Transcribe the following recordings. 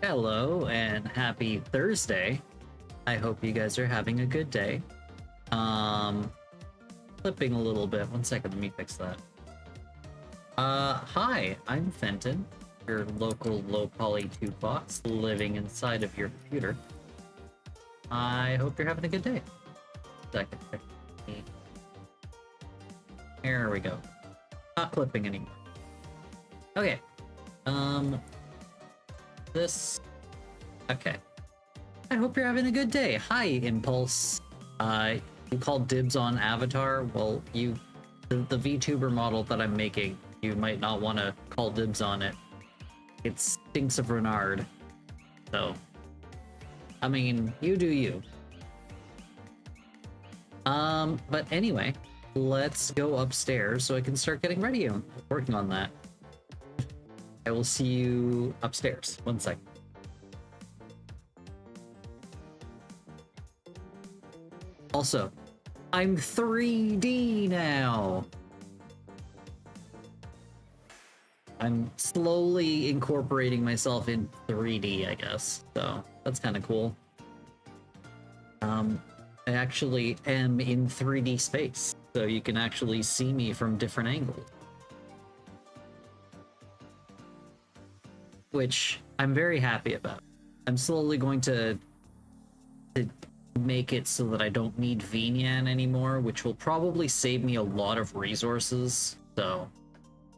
Hello and happy Thursday. I hope you guys are having a good day. Um, Clipping a little bit. One second, let me fix that. Hi, I'm Fenton, your local low poly tube box living inside of your computer. I hope you're having a good day. Second. There we go. Not clipping anymore. Okay. This. Okay. I hope you're having a good day. Hi, Impulse. You called dibs on Avatar? Well, the VTuber model that I'm making, you might not want to call dibs on it. It stinks of Renard. So, I mean, you do you. But anyway, let's go upstairs so I can start getting ready and working on that. I will see you upstairs. One second. Also, I'm 3D now. I'm slowly incorporating myself in 3D, I guess. So that's kind of cool. I actually am in 3D space, so you can actually see me from different angles. Which I'm very happy about. I'm slowly going to make it so that I don't need VNyan anymore, which will probably save me a lot of resources. So,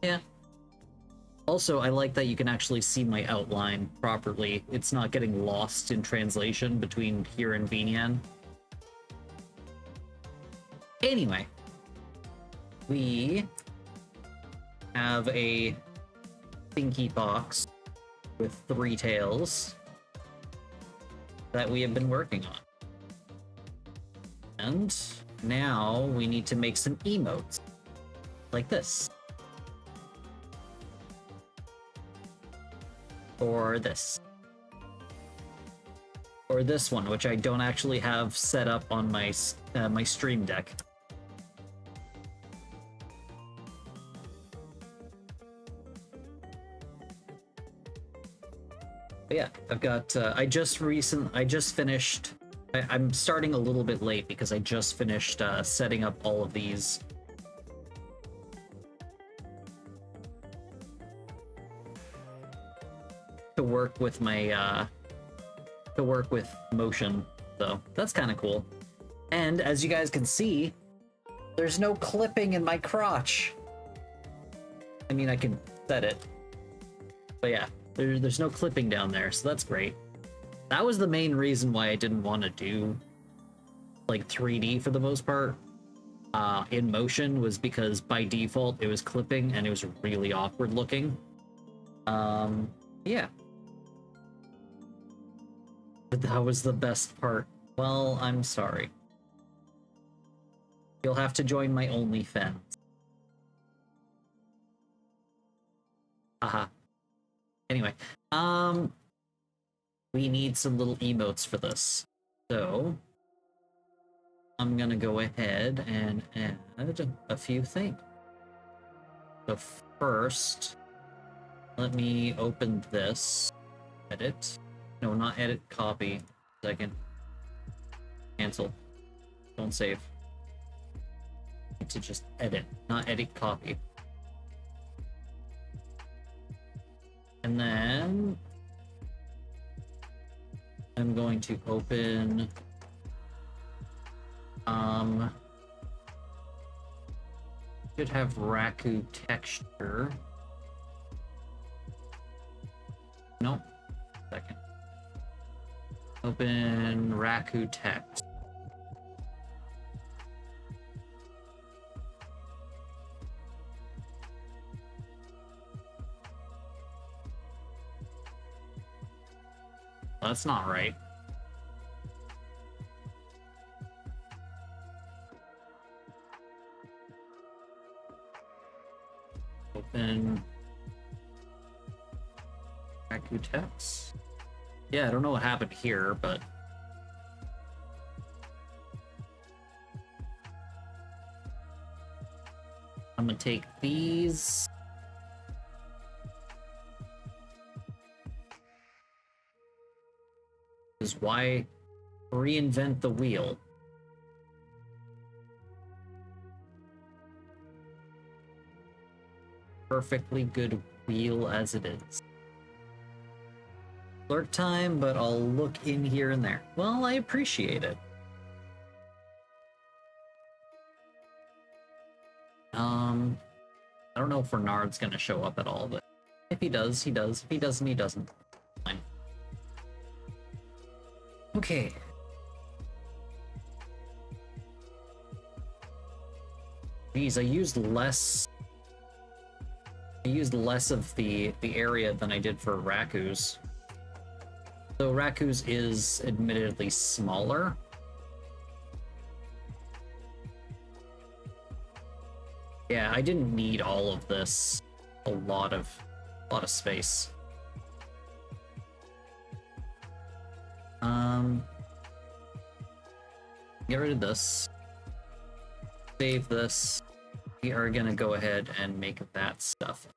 yeah. Also, I like that you can actually see my outline properly. It's not getting lost in translation between here and VNyan. Anyway, we have a thinky box with 3 tails that we have been working on. And now we need to make some emotes like this. Or this. Or this one, which I don't actually have set up on my my stream deck. But yeah, I've got I just finished. I'm starting a little bit late because I just finished setting up all of these. To work with my to work with motion, so that's kind of cool. And as you guys can see, there's no clipping in my crotch. I mean, I can set it, but yeah, there's no clipping down there, so that's great. That was the main reason why I didn't want to do like 3D for the most part in motion, was because by default it was clipping and it was really awkward looking. Yeah. But that was the best part. Well, I'm sorry. You'll have to join my OnlyFans. Haha. Anyway, we need some little emotes for this. So, I'm gonna go ahead and add a few things. So first, let me open this. Edit. No, not edit, copy. Second. Cancel. Don't save. Need to just edit, not edit, copy. And then I'm going to open should have Raku texture. Nope. Second. Open Raku text. That's not right. Open Raku text. Yeah, I don't know what happened here, but I'm gonna take these. Is why reinvent the wheel? Perfectly good wheel as it is. Lurk time, but I'll look in here and there. Well, I appreciate it. I don't know if Bernard's gonna show up at all, but if he does, he does. If he doesn't, he doesn't. Fine. Okay. Geez, I used less of the area than I did for Raku's. So Raku's is admittedly smaller. Yeah, I didn't need all of this. A lot of space. Get rid of this. Save this. We are gonna go ahead and make that stuff.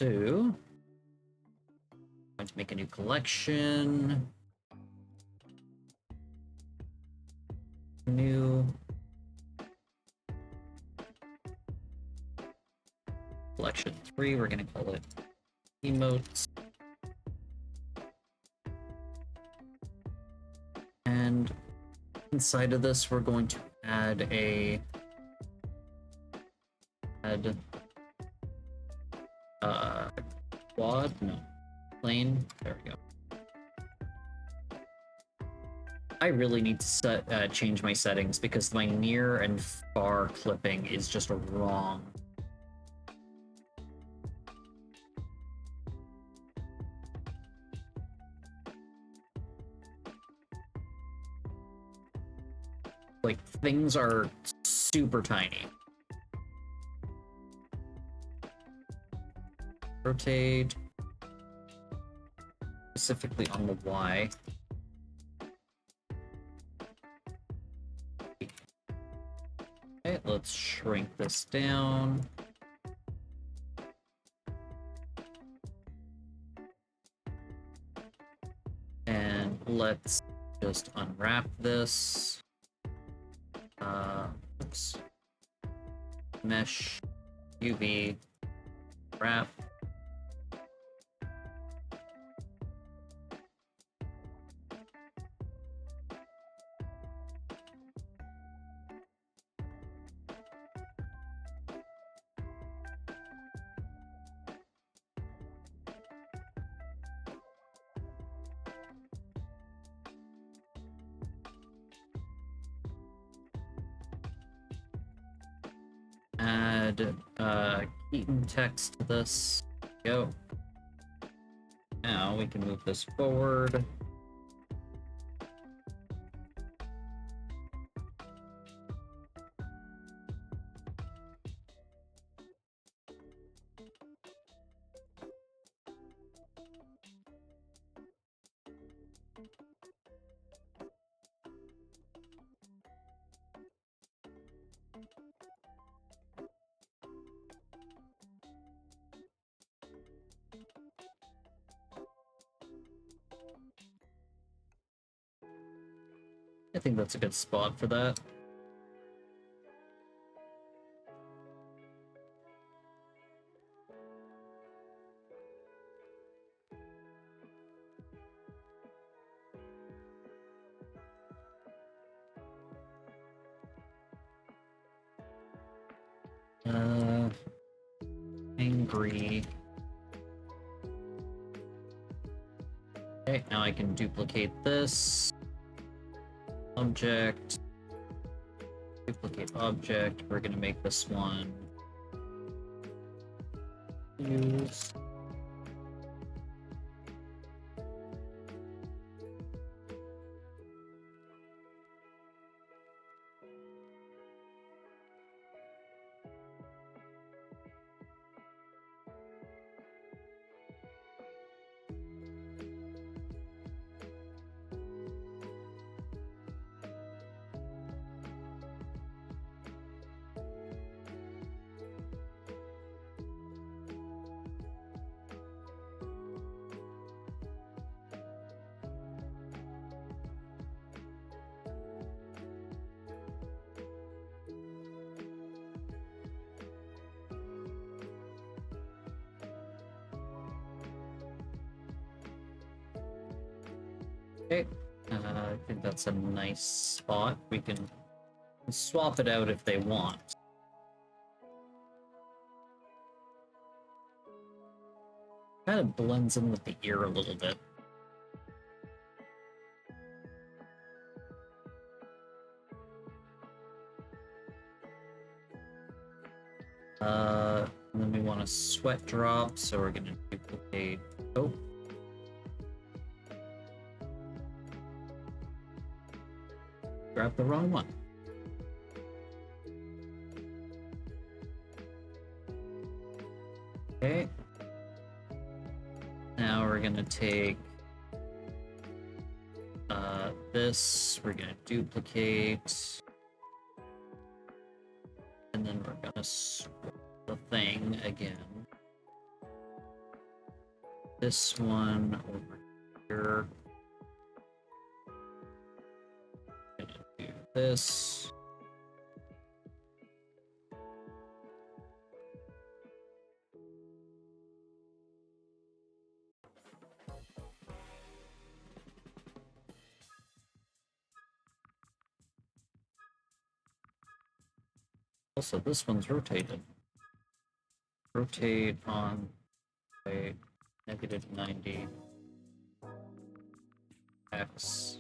So, I'm going to make a new collection. New collection 3, we're gonna call it emotes. And inside of this, we're going to add quad, no, plane, there we go. I really need to change my settings because my near and far clipping is just wrong. Like, things are super tiny. Rotate. Specifically on the Y. Okay, let's shrink this down. And let's just unwrap this. Oops. Mesh, UV, wrap. Add Keaton text to this. Go. Now we can move this forward. I think that's a good spot for that. Angry. Okay, now I can duplicate this. Object. Duplicate object. We're gonna make this one. Use. Okay, I think that's a nice spot. We can swap it out if they want. Kind of blends in with the ear a little bit. And then we want a sweat drop, so we're gonna duplicate. Oh. Grab the wrong one. Okay. Now we're gonna take this, we're gonna duplicate, and then we're gonna swap the thing again. This one over here. Gonna do this. Also, this one's rotated. Rotate on a -90 X.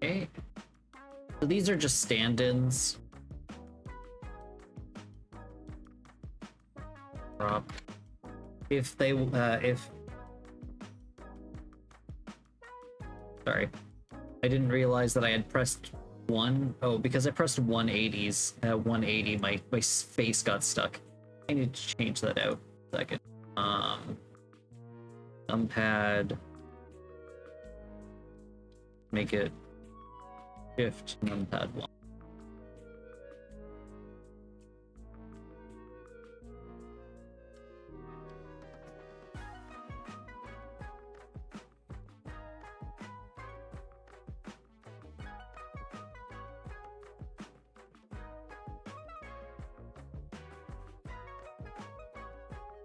Okay. So these are just stand-ins. Drop. If they, sorry. I didn't realize that I had pressed 1. Oh, because I pressed 180s. 180, my face got stuck. I need to change that out. Second. Numpad. Make it shift numpad 1.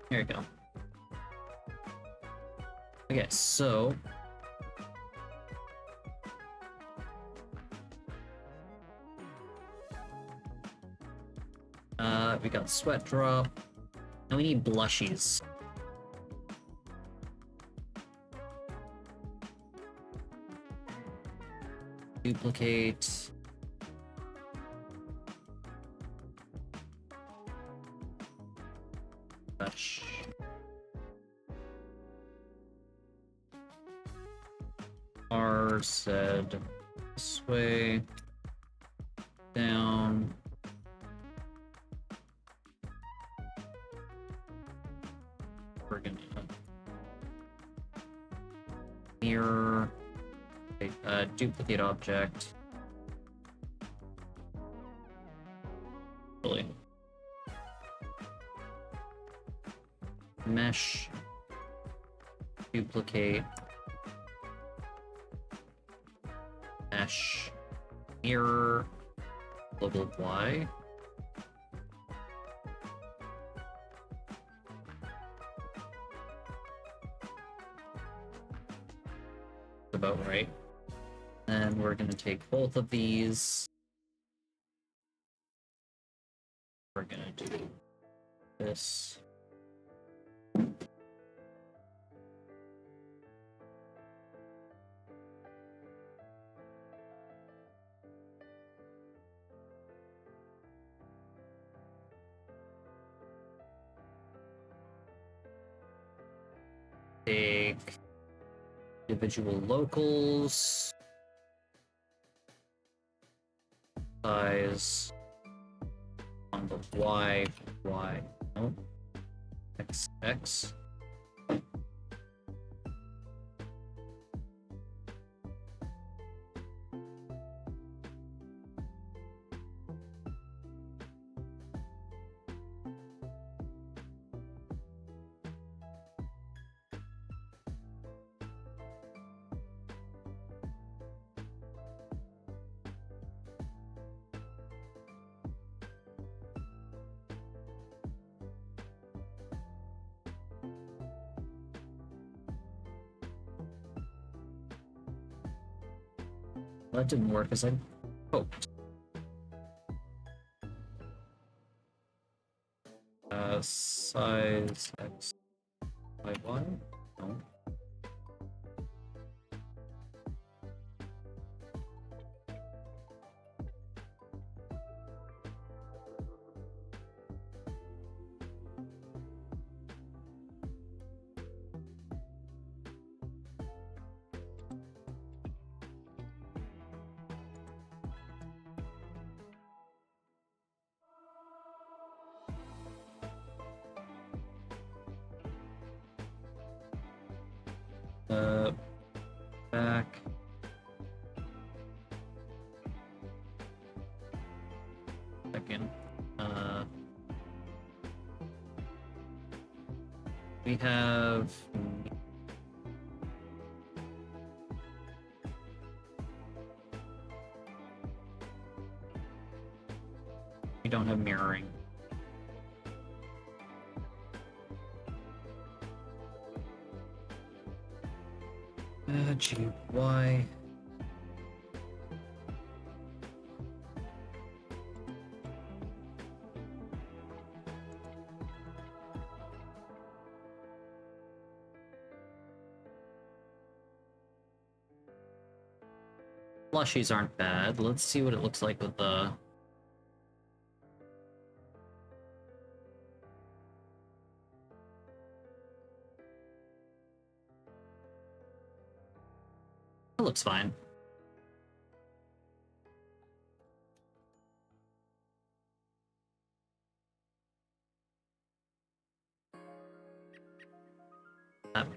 Here we go. Okay, so we got sweat drop. And we need blushies. Duplicate. Brush. R said this way. Down. We're gonna mirror, duplicate object. Really. Mesh, duplicate, mesh, mirror, global Y. About right. And we're going to take both of these. We're going to do this. Take individual locals, size on the Y, no, XX. That didn't work as I hoped. Size X by Y? No. Back. Second. We have... We don't have mirroring. GY. Plushies aren't bad. Let's see what it looks like with the... That looks fine. That,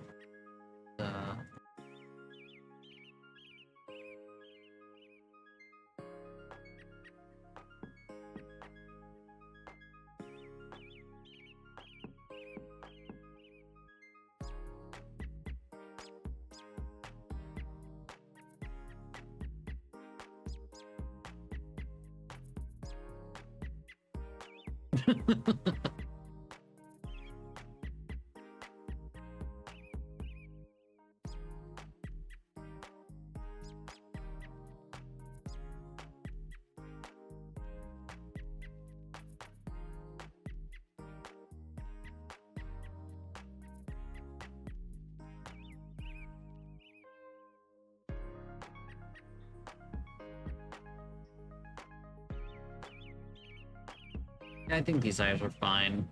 I think these eyes are fine.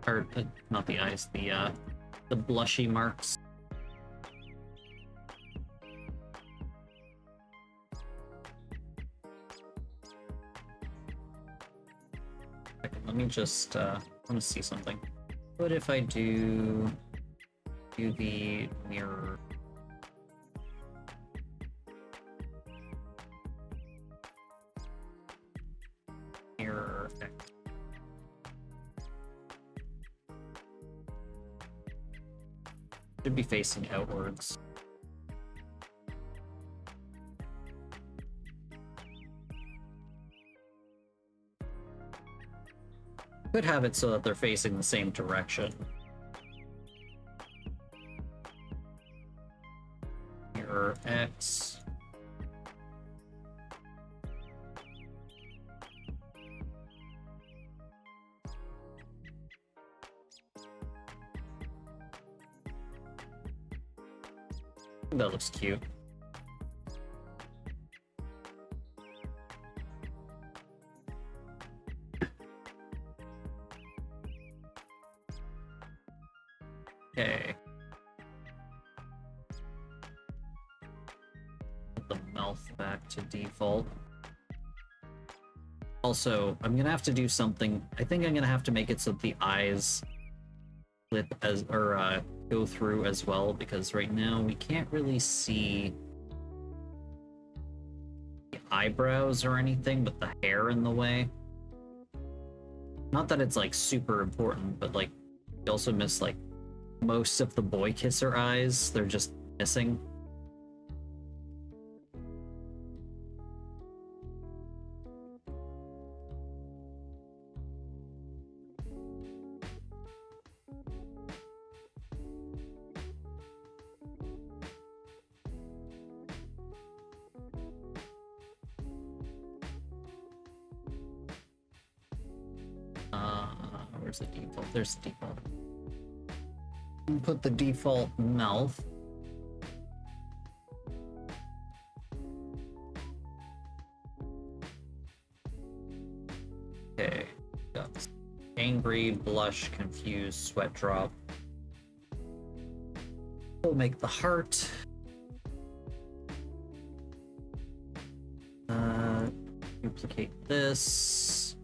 Or, not the eyes, the blushy marks. Let me just, I want to see something. What if I do the mirror? Mirror X. Should be facing outwards. Could have it so that they're facing the same direction. Mirror X. That looks cute. Okay. Put the mouth back to default. Also, I'm gonna have to do something. I think I'm gonna have to make it so that the eyes flip as, or go through as well, because right now we can't really see the eyebrows or anything, but the hair in the way. Not that it's like super important, but like you also miss like most of the boy kisser eyes. They're just missing. Where's the default? There's the default. Put the default mouth. Okay. Got angry, blush, confused, sweat drop. We'll make the heart. Duplicate this.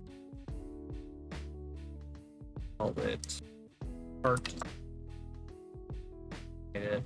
Call it heart. It.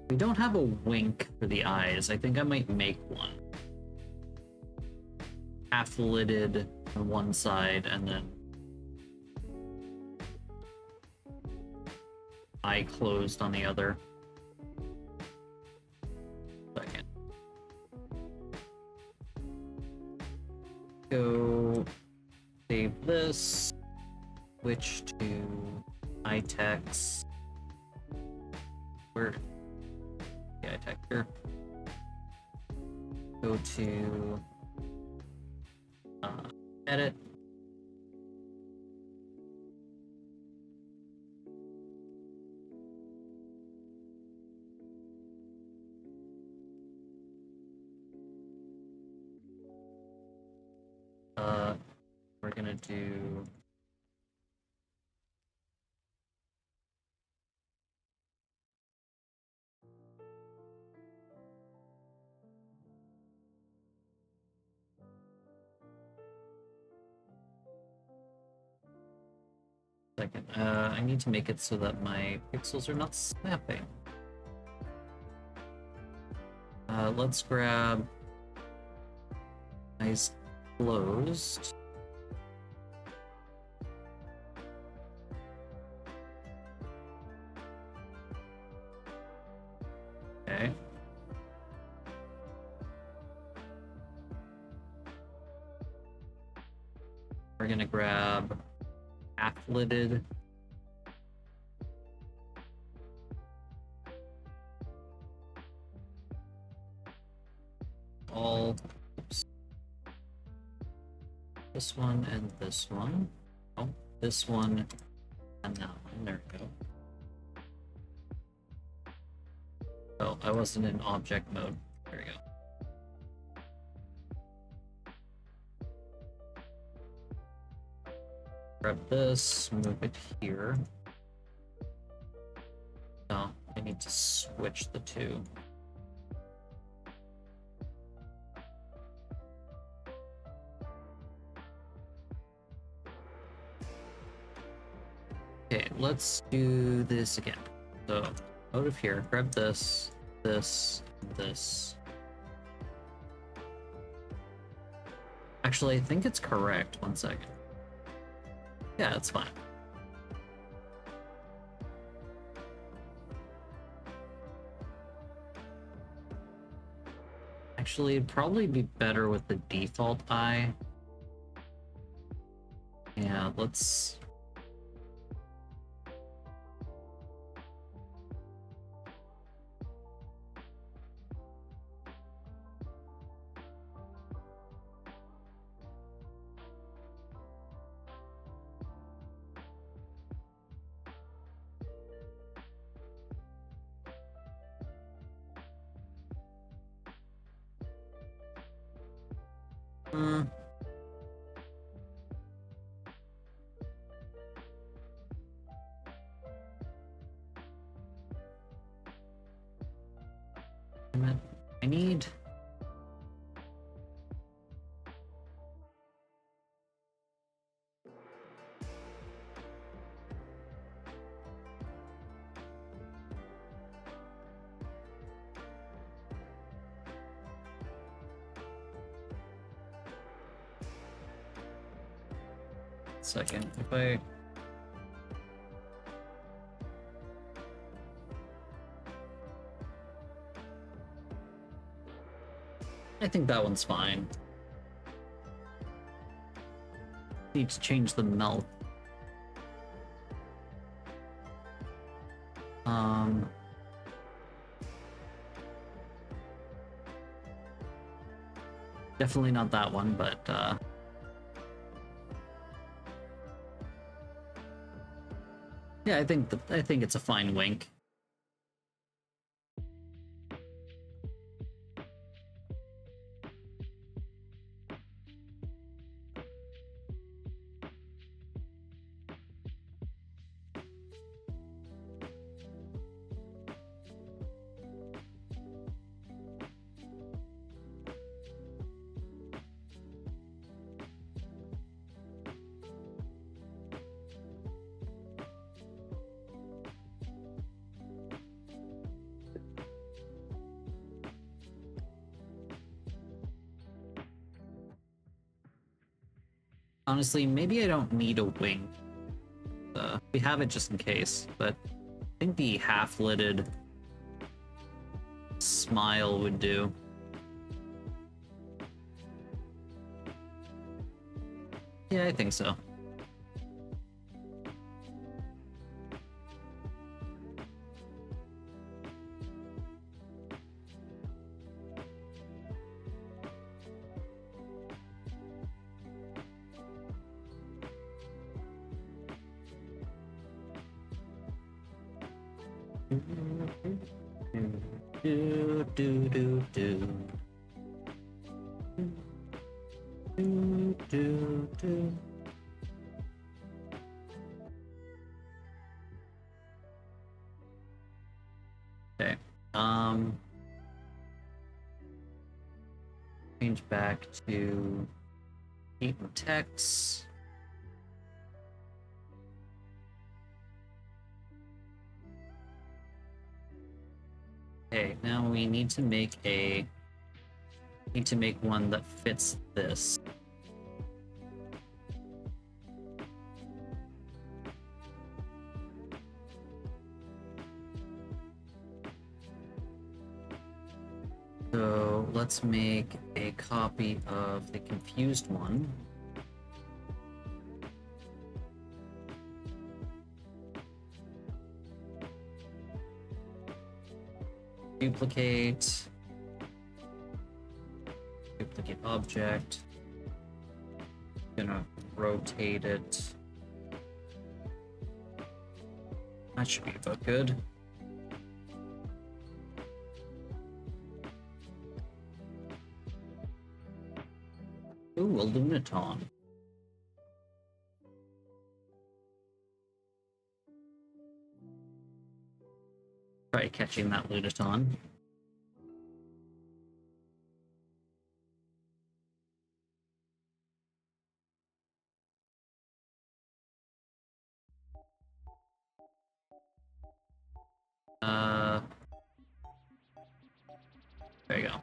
We don't have a wink for the eyes. I think I might make one. Half-lidded on one side and then eye closed on the other. Second. Go save this. Switch to eye text. Where? Yeah, texture. Go to edit. We're gonna do second. I need to make it so that my pixels are not snapping. Let's grab eyes closed. Okay. We're gonna grab half-lidded. All, oops. This one and this one. Oh, this one and that one. There we go. Oh, I wasn't in object mode. There we go. Grab this, move it here. No, I need to switch the two. Okay, let's do this again. So, out of here, grab this, this, this. Actually, I think it's correct. 1 second. Yeah, it's fine. Actually, it'd probably be better with the default eye. Yeah, let's... I need... second. If I think that one's fine. Need to change the melt. Definitely not that one, but yeah, I think it's a fine wink. Honestly, maybe I don't need a wing. We have it just in case, but I think the half-lidded smile would do. Yeah, I think so. Okay. Change back to Keaton text. Okay, now we need to make one that fits this. So let's make a copy of the confused one. Duplicate object. Gonna rotate it. That should be about good. Ooh, a Lunaton. Try catching that Lunaton. There you go.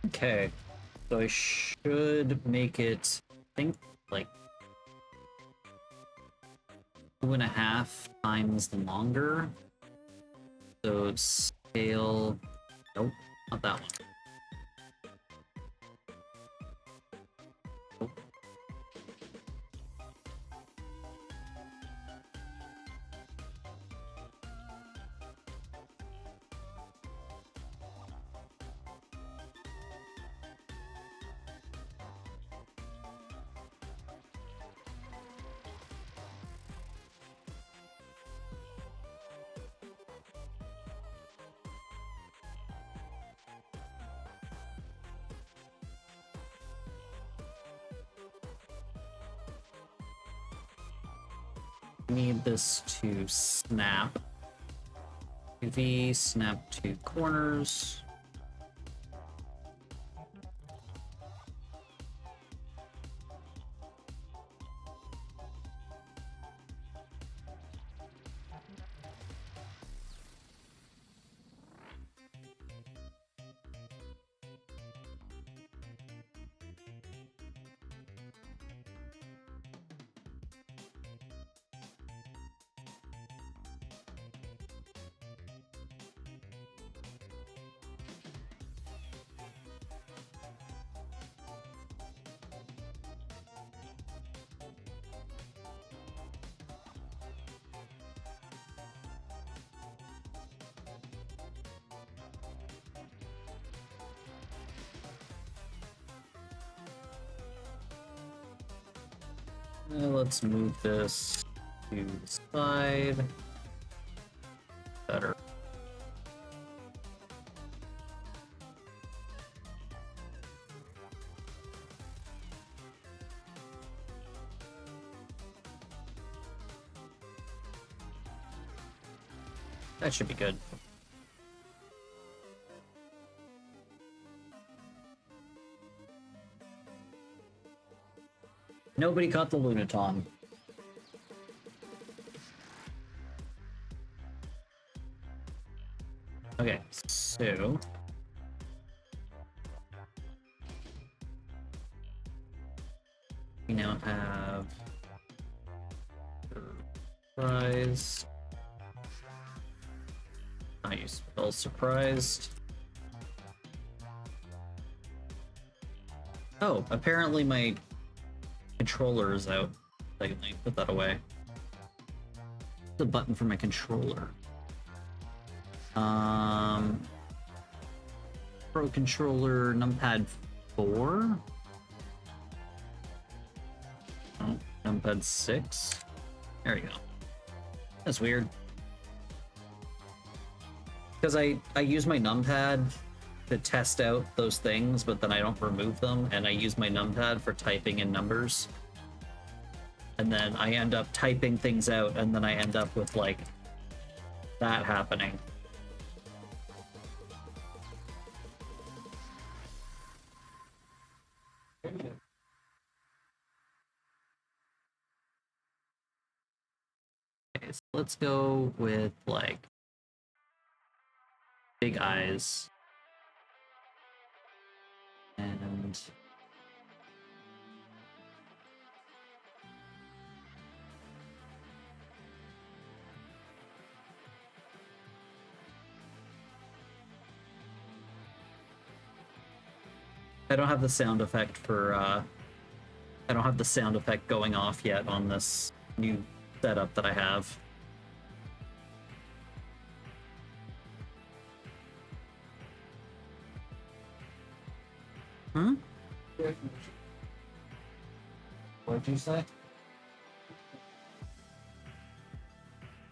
Okay, so I should make it, I think, like 2.5 times longer. So scale, nope, not that one. Nope. Need this to snap. UV, snap to corners. Let's move this to the side. Better. That should be good. Nobody caught the Lunaton. Okay, so... we now have... surprise. I you spell surprised. Oh, apparently my controller is out. Let me put that away. The button for my controller. Pro controller numpad 4. Oh, numpad 6. There we go. That's weird. Because I use my numpad to test out those things, but then I don't remove them, and I use my numpad for typing in numbers. And then I end up typing things out, and then I end up with, like, that happening. Okay, so let's go with, like, big eyes. And... I don't have the sound effect for, I don't have the sound effect going off yet on this new setup that I have. Hmm? What'd you say?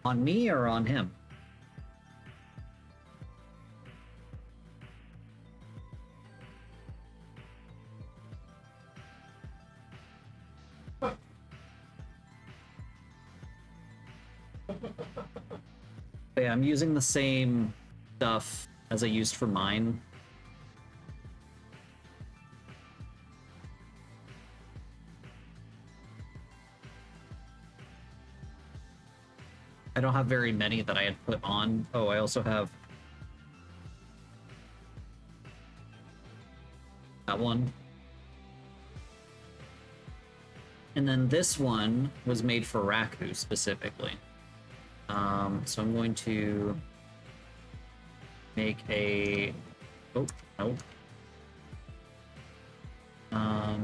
On me or on him? Yeah, I'm using the same stuff as I used for mine. I don't have very many that I had put on. Oh, I also have that one. And then this one was made for Raku specifically. So I'm going to make a... Oh, no.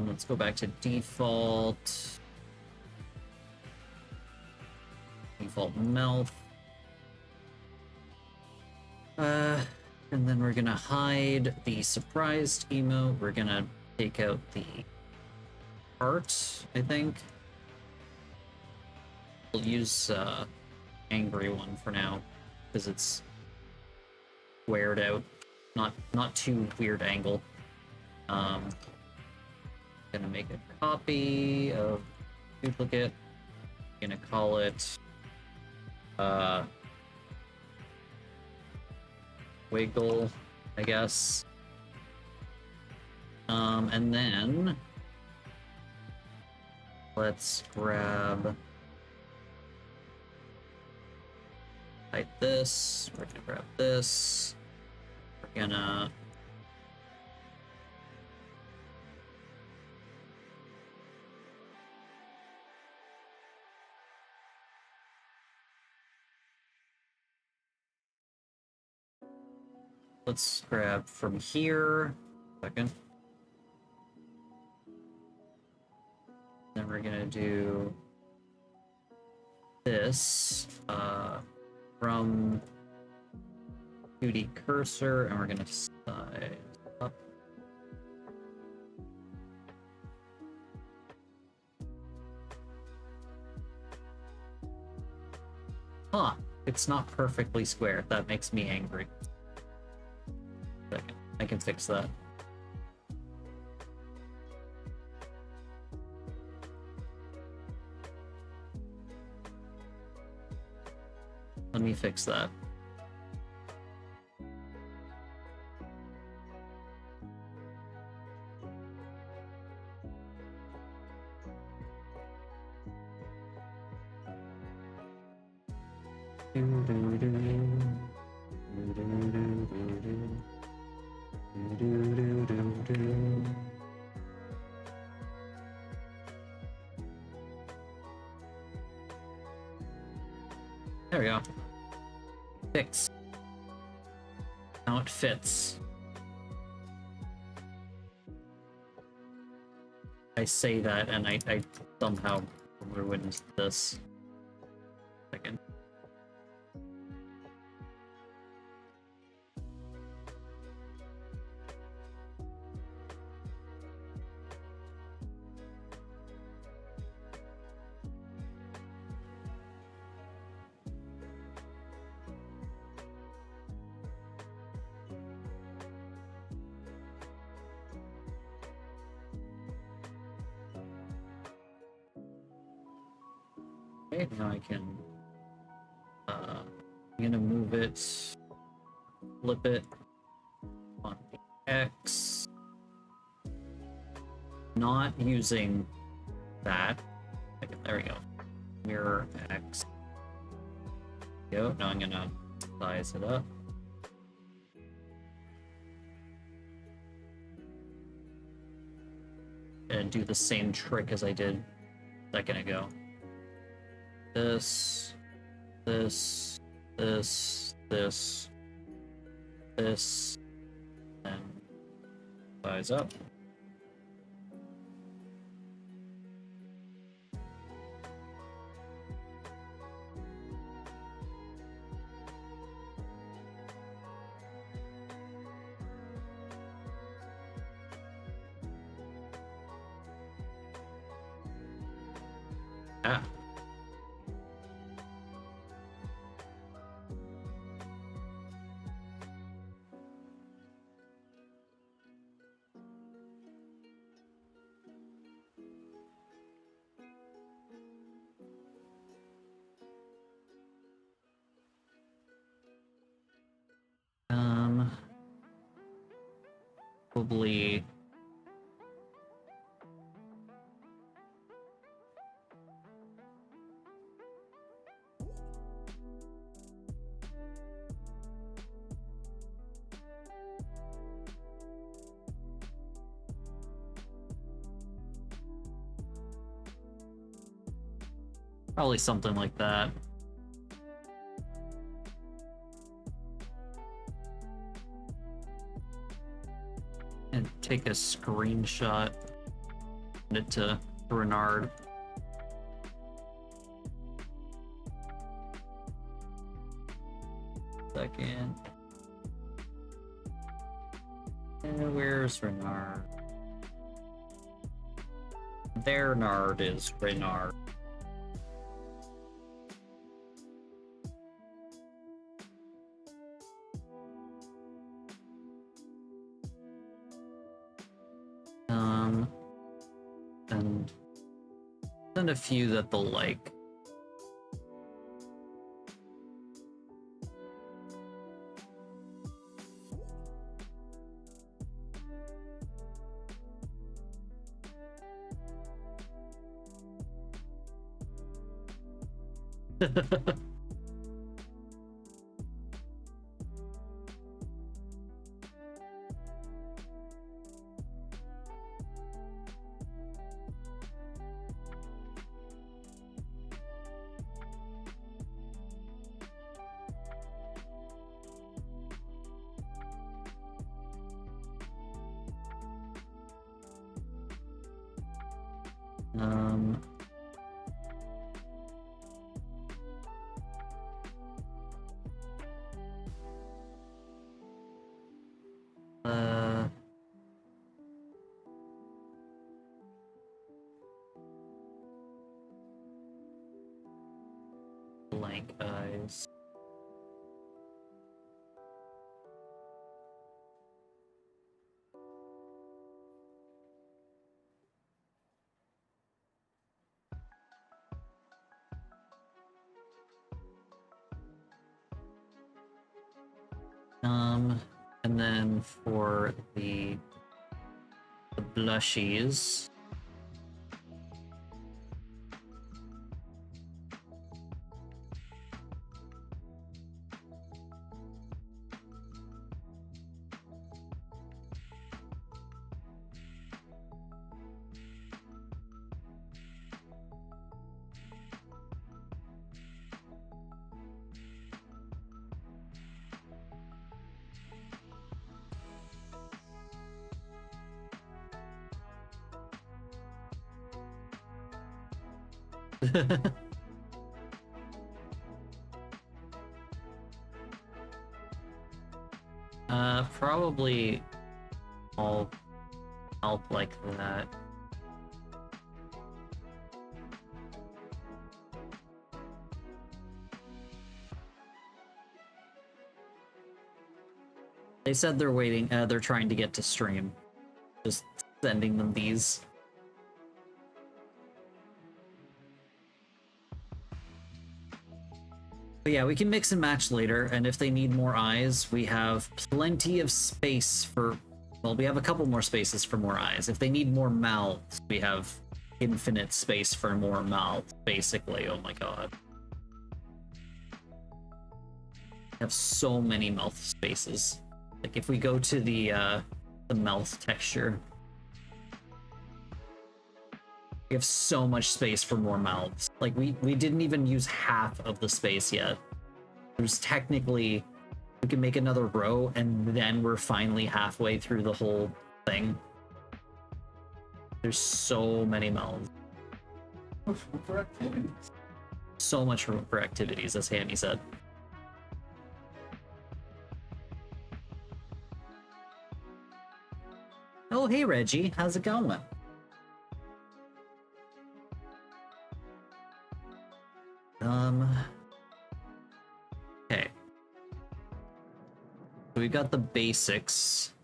Let's go back to default. Default mouth. And then we're gonna hide the surprised emote. We're gonna take out the heart, I think. We'll use angry one for now because it's squared out, not too weird angle. Gonna make a copy of duplicate. Gonna call it wiggle, I guess. And then let's grab like this. We're gonna grab this. We're gonna let's grab from here. Second. Then we're gonna do this from 2D cursor, and we're gonna size up. Huh, it's not perfectly square. That makes me angry. Second, I can fix that. Let me fix that. There we go. Fix. Now it fits. I say that and I somehow ruined this. Second. Okay, now I can I'm gonna move it, flip it on the X, not using that. Okay, there we go. Mirror X. Go. Now I'm gonna size it up. And do the same trick as I did a second ago. This, this, this, this, this, and size up. Ah. Probably something like that. And take a screenshot, send it to Renard. Second. And where's Renard? There Nard is Renard. And send a few that they'll like. Blank. make eyes. And then for the blushies, probably all help like that. They said they're waiting, they're trying to get to stream. Just sending them these. But yeah, we can mix and match later, and if they need more eyes, we have plenty of space for... Well, we have a couple more spaces for more eyes. If they need more mouths, we have infinite space for more mouths, basically. Oh my god. We have so many mouth spaces. Like, if we go to the mouth texture, we have so much space for more mouths. Like, we didn't even use half of the space yet. There's technically... We can make another row, and then we're finally halfway through the whole thing. There's so many mouths. For activities. So much room for activities, as Hammy said. Oh, hey Reggie, how's it going? Okay. So we've got the basics.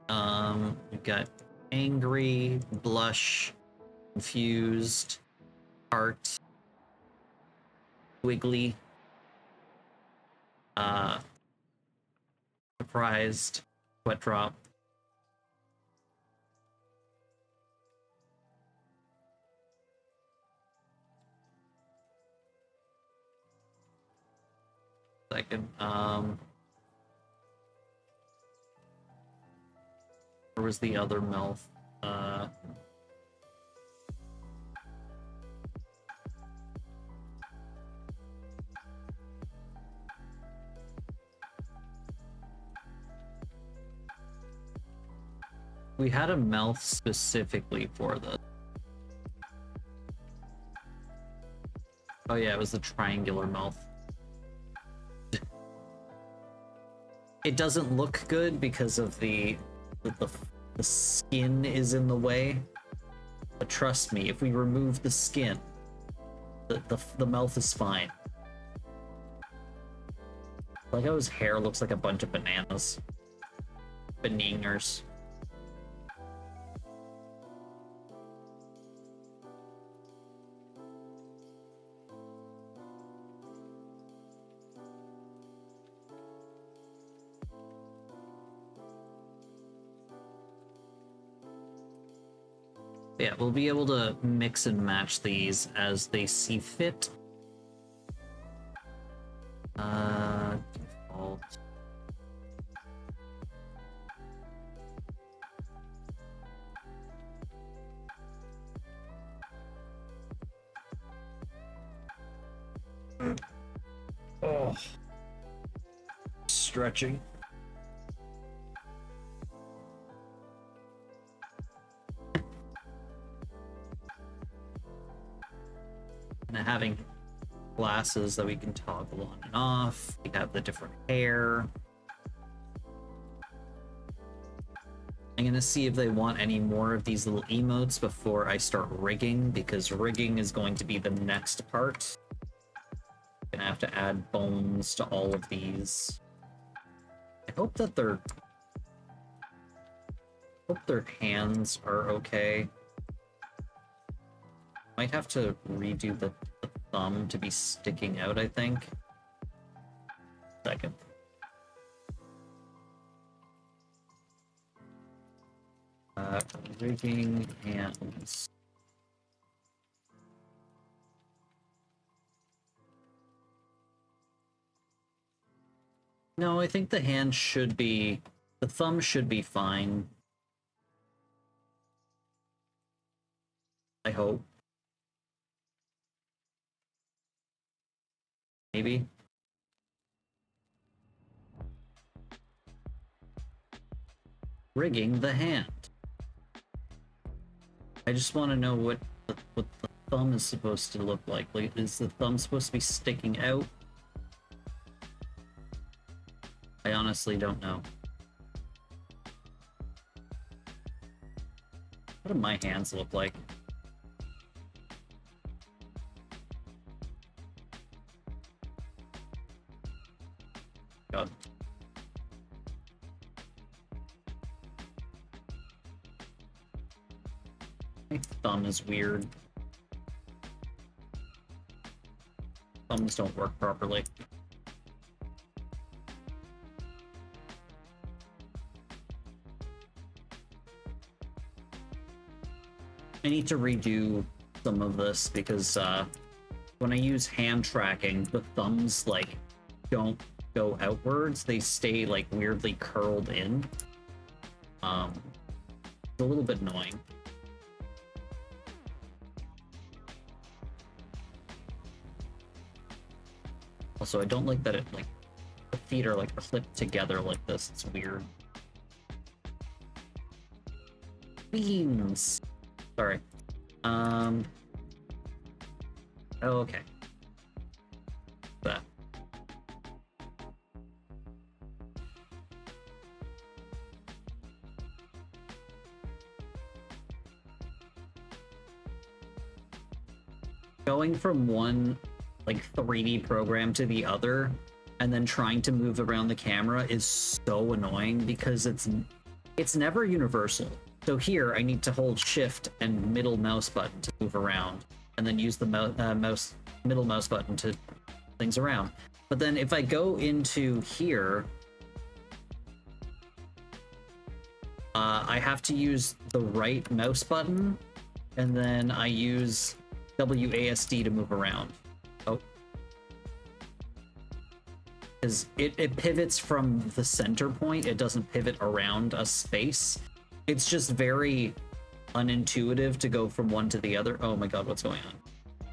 We've got angry, blush, confused, heart, wiggly, surprised, sweat drop. Second, where was the other mouth? We had a mouth specifically for this. Oh yeah, it was the triangular mouth. It doesn't look good because of the skin is in the way. But trust me, if we remove the skin, the mouth is fine. Like how his hair looks like a bunch of bananas. Bananas. Yeah, we'll be able to mix and match these as they see fit. Default. Oh. Stretching. And having glasses that we can toggle on and off. We have the different hair. I'm gonna see if they want any more of these little emotes before I start rigging, because rigging is going to be the next part. Gonna have to add bones to all of these. I hope that their hands are okay. Might have to redo the thumb to be sticking out, I think. Second. Rigging hands. No, I think the hand should be... The thumb should be fine. I hope. Maybe. Rigging the hand. I just want to know what the thumb is supposed to look like. Like, is the thumb supposed to be sticking out? I honestly don't know. What do my hands look like? God. My thumb is weird. Thumbs don't work properly. I need to redo some of this because when I use hand tracking, the thumbs like don't go outwards; they stay like weirdly curled in. It's a little bit annoying. Also, I don't like that it like the feet are like clipped together like this. It's weird. Beans. Sorry. Oh, okay. That. Going from one like 3D program to the other and then trying to move around the camera is so annoying because it's never universal. So here, I need to hold shift and middle mouse button to move around, and then use the middle mouse button to things around. But then if I go into here, I have to use the right mouse button, and then I use WASD to move around. Oh. Because it pivots from the center point, it doesn't pivot around a space. It's just very unintuitive to go from one to the other. Oh my god, what's going on? I'm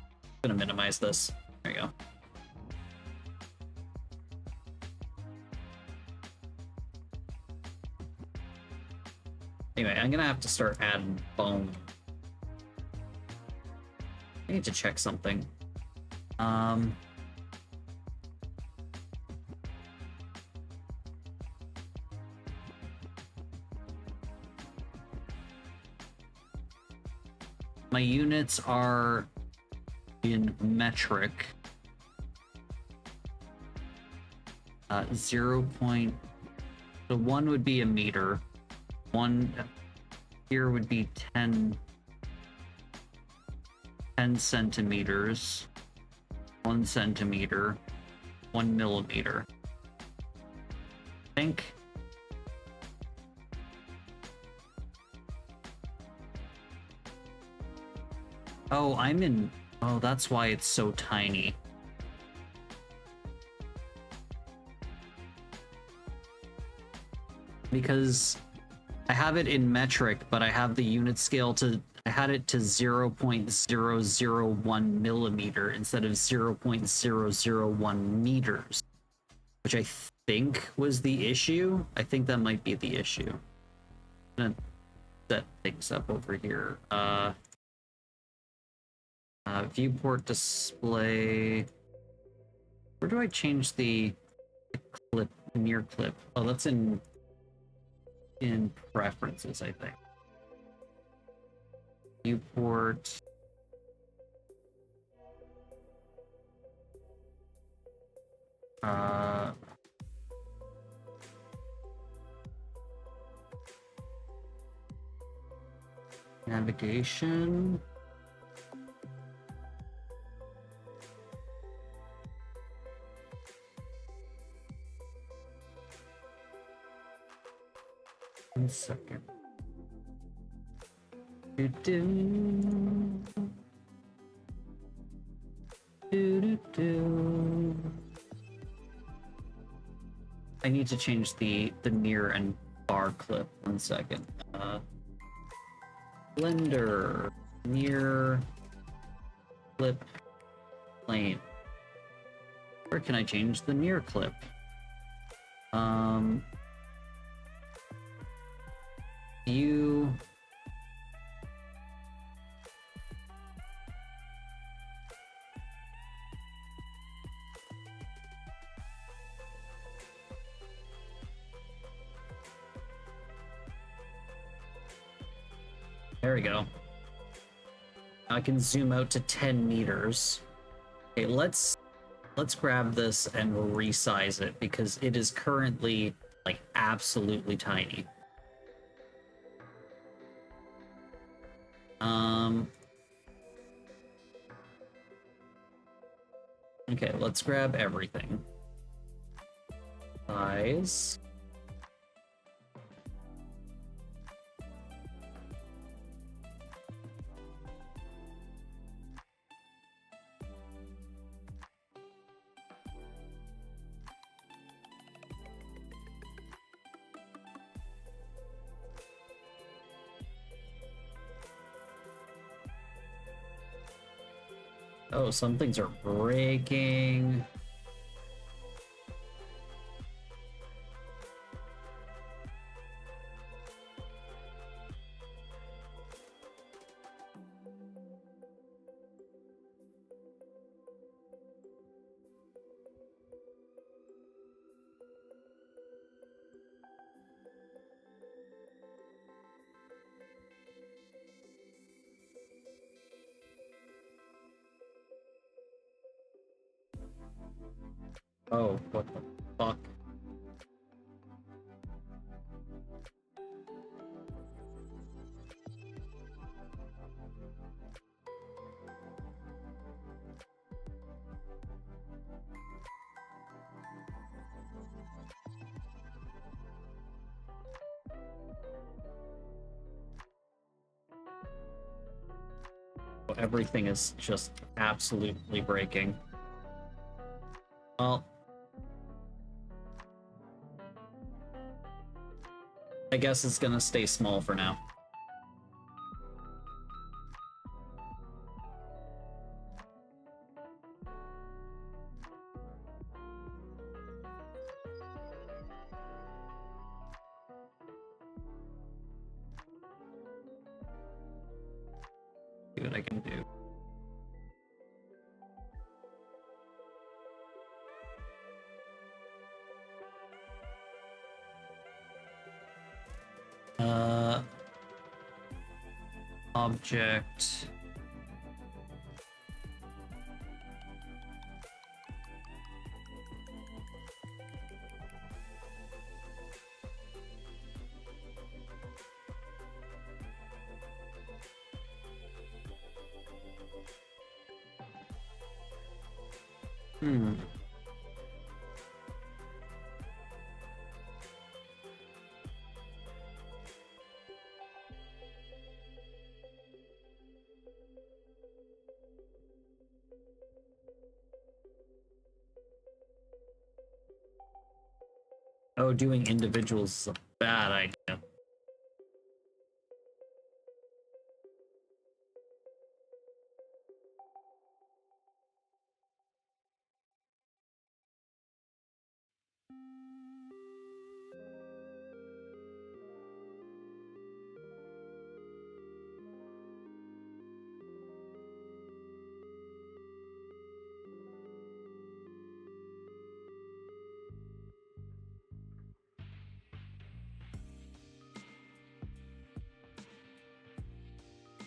gonna minimize this. There you go. Anyway, I'm gonna have to start adding bone. I need to check something. My units are in metric. 0. So 1 would be a meter. 1 here would be 10 centimeters. 1 centimeter. 1 millimeter. I think. Oh, I'm in... Oh, that's why it's so tiny. Because I have it in metric, but I have the unit scale to... I had it to 0.001 millimeter instead of 0.001 meters. Which I think was the issue. I think that might be the issue. I'm gonna set things up over here. Viewport display. Where do I change the clip, near clip? Oh, that's in preferences, I think. Viewport. Uh, Navigation. One second. Do do. Do do do. I need to change the near and far clip. 1 second. Blender near clip plane. Where can I change the near clip? View. There we go. I can zoom out to 10 meters. Okay, let's grab this and resize it because it is currently like absolutely tiny. Okay, let's grab everything. Size. Oh, some things are breaking. Oh, what the fuck? Oh, everything is just absolutely breaking. Well, I guess it's gonna stay small for now. See what I can do. Object. Oh, doing individuals is a bad idea.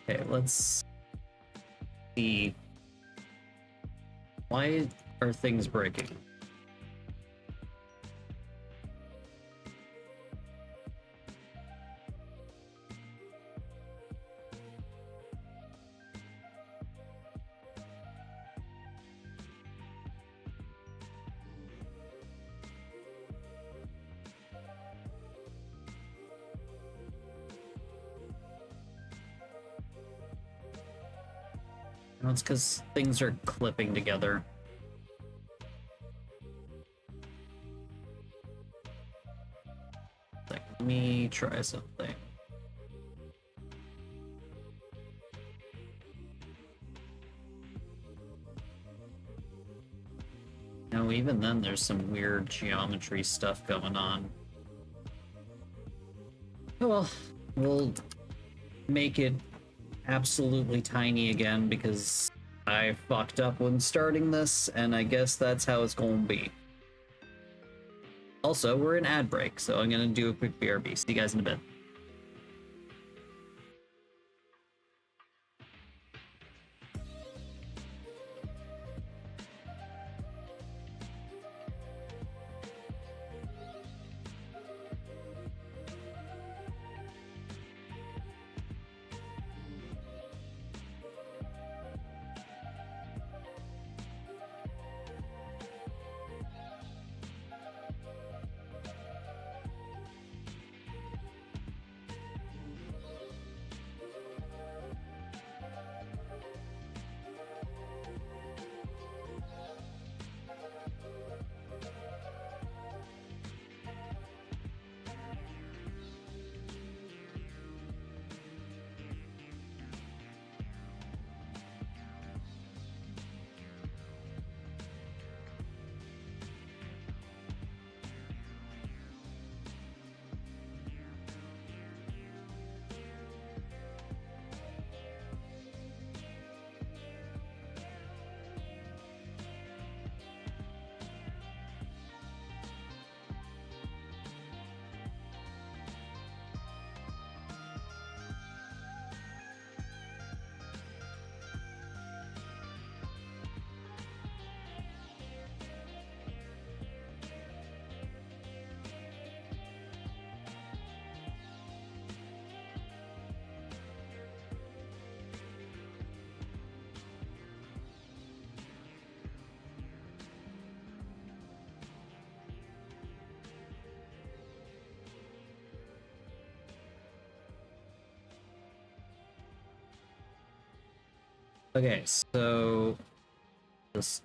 Okay, let's see. Why are things breaking? No, it's because things are clipping together. Like, let me try something. No, even then there's some weird geometry stuff going on. Oh well, we'll make it absolutely tiny again because I fucked up when starting this, and I guess that's how it's gonna be. Also, we're in ad break, so I'm gonna do a quick BRB. See you guys in a bit. Okay, so just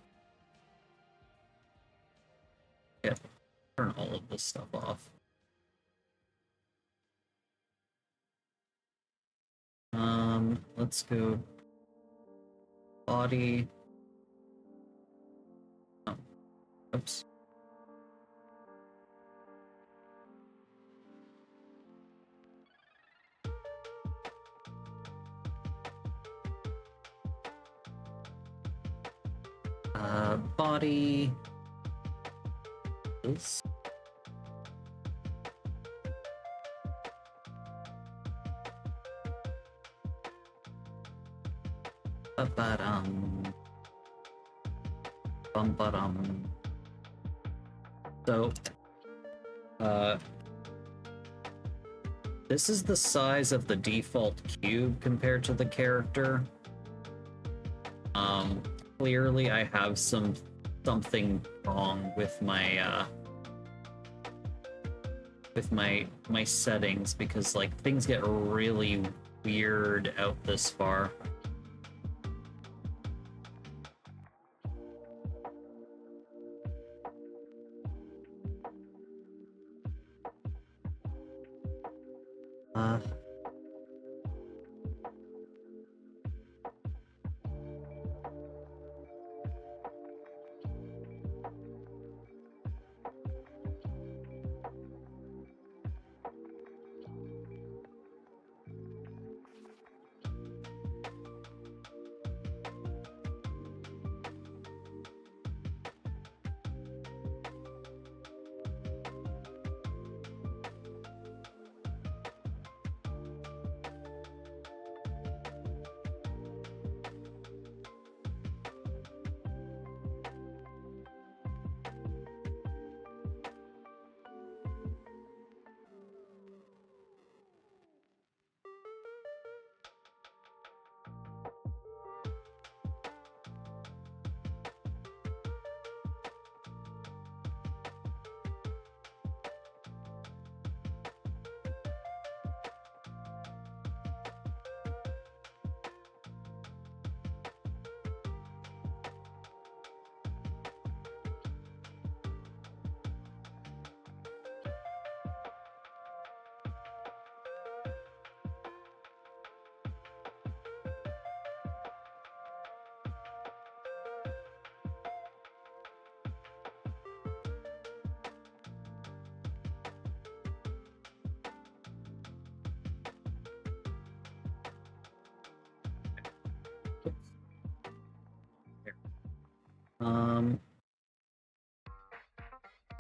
turn all of this stuff off. Let's go body. Oh, oops. Body. This. Ba-ba-dum. Bum-ba-dum. So, this is the size of the default cube compared to the character. Clearly I have something wrong with my my settings, because like things get really weird out this far.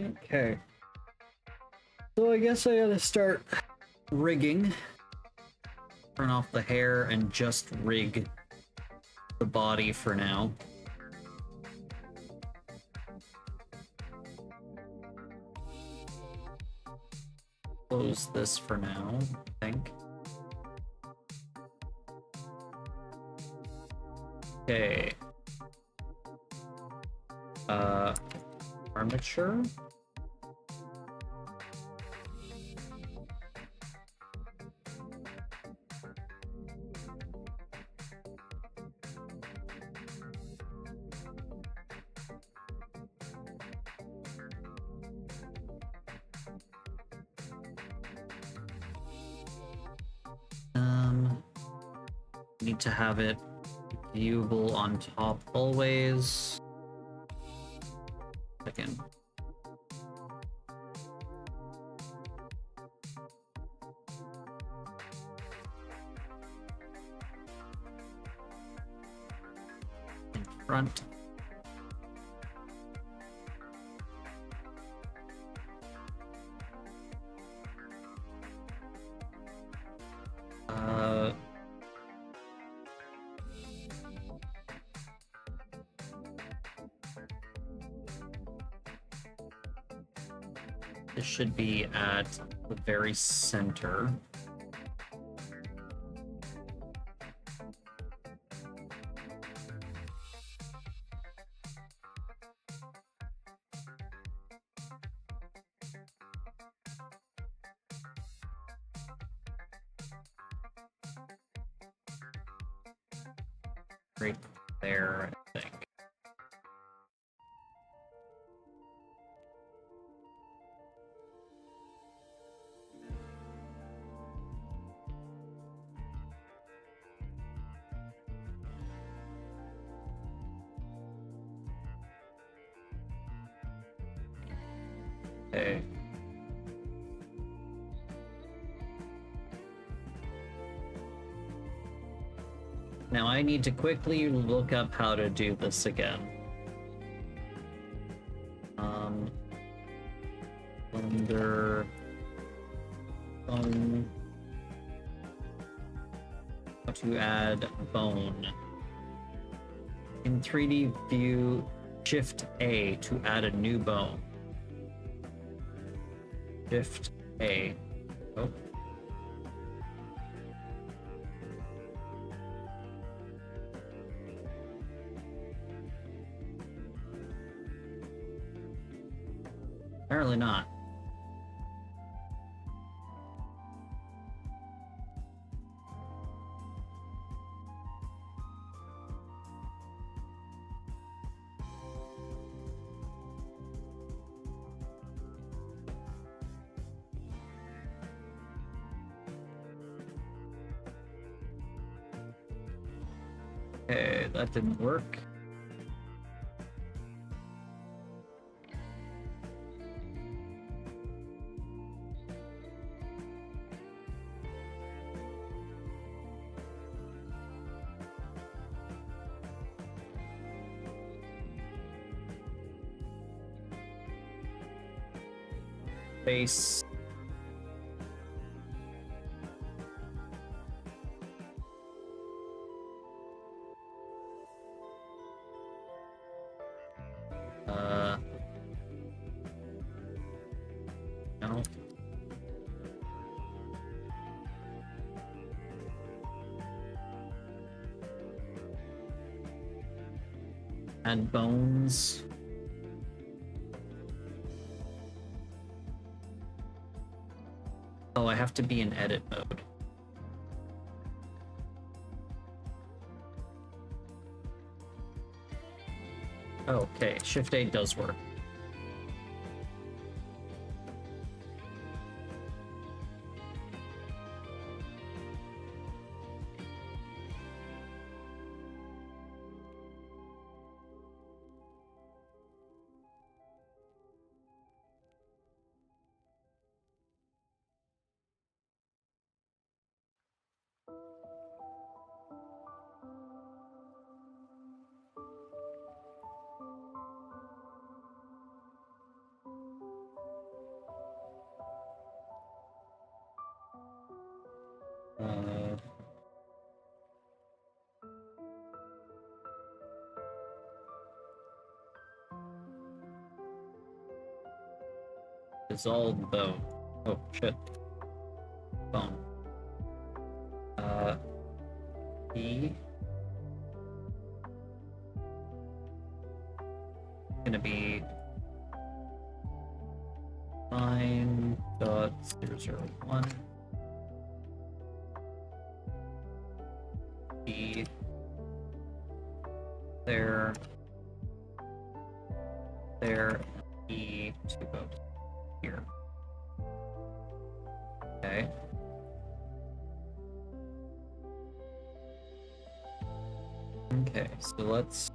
Okay. So I guess I gotta start rigging. Turn off the hair and just rig the body for now. Close this for now, I think. Okay. Armature? Need to have it viewable on top always. Second. In front. This should be at the very center. Right there, I think. Okay. Now I need to quickly look up how to do this again. Under how to add bone. In 3D view, Shift A to add a new bone. Shift A. Oh. Apparently not. Okay, that didn't work. Face. No. Add bones. Oh, I have to be in edit mode. Okay, Shift A does work. Dissolved bone. Oh, shit. Bone. E. Gonna be 9.001 E there E to go here. Okay. Okay, so let's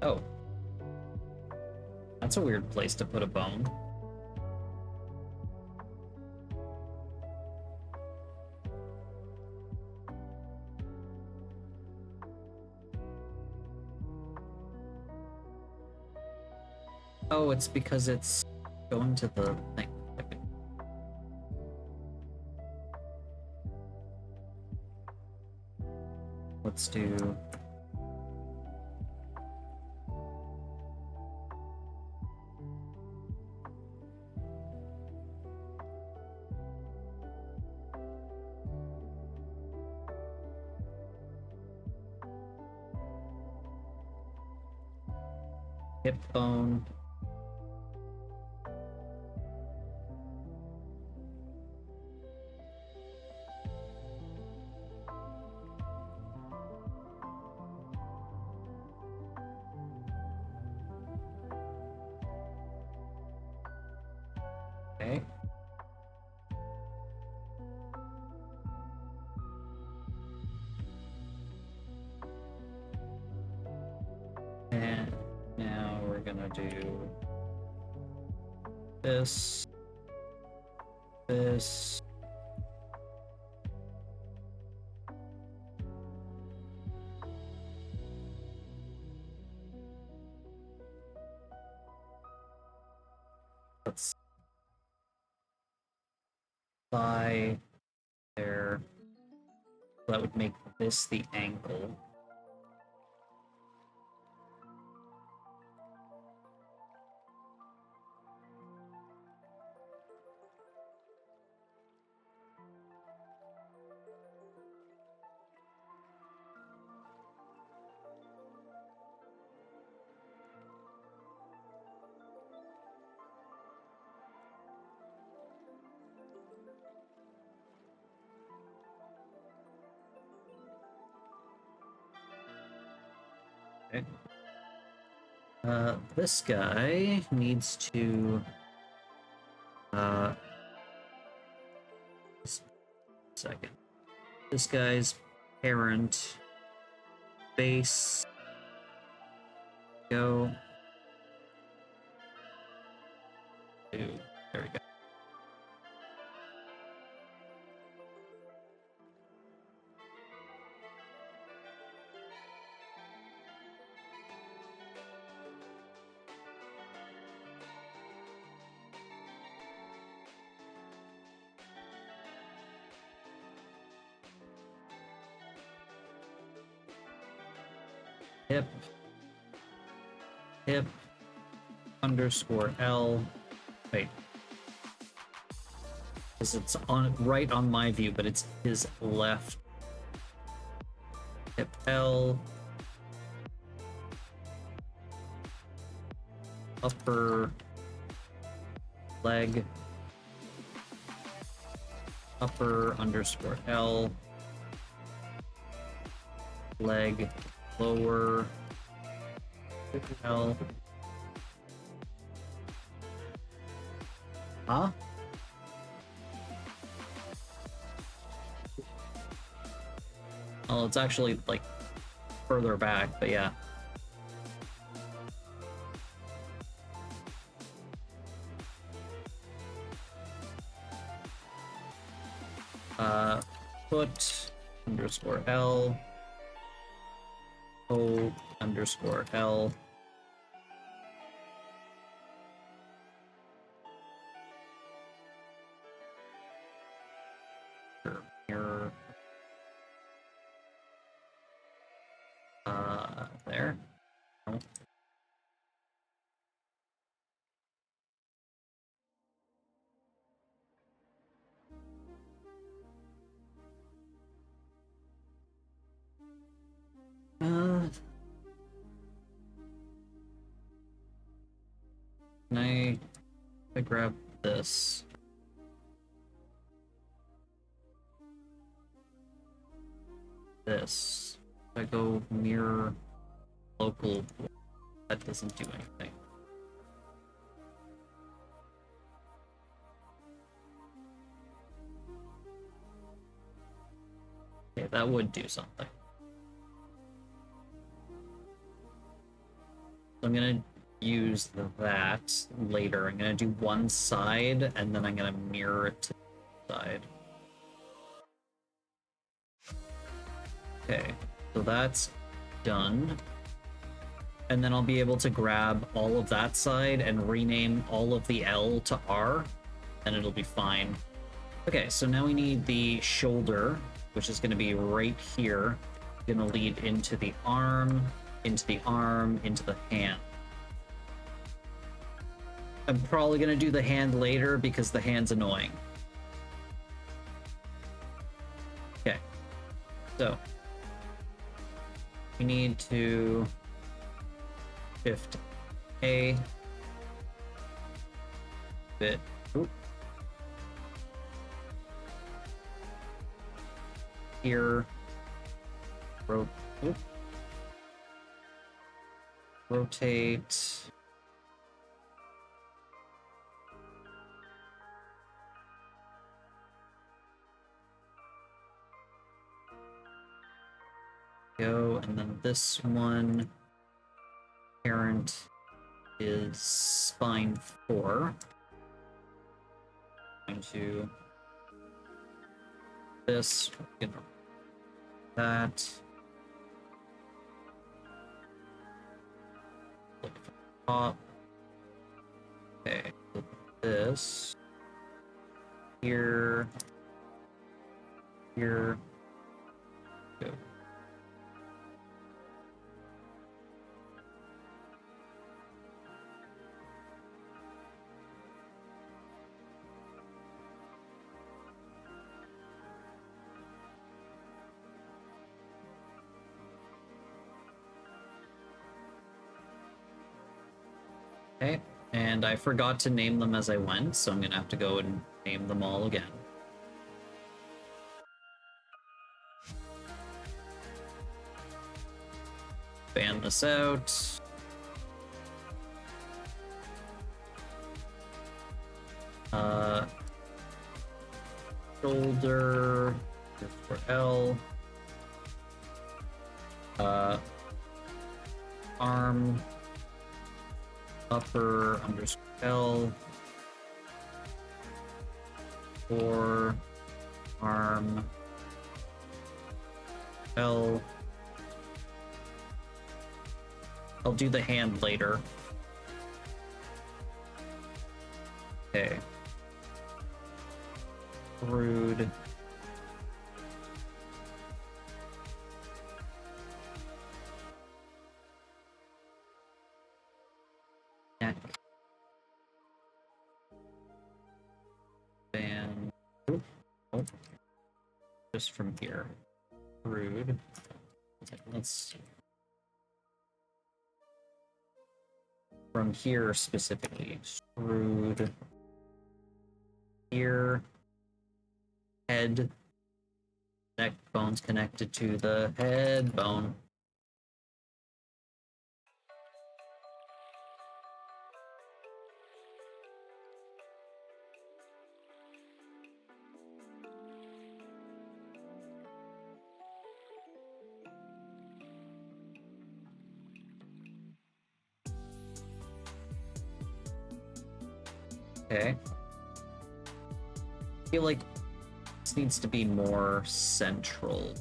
oh. That's a weird place to put a bone. Oh, it's because it's going to the thing. Let's do hip bone. Okay. And now we're gonna do this. Let's thigh there. That would make this the ankle. Okay. This guy needs to just a second. This guy's parent base go to there we go. Hip underscore L. Wait. Because it's on right on my view, but it's his left. Hip L. Upper leg. Upper underscore L. Leg. Lower L. Huh? Well, it's actually like further back, but yeah. Foot underscore L. O underscore L. Can I grab this? This. If I go mirror local, that doesn't do anything. Okay, that would do something. I'm gonna use that later. I'm gonna do one side, and then I'm gonna mirror it to the side. Okay, so that's done. And then I'll be able to grab all of that side and rename all of the L to R, and it'll be fine. Okay, so now we need the shoulder, which is going to be right here. Going to lead into the arm, into the arm, into the hand. I'm probably going to do the hand later because the hand's annoying. Okay, so we need to shift A, bit, oop. Here, rotate, go, and then this one, parent is spine 4. Going to this, that. Look at the top. Okay, this here, here, go. Okay, and I forgot to name them as I went, so I'm gonna have to go and name them all again. Fan this out. Shoulder for L. Arm. Upper underscore L. Fore arm L. I'll do the hand later. Okay. Rude. Neck. Fan. Oh. Just from here. Rude. Let's. From here specifically. Rude. Here. Head. Neck bone's connected to the head bone. Okay. I feel like this needs to be more central.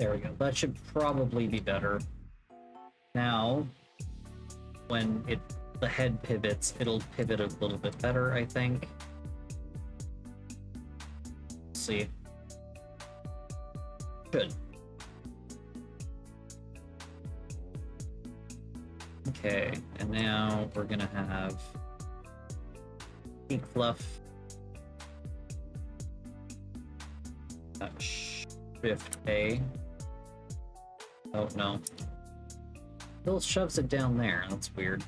There we go. That should probably be better. Now, when the head pivots, it'll pivot a little bit better, I think. Let's see. Good. Okay, and now we're gonna have peak fluff. Shift A. Oh no. Still shoves it down there. That's weird.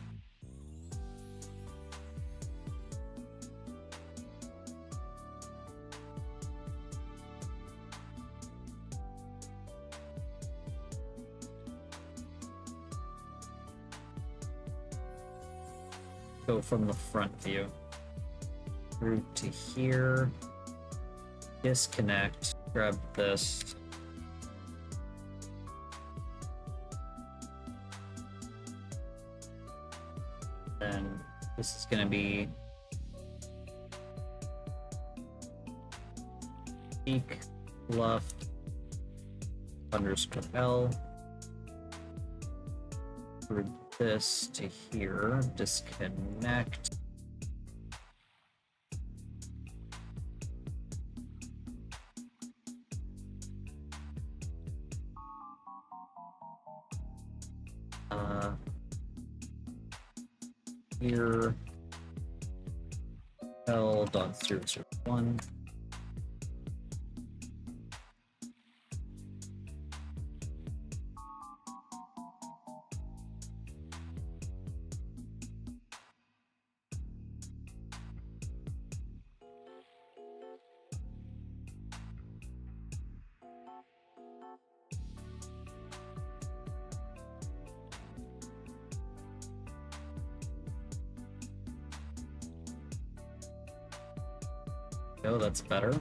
Go from the front view. Through to here. Disconnect. Grab this. Then this is gonna be peak left underscore L. Through this to here. Disconnect. Here L.001. Oh, that's better.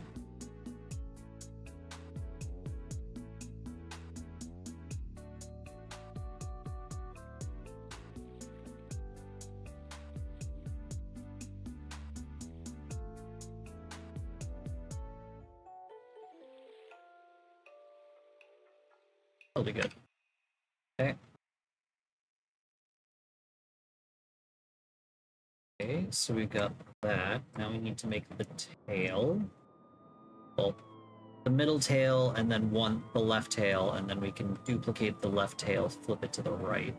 That'll be good. Okay. Okay, so we got that. Now we need to make the tail. Well, the middle tail and then the left tail, and then we can duplicate the left tail, flip it to the right.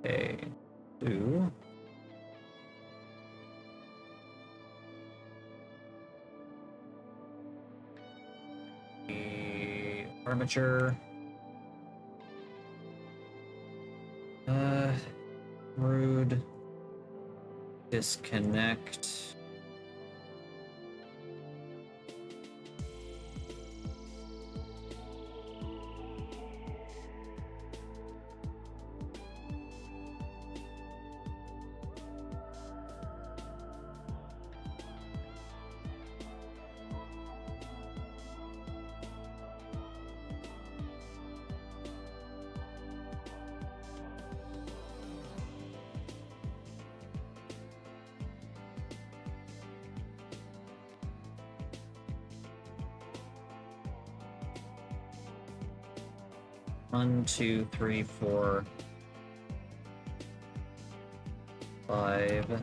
Okay, two. The armature. Rude. Disconnect. One, two, three, 4, 5,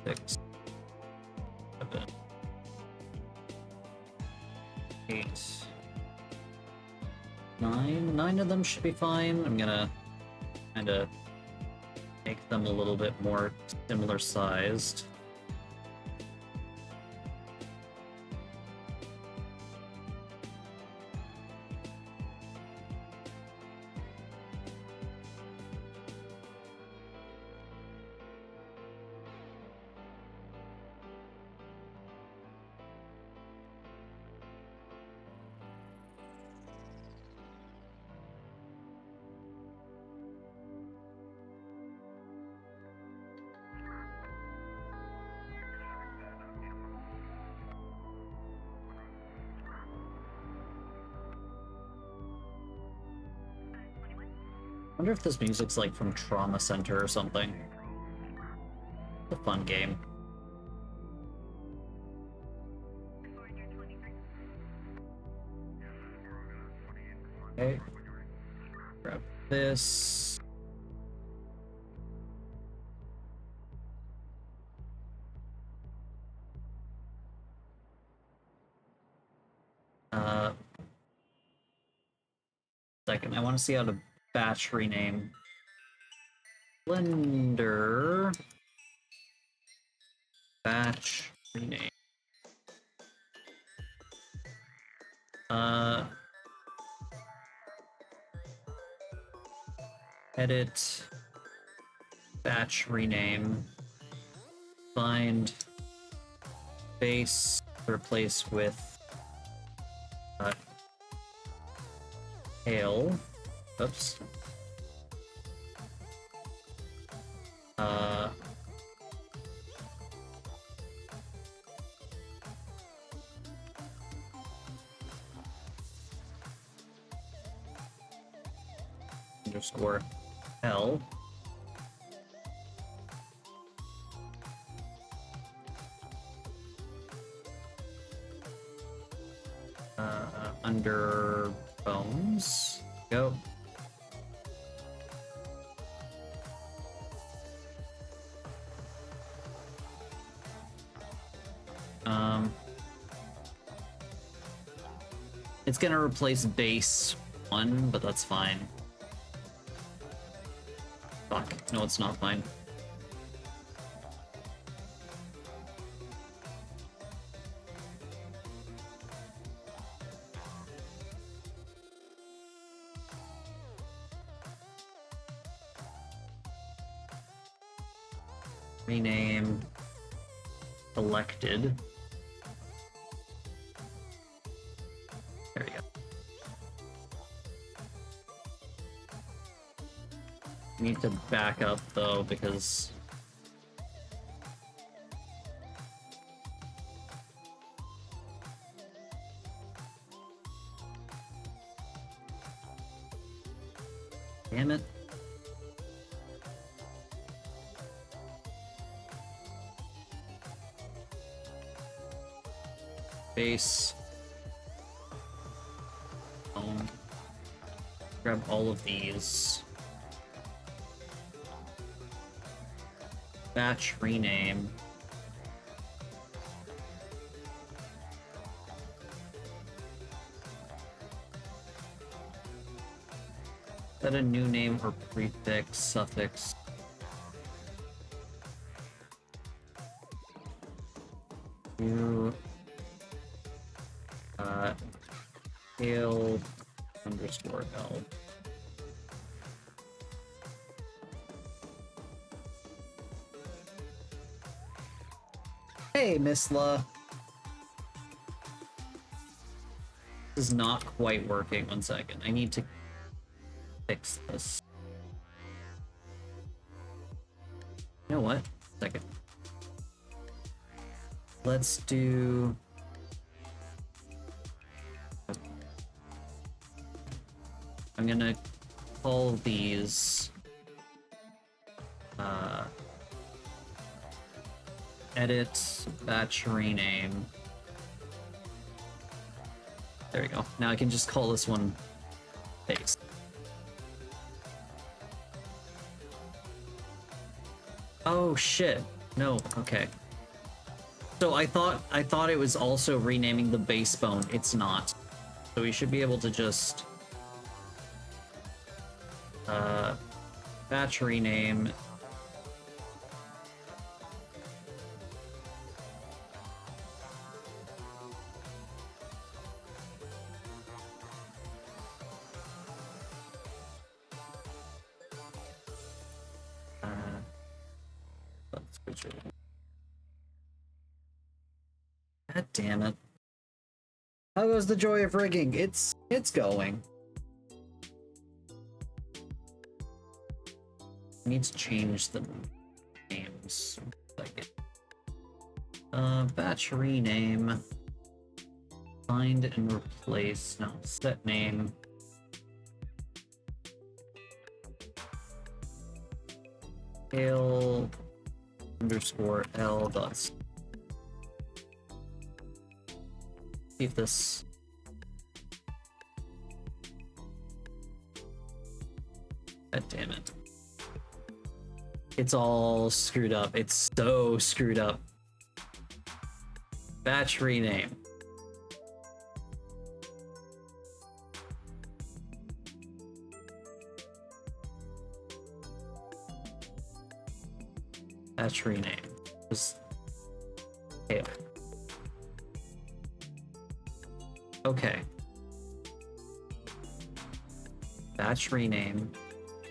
6, 7, 8, 9. 9 of them should be fine. I'm gonna kind of make them a little bit more similar sized. I wonder if this music's like from Trauma Center or something. It's a fun game. Okay. Grab this. Second, I want to see how to batch rename. Blender. Batch rename. Edit. Batch rename. Find base replace with tail. Oops. Underscore L. Under bones. Go. It's gonna replace base 1, but that's fine. Fuck. No, it's not fine. Rename selected. There we go. Need to back up though because damn it. Base. Grab all of these. Batch rename. Is that a new name or prefix, suffix? New tail underscore L. Hey, Miss La. This is not quite working. 1 second. I need to fix this. You know what? Second. Let's do... I'm gonna call these... edit, batch rename. There we go. Now I can just call this one base. Oh shit. No, okay. So I thought it was also renaming the base bone. It's not. So we should be able to just batch rename. God damn it. How goes the joy of rigging? It's going. I need to change the names. Like batch rename. Find and replace. No, set name. Tail underscore L dots. See if this. God damn it. It's all screwed up. It's so screwed up. Batch rename. Batch rename. Just hail. Okay. Batch rename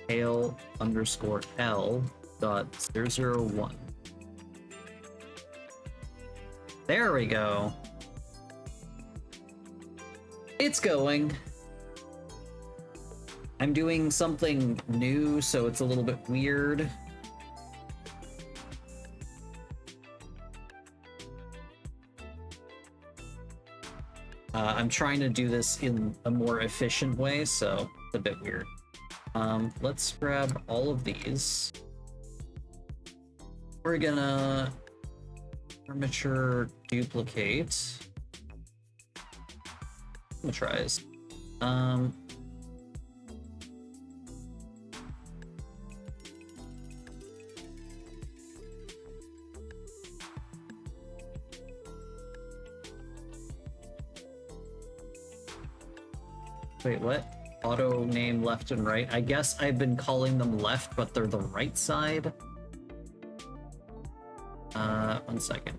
hail underscore L dot 001. There we go. It's going. I'm doing something new, so it's a little bit weird. I'm trying to do this in a more efficient way, so it's a bit weird. Let's grab all of these. We're gonna armature duplicate. Tries. Wait, what? Auto name left and right. I guess I've been calling them left, but they're the right side. 1 second.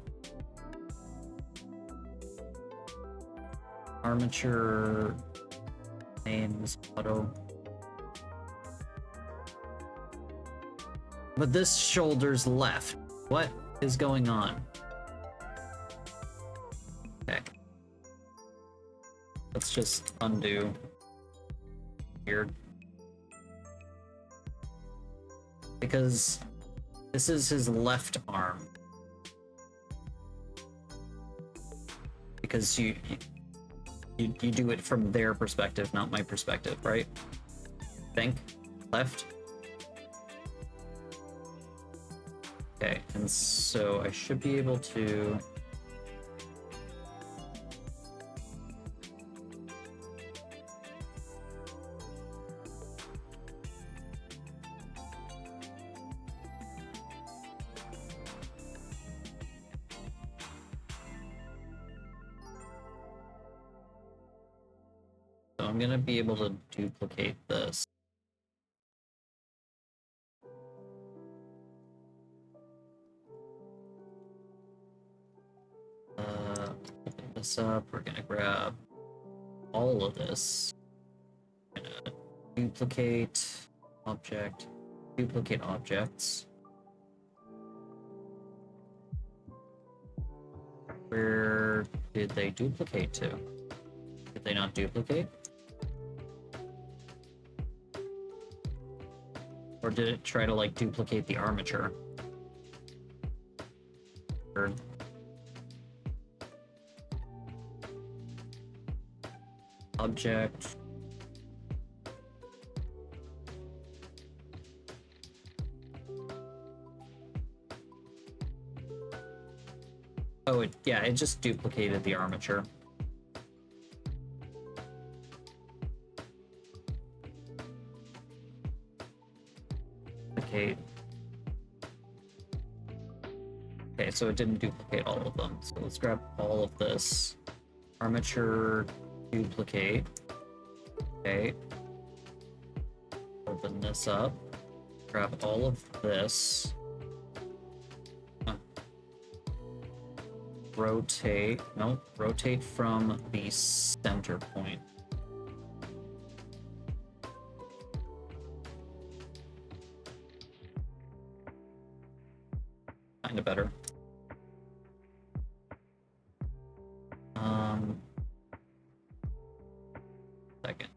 Armature names auto. But this shoulder's left. What is going on? Okay. Let's just undo. Weird. Because this is his left arm. Because you do it from their perspective, not my perspective, right? Think? Left? Okay, and so I should be able to... I'm gonna be able to duplicate this. Open this up. We're gonna grab all of this. We're gonna duplicate object, duplicate objects. Where did they duplicate to? Did they not duplicate? Or did it try to, like, duplicate the armature? Or... object. Oh, yeah, it just duplicated the armature. Okay, so it didn't duplicate all of them. So let's grab all of this. Armature duplicate. Okay. Open this up. Grab all of this. Rotate. Nope. Rotate from the center point. Kinda better. Second.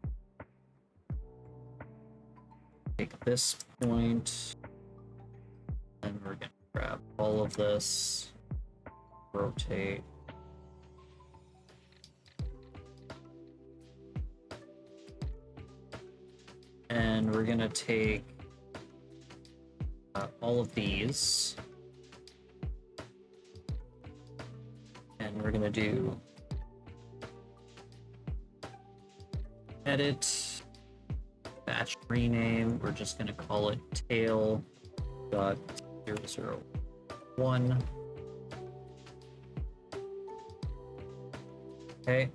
Take this point, and we're gonna grab all of this, rotate. And we're gonna take all of these, and we're gonna do edit, batch. match rename. We're just gonna call it tail.001. Okay.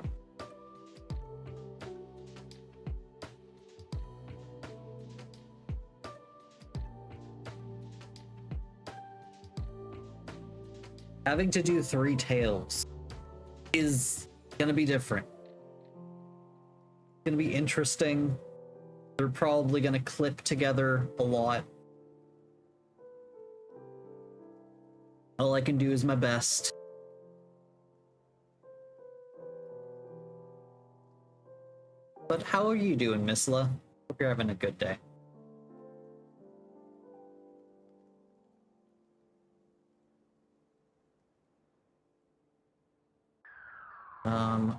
Having to do 3 tails is gonna be different. It's gonna be interesting. They're probably gonna clip together a lot. All I can do is my best. But how are you doing, Missla? Hope you're having a good day.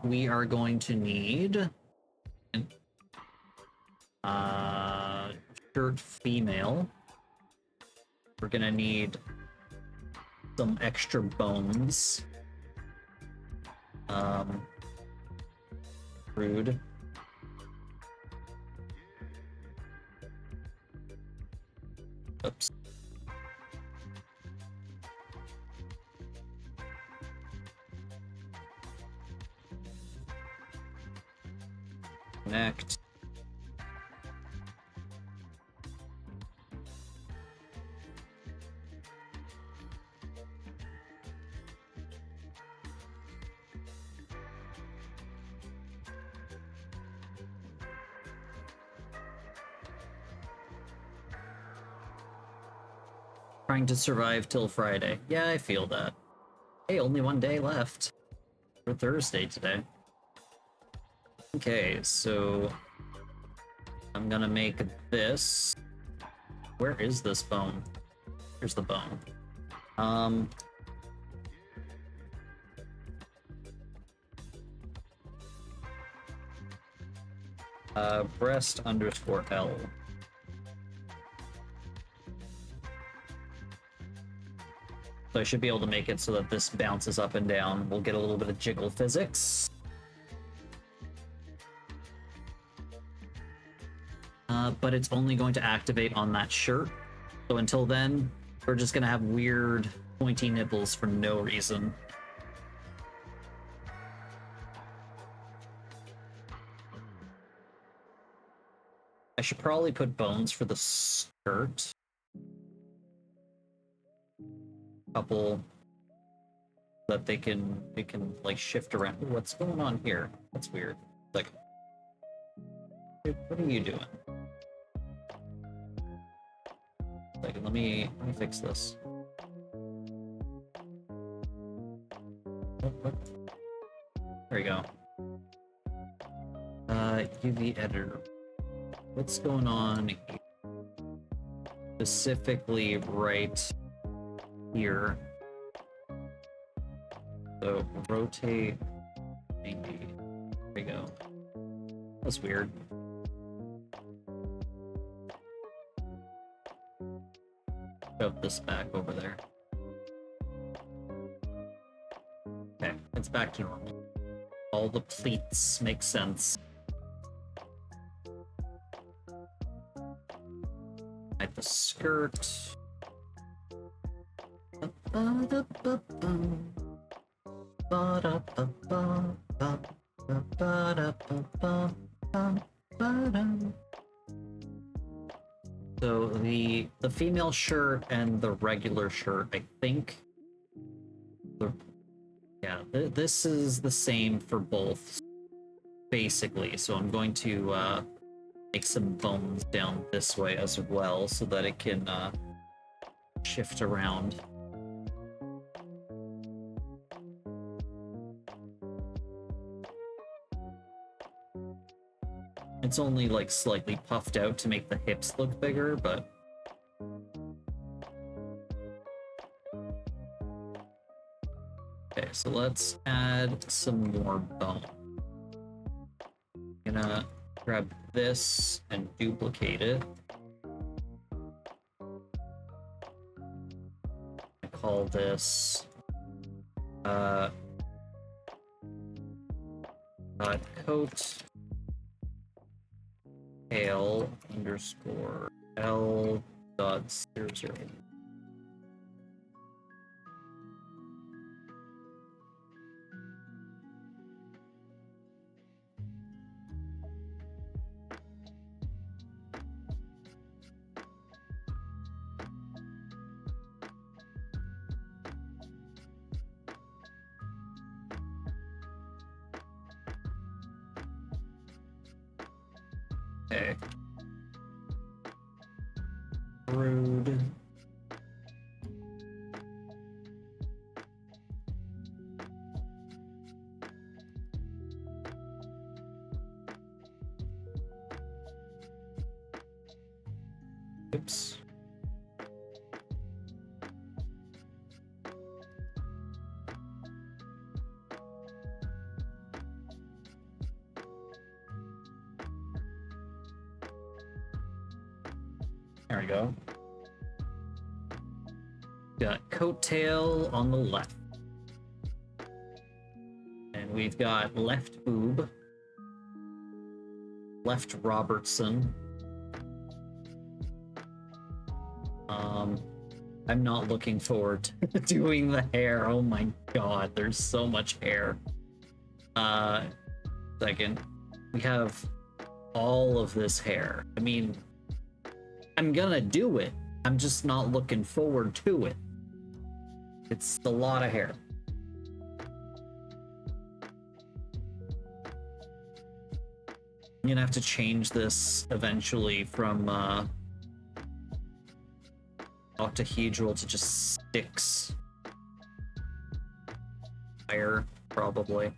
We are going to need shirt female. We're gonna need some extra bones. Rude. Oops. Connect. Trying to survive till Friday. Yeah, I feel that. Hey, only 1 day left for Thursday today. Okay, so I'm gonna make this. Where is this bone? Here's the bone. Breast underscore L. So I should be able to make it so that this bounces up and down. We'll get a little bit of jiggle physics. But it's only going to activate on that shirt. So until then, we're just gonna have weird pointy nipples for no reason. I should probably put bones for the skirt. Couple that they can like shift around. Ooh, what's going on here? That's weird. Like, dude, what are you doing? Like, let me fix this. What? There we go. UV editor. What's going on here? Specifically right here. So rotate maybe. There we go. That's weird. Shove this back over there. Okay, it's back to normal. All the pleats make sense. Like the skirt. So the female shirt and the regular shirt, I think. This is the same for both, basically. So I'm going to make some bones down this way as well, so that it can shift around. It's only like slightly puffed out to make the hips look bigger, but okay, so let's add some more bone. I'm gonna grab this and duplicate it. I call this coat tail underscore L dot 00. Okay. Rude. Oops. There we go. Got coattail on the left. And we've got left boob. Left Robertson. I'm not looking forward to doing the hair. Oh my god, there's so much hair. Second. We have all of this hair. I mean, I'm gonna do it. I'm just not looking forward to it. It's a lot of hair. I'm gonna have to change this eventually from octahedral to just sticks. Higher, probably.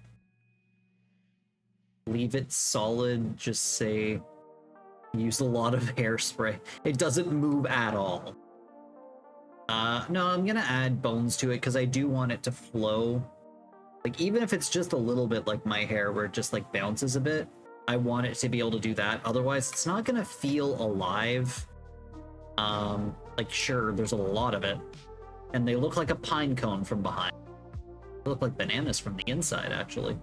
Leave it solid, just say use a lot of hairspray. It doesn't move at all. No, I'm gonna add bones to it because I do want it to flow. Like, even if it's just a little bit like my hair where it just like bounces a bit, I want it to be able to do that. Otherwise, it's not gonna feel alive. Like, sure, there's a lot of it. And they look like a pine cone from behind. They look like bananas from the inside, actually.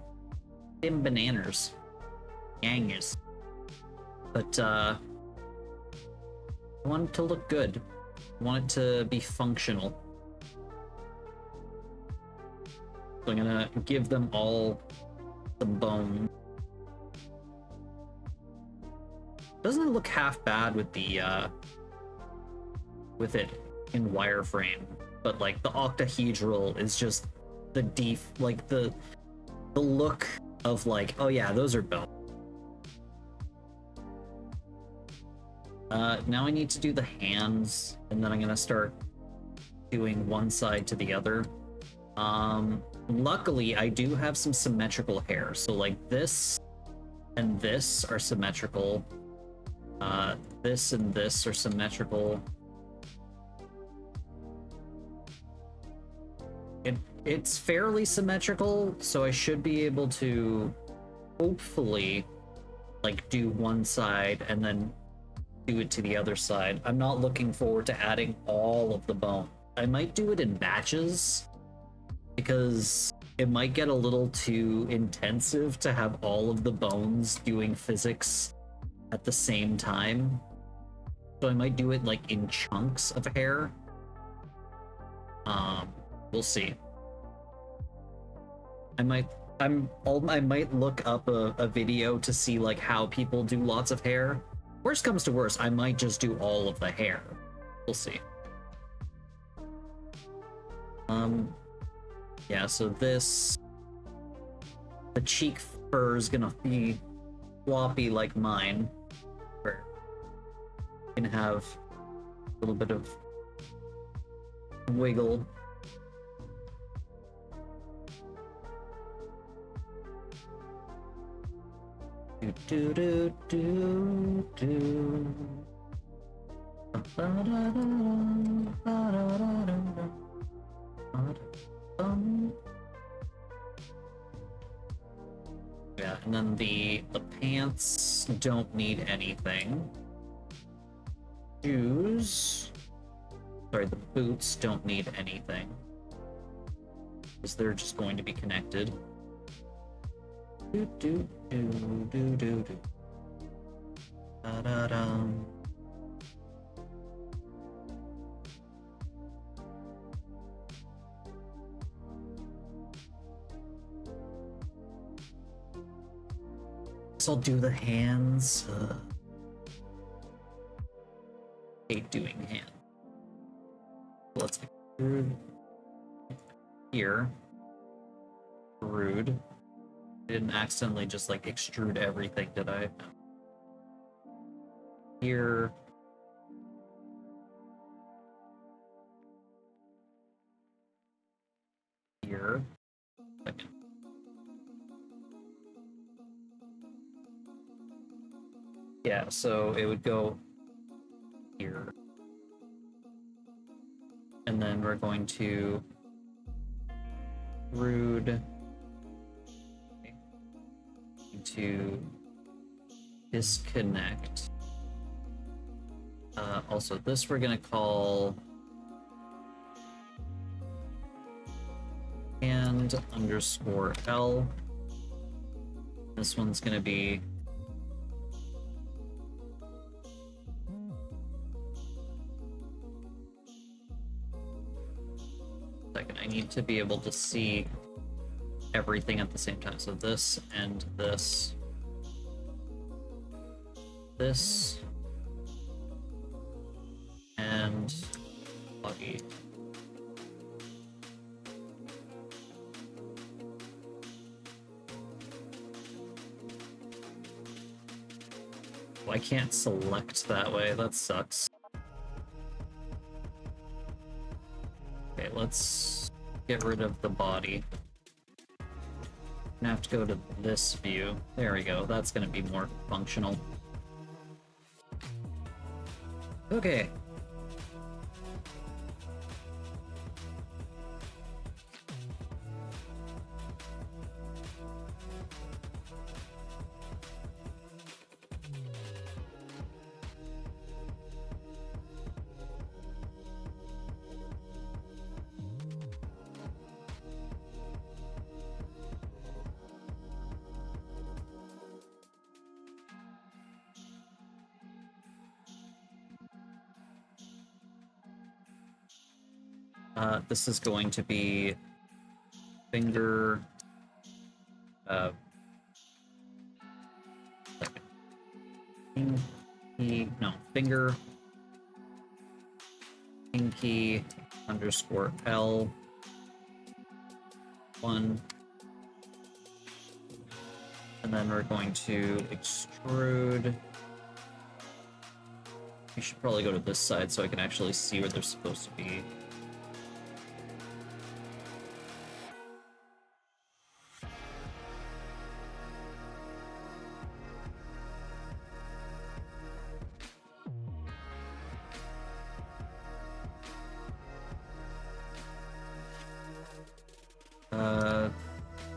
Them bananas. Yangers. But, I want it to look good. I want it to be functional. So I'm gonna give them all the bone. Doesn't it look half bad with the, with it in wireframe? But, like, the octahedral is just the like, the look of, like, oh yeah, those are bone. Now I need to do the hands, and then I'm gonna start doing one side to the other. Luckily, I do have some symmetrical hair, so like this and this are symmetrical. This and this are symmetrical. It's fairly symmetrical, so I should be able to hopefully like do one side and then do it to the other side. I'm not looking forward to adding all of the bone. I might do it in batches because it might get a little too intensive to have all of the bones doing physics at the same time. So I might do it like in chunks of hair. We'll see. I might look up a video to see like how people do lots of hair. Worst comes to worst, I might just do all of the hair. We'll see. Yeah, so the cheek fur is gonna be floppy like mine. We're gonna have a little bit of wiggle. Do do do do do. Yeah, and then the pants don't need anything. Shoes, sorry, the boots don't need anything because they're just going to be connected. Do do do do do do. Da-da-dum. Guess I'll do the hands. Hate doing hands. Let's extrude here. Rude. Didn't accidentally just like extrude everything, did I? No. Here. Here. Second. Yeah, so it would go here. And then we're going to rude to disconnect. Also, this we're gonna call and underscore L. This one's gonna be second. I need to be able to see everything at the same time. So this and this. This and body. Oh, I can't select that way, that sucks. Okay, let's get rid of the body. I'm gonna have to go to this view. There we go, that's gonna be more functional. Okay. This is going to be finger, pinky, no, finger, pinky underscore L, 1, and then we're going to extrude. We should probably go to this side so I can actually see where they're supposed to be.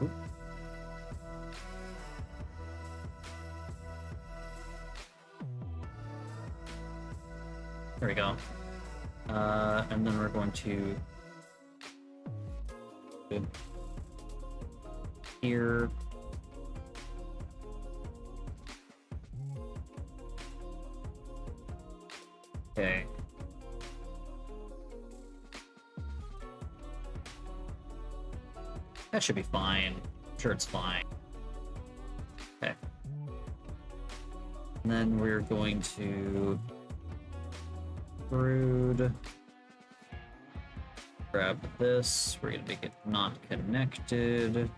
Oop. There we go. And then we're going to here. Okay. That should be fine. I'm sure it's fine. Okay. And then we're going to extrude. Grab this. We're gonna make it not connected.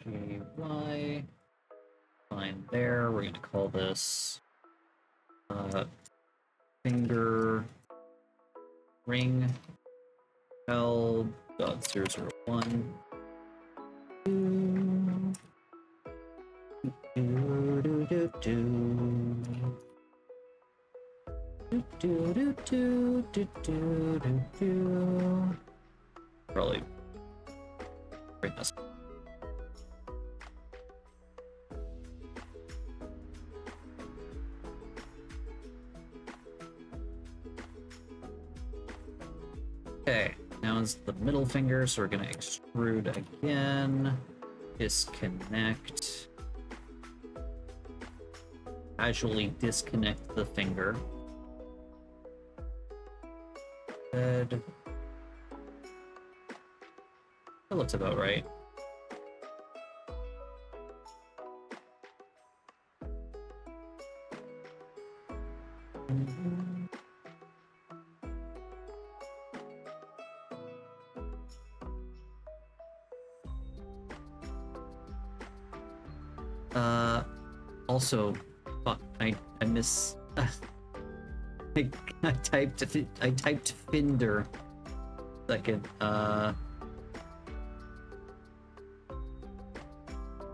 GY. Fine there. We're going to call this finger ring L.001. Do, do, do, do, do, do, do. Probably bring this. Okay, now it's the middle finger, so we're gonna extrude again. Disconnect. Casually disconnect the finger. Good. That looks about right. Also, fuck, I miss. I typed Finder. Second,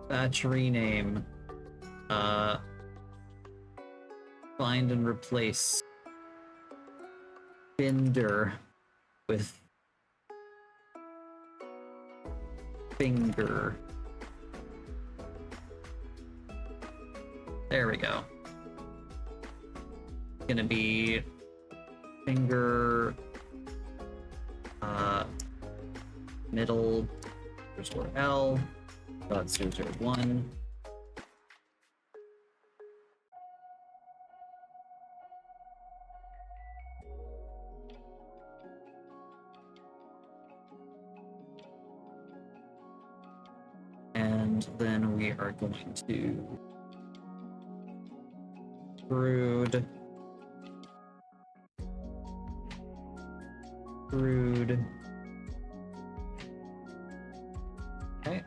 battery name. Find and replace Finder with finger. There we go. Gonna be finger, middle underscore L dot 001. And then we are going to extrude. Okay.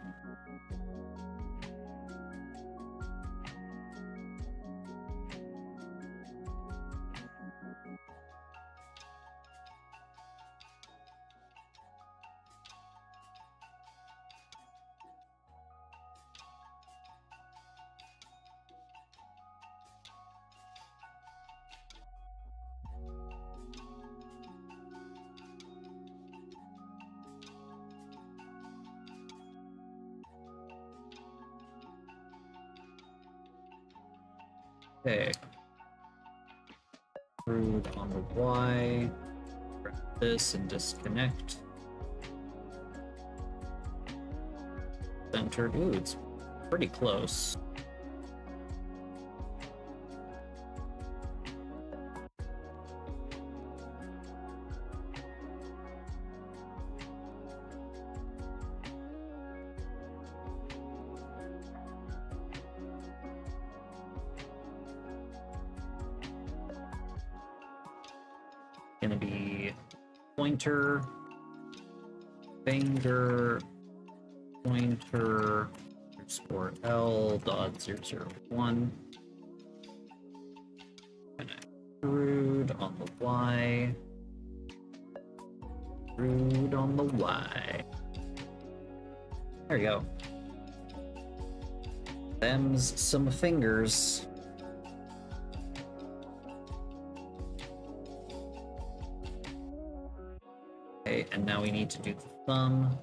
Okay. Extrude on the Y. Grab this and disconnect. Center. Ooh, it's pretty close. Gonna be pointer, finger, pointer, underscore L dot 001. Gonna extrude on the Y. Extrude on the Y. There you go. Them's some fingers. Okay, and now we need to do the thumb.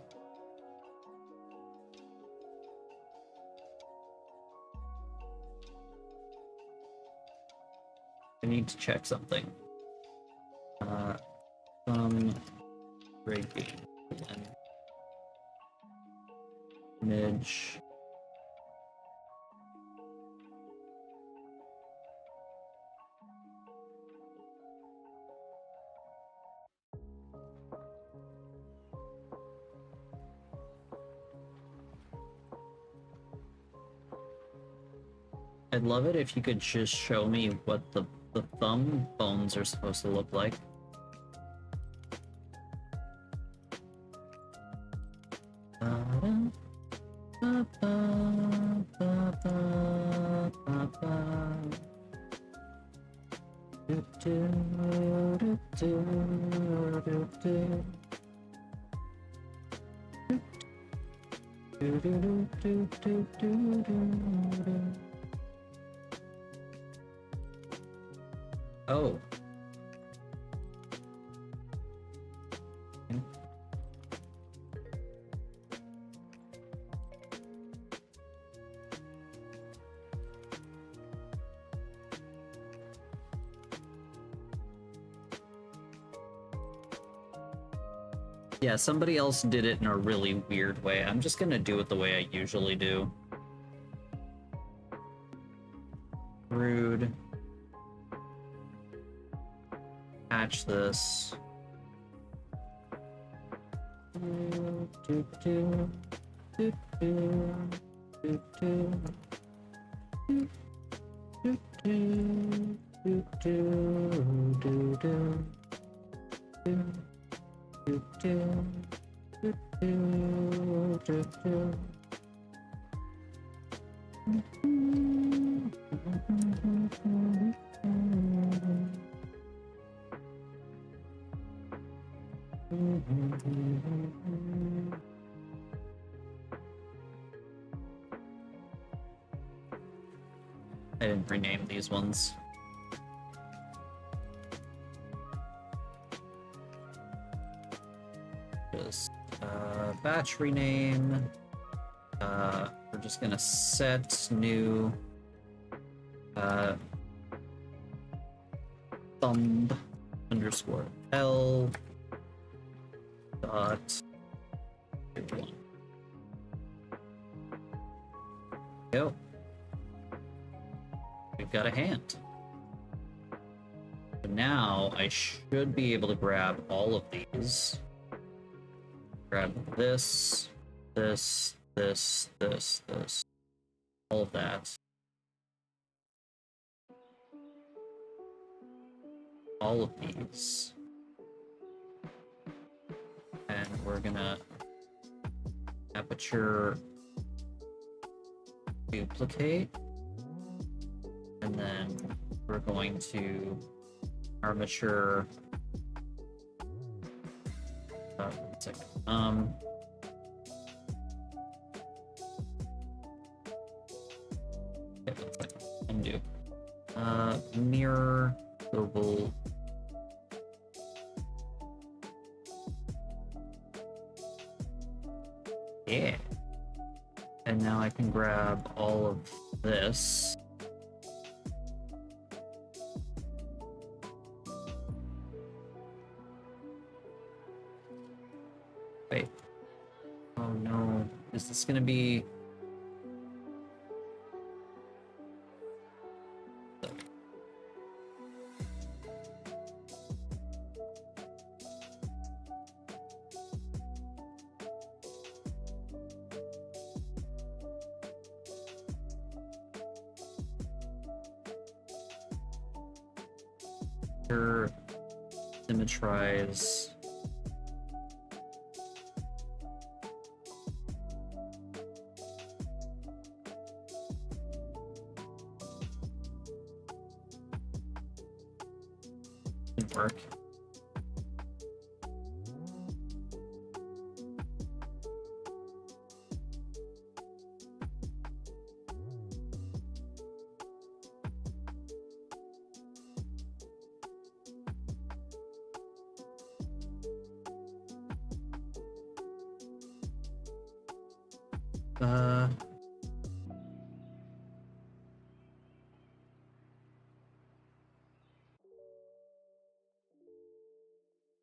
I need to check something. Thumb breaking and image. I'd love it if you could just show me what the thumb bones are supposed to look like. Oh, Yeah, somebody else did it in a really weird way. I'm just gonna do it the way I usually do. Rude. Patch this. I didn't rename these ones. Just batch rename. We're just gonna set new thumb underscore L dot 1. Go. We've got a hand. So now I should be able to grab all of these. Grab this, this, this, this, this. All of that. All of these. And we're gonna aperture duplicate. And then we're going to armature. One second. Okay, 1 second. Undo. Mirror global. Yeah. And now I can grab all of this. Wait. Oh no. Is this gonna be... Symmetrize. Didn't work.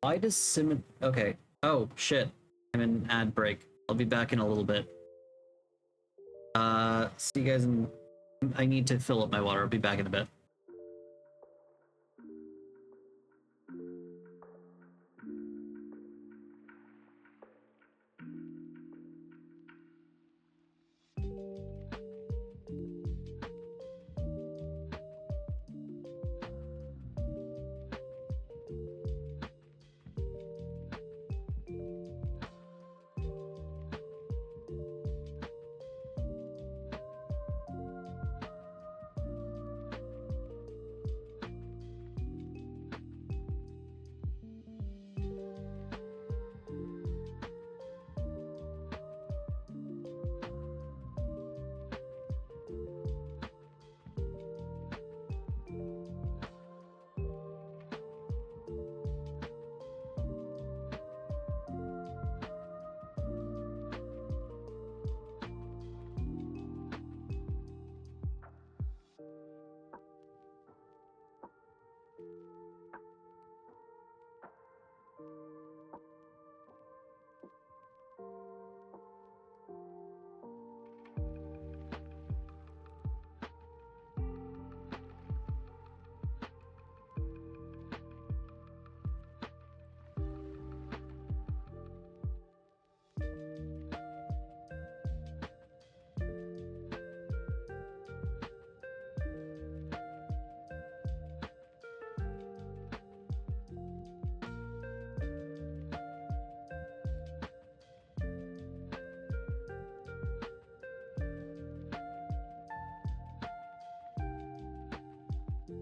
Why does okay. Oh, shit. I'm in ad break. I'll be back in a little bit. See you guys in... I need to fill up my water. I'll be back in a bit.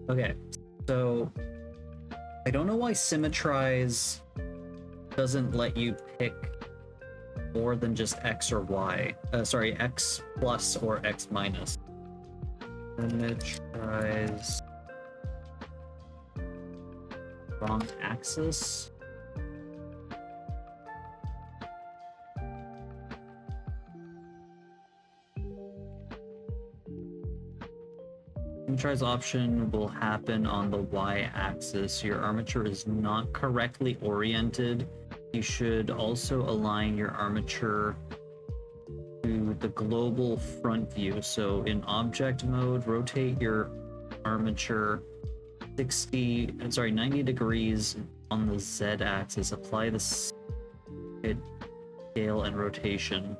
Okay, so I don't know why Symmetrize doesn't let you pick more than just X or Y. Sorry, X plus or X minus. Symmetrize. Wrong axis. Symmetrize option will happen on the Y-axis. Your armature is not correctly oriented. You should also align your armature to the global front view. So in object mode, rotate your armature 90 degrees on the Z-axis. Apply the scale and rotation.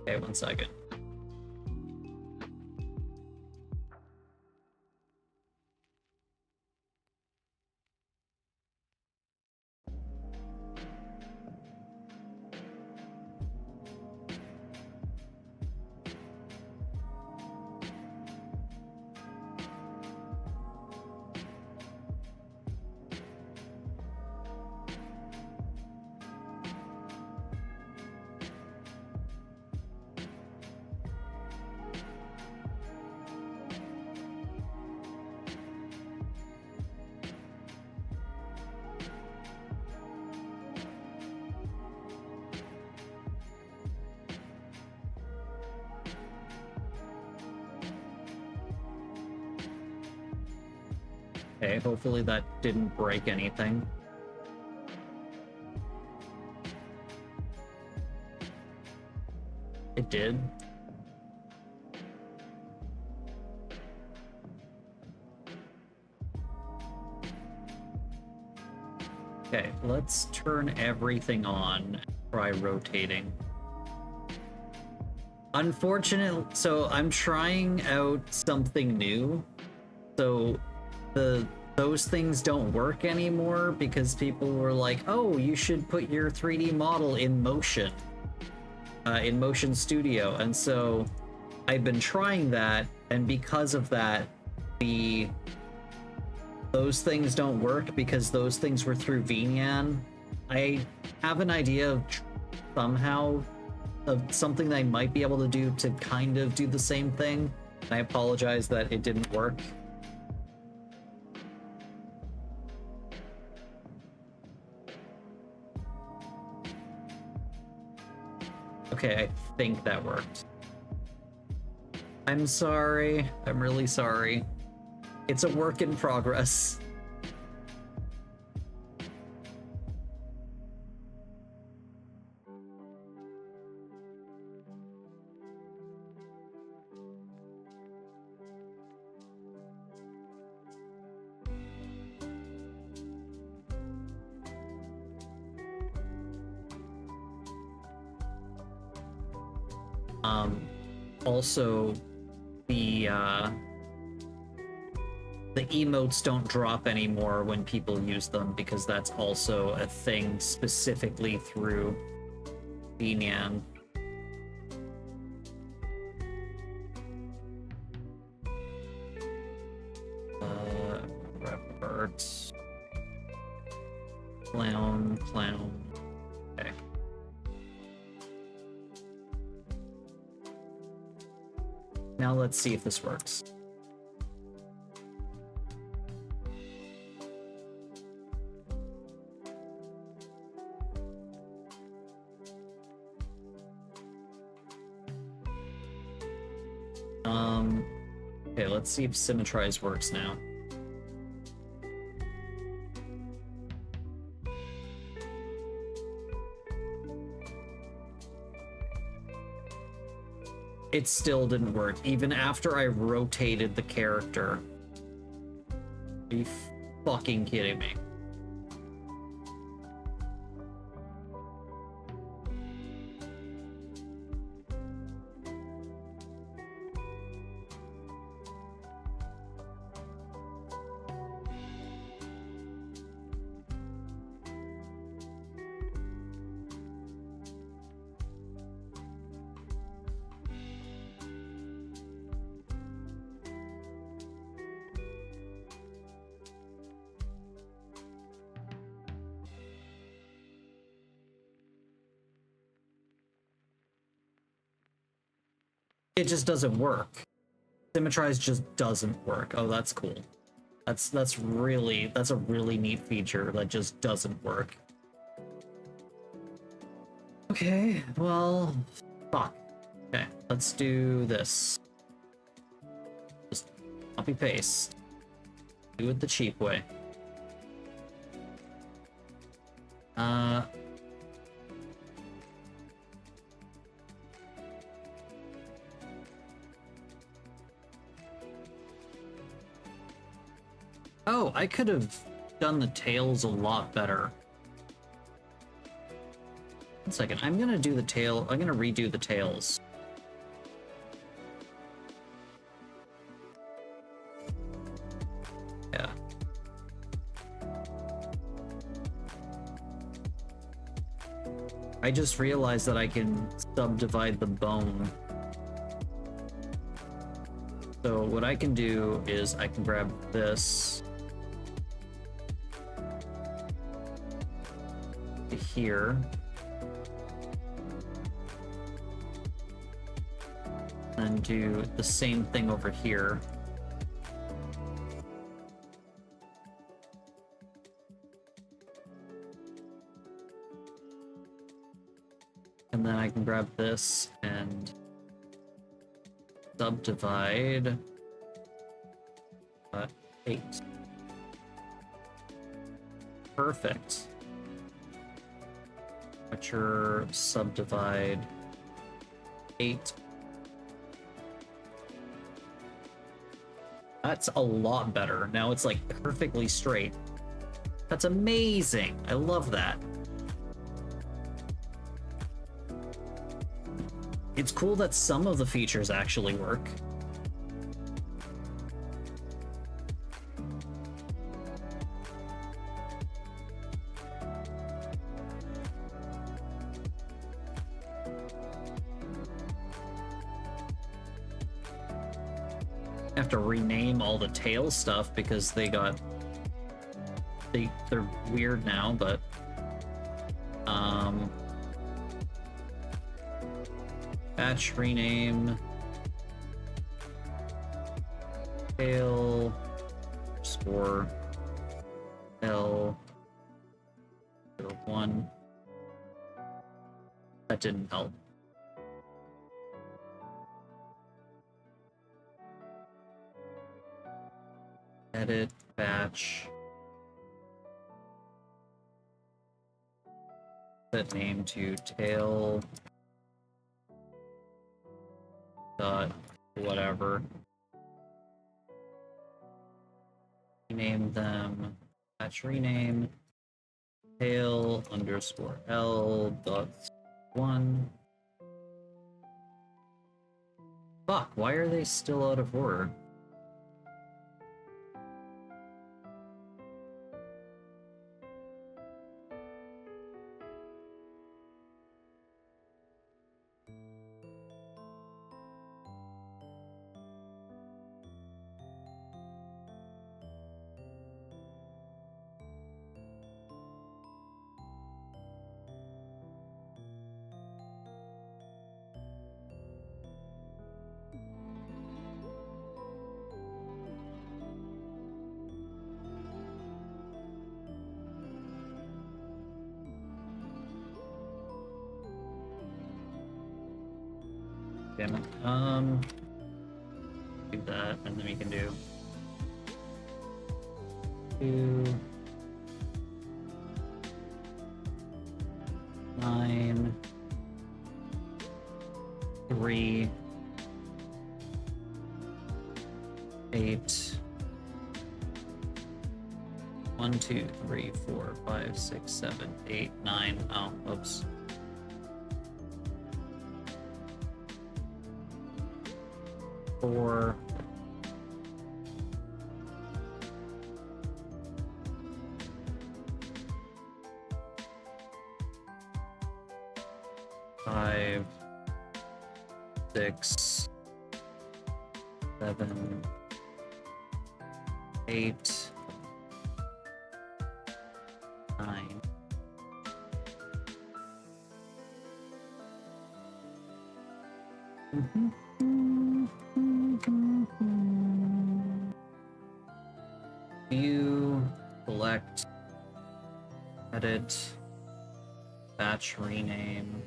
Okay, 1 second. Okay, hopefully that didn't break anything. It did. Okay, let's turn everything on. Try rotating. Unfortunately, so I'm trying out something new. So those things don't work anymore because people were like, oh, you should put your 3D model in Motion, in Motion Studio. And so I've been trying that, and because of that, those things don't work because those things were through VNyan. I have an idea of somehow of something that I might be able to do to kind of do the same thing. I apologize that it didn't work. Okay, I think that worked. I'm sorry. I'm really sorry. It's a work in progress. Also, the emotes don't drop anymore when people use them because that's also a thing specifically through VNyan. Revert. Clown. Okay. Now let's see if this works. Okay, let's see if Symmetrize works now. It still didn't work, even after I rotated the character. Are you fucking kidding me? it just doesn't work. Symmetrize just doesn't work. Oh, that's cool. That's a really neat feature that just doesn't work. Okay, well, fuck. Okay, let's do this. Just copy paste. Do it the cheap way. Oh, I could have done the tails a lot better. 1 second, I'm gonna do the tail. I'm gonna redo the tails. Yeah. I just realized that I can subdivide the bone. So what I can do is I can grab this to here. And do the same thing over here. And then I can grab this and subdivide 8. Perfect. Mature subdivide 8. That's a lot better. Now it's like perfectly straight. That's amazing. I love that. It's cool that some of the features actually work. I have to rename all the tail stuff because they're weird now, but batch rename tail score L01. That didn't help. Edit batch. Set name to tail dot whatever. Rename them. Batch rename tail underscore L dot 1. Fuck, why are they still out of order? Damn it. Do that, and then we can do 2, 9, 3, 8, 1, 2, 3, 4, 5, 6, 7, 8, 9. Oh, oops. 4, 5, 6, 7, 8, 9. Mm-hmm. View, select, edit, batch rename.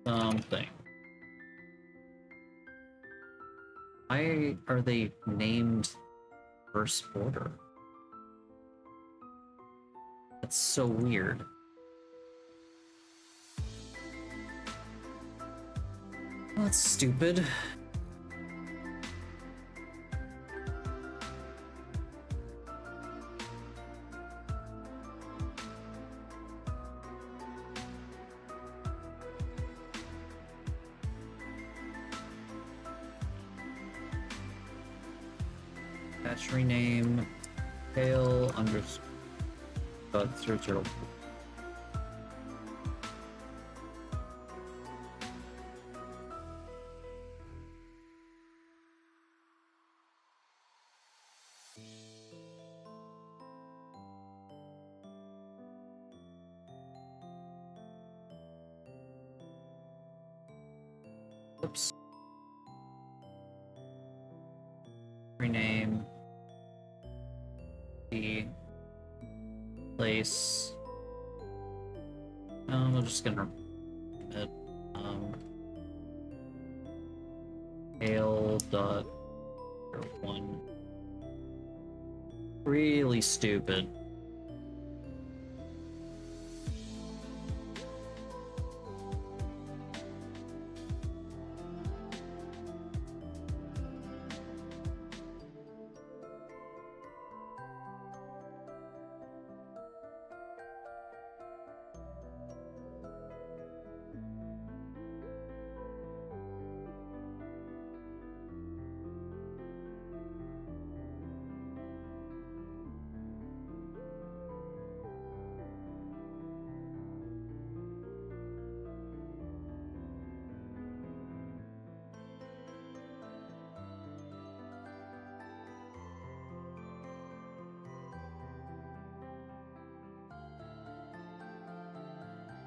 Something. Why are they named first order? That's so weird. Oh, that's stupid. Batch rename tail underscore 0. Oops. Rename the place. We're just gonna it hail dot 1. Really stupid.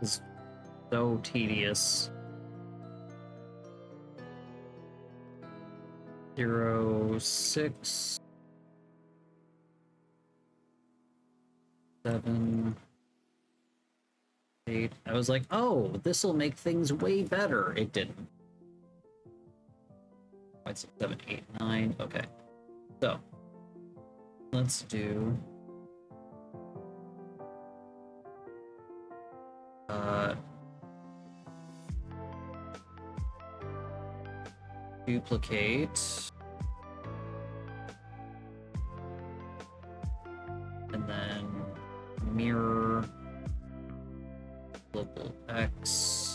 It's so tedious. 0, 6, 7, 8. I was like, oh, this will make things way better. It didn't. 5, 6, 7, 8, 9. Okay. So let's do duplicate, and then mirror local X.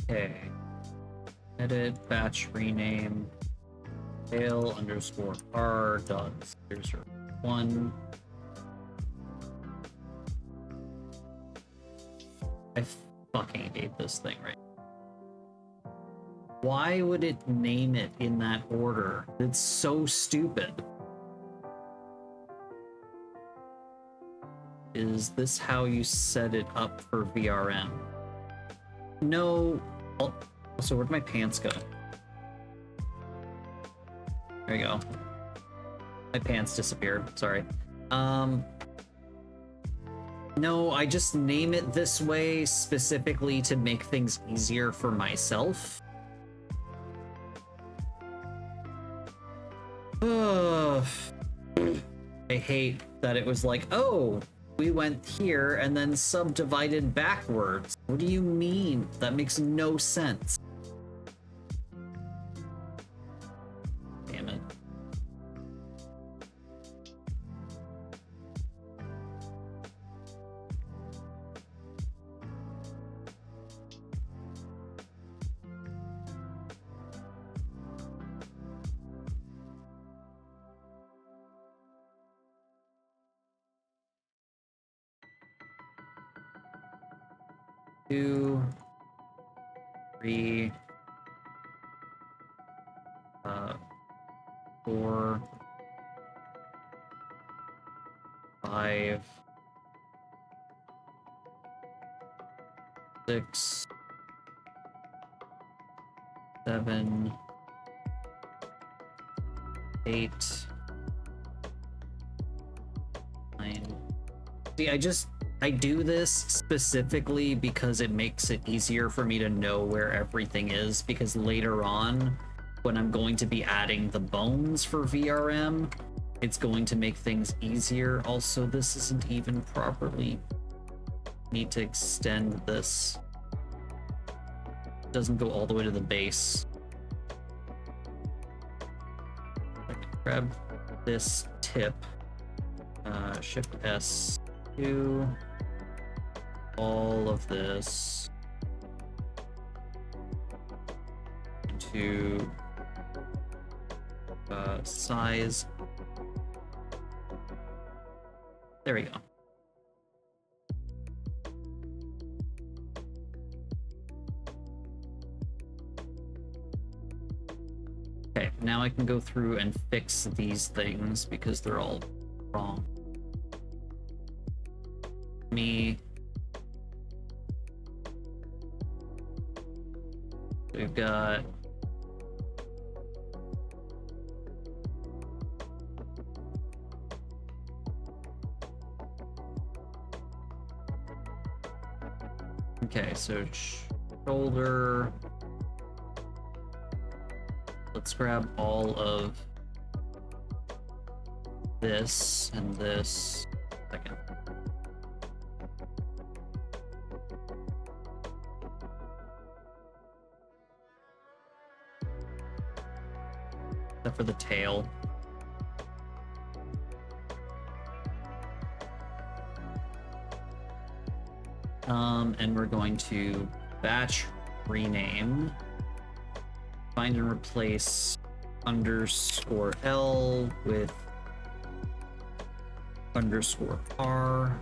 Okay. Edit batch rename tail underscore r dot 001. I fucking hate this thing right now. Why would it name it in that order? It's so stupid. Is this how you set it up for VRM? No. Oh, so where'd my pants go? There you go. My pants disappeared. Sorry. No, I just name it this way specifically to make things easier for myself. Ugh. I hate that it was like, oh, we went here and then subdivided backwards. What do you mean? That makes no sense. Damn it. 2, 3, 4, 5, 6, 7, 8, 9. See, I do this specifically because it makes it easier for me to know where everything is, because later on, when I'm going to be adding the bones for VRM, it's going to make things easier. Also, this isn't even properly... Need to extend this. It doesn't go all the way to the base. I can grab this tip. Shift S2. All of this into size. There we go. Okay, now I can go through and fix these things because they're all wrong. We've got okay, so shoulder. Let's grab all of this and this. Second. Except for the tail. And we're going to batch rename. Find and replace _L with _R.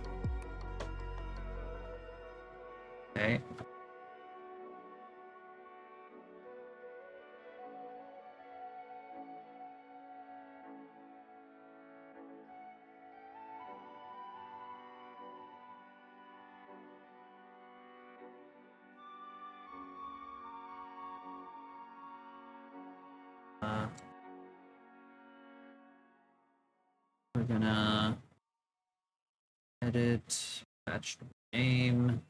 Okay. We're gonna edit, batch name,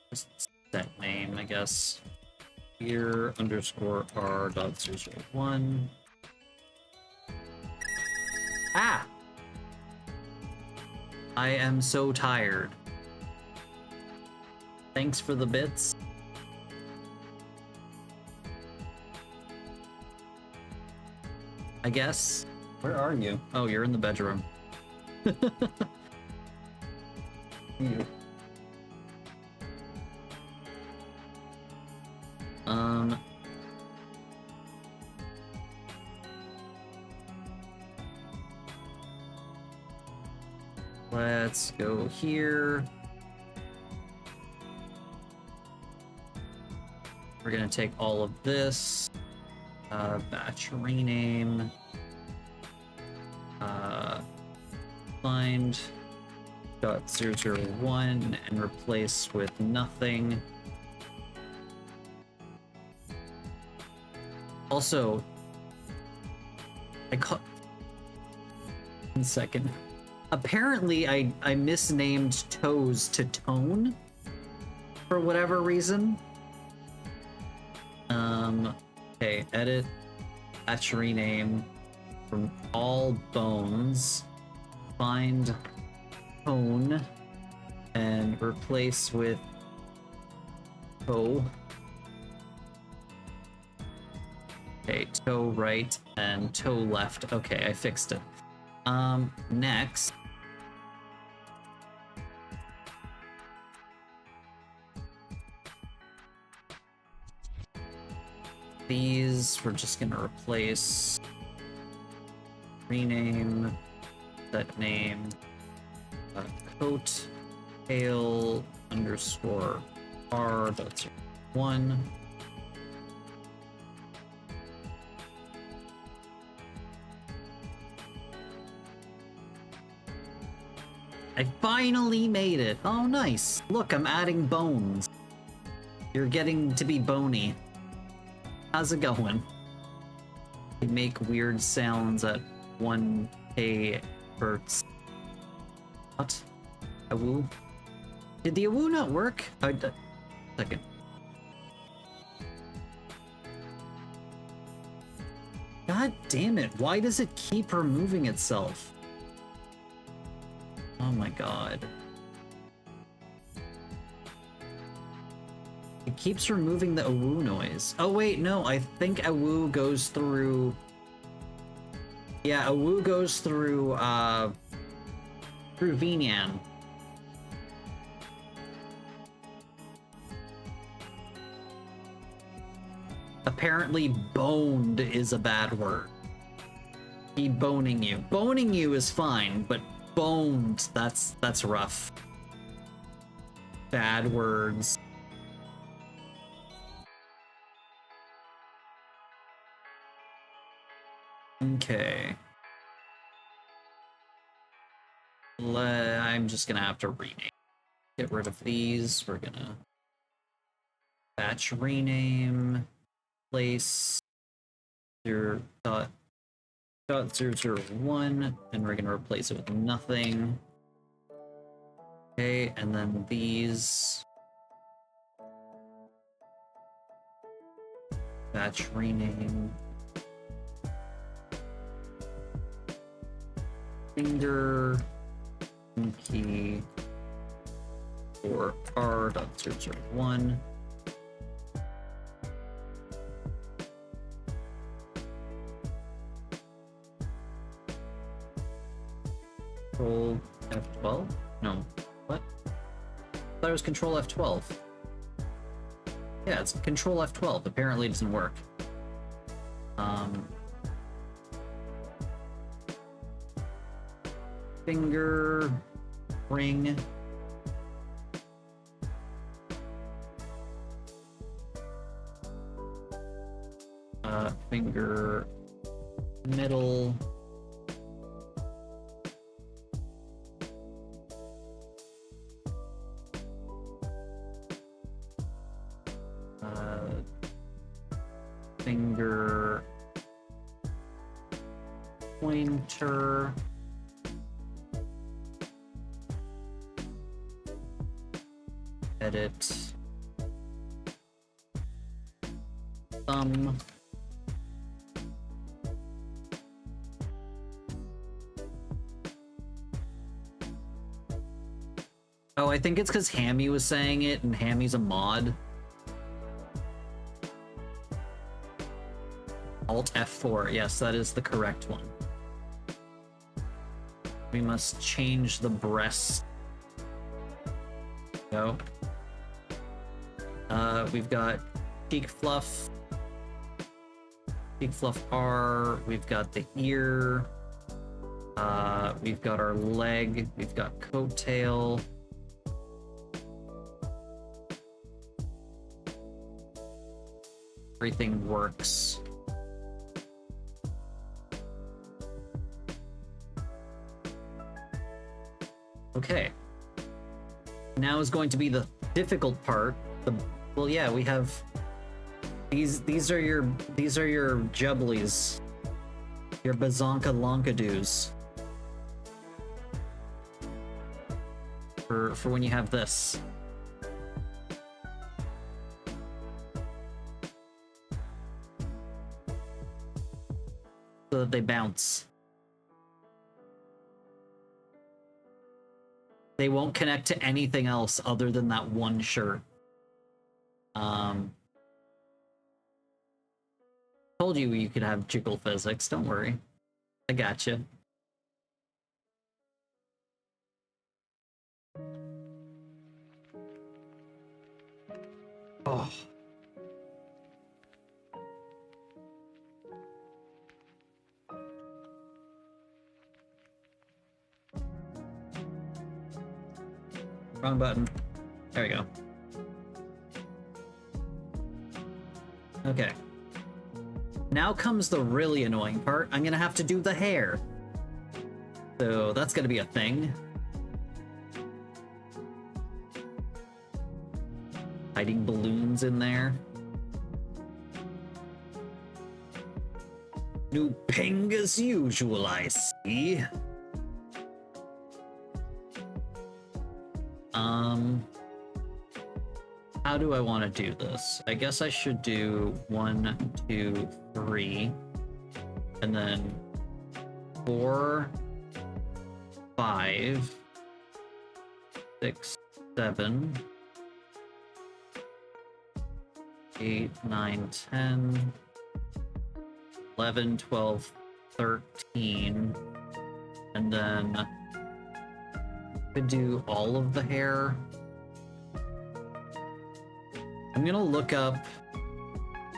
just set name, I guess. Here _R.001. Ah! I am so tired. Thanks for the bits. I guess. Where are you? Oh, you're in the bedroom. You. Let's go here. We're gonna take all of this, batch rename, find .001 and replace with nothing. Also, I caught 1 second. Apparently, I misnamed toes to tone for whatever reason. Okay, edit, batch rename from all bones, find tone, and replace with toe. Okay, toe right and toe left. Okay, I fixed it. Next. These we're just gonna replace. Rename, set name, coat, tail, underscore r, that's 1. I finally made it. Oh, nice. Look, I'm adding bones. You're getting to be bony. How's it going? You make weird sounds at 1k hertz. What? Awoo? Did the awoo not work? Second. God damn it. Why does it keep removing itself? Oh my god. It keeps removing the awoo noise. Oh wait, no, I think awoo goes through... Yeah, awoo goes through Vnian. Apparently boned is a bad word. He boning you. Boning you is fine, but boned, that's rough. Bad words. Okay. I'm just gonna have to rename. Get rid of these. We're gonna batch rename, place 0.001, and we're gonna replace it with nothing. Okay, and then these batch rename. Finger key for r.001. Control F12? No. What? I thought it was Control F12. Yeah, it's Control F12. Apparently it doesn't work. Finger ring. Finger middle. Finger pointer. Edit. Thumb. Oh, I think it's because Hammy was saying it, and Hammy's a mod. Alt F4, yes, that is the correct one. We must change the breast. Go. We've got cheek fluff R, we've got the ear, we've got our leg, we've got coattail. Everything works. Okay. Now is going to be the difficult part. Well, yeah, we have these are your jubblies, your bazonka lonkadoos. For when you have this. So that they bounce. They won't connect to anything else other than that one shirt. Told you you could have jiggle physics, don't worry. I gotcha. Oh. Wrong button. There we go. Okay. Now comes the really annoying part. I'm gonna have to do the hair. So that's gonna be a thing. Hiding balloons in there. New ping as usual, I see. How do I want to do this? I guess I should do 1, 2, 3, and then 4, 5, 6, 7, 8, 9, 10, 11, 12, 13, and then I could do all of the hair. I'm gonna look up,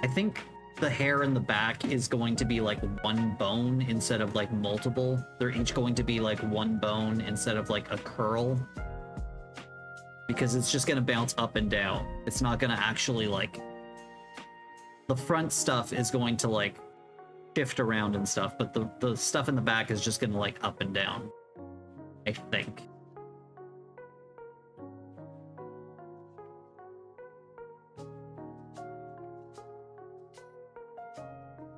I think the hair in the back is going to be like one bone instead of like multiple. They're each going to be like one bone instead of like a curl. Because it's just gonna bounce up and down. It's not gonna actually like... The front stuff is going to like shift around and stuff, but the stuff in the back is just gonna like up and down, I think.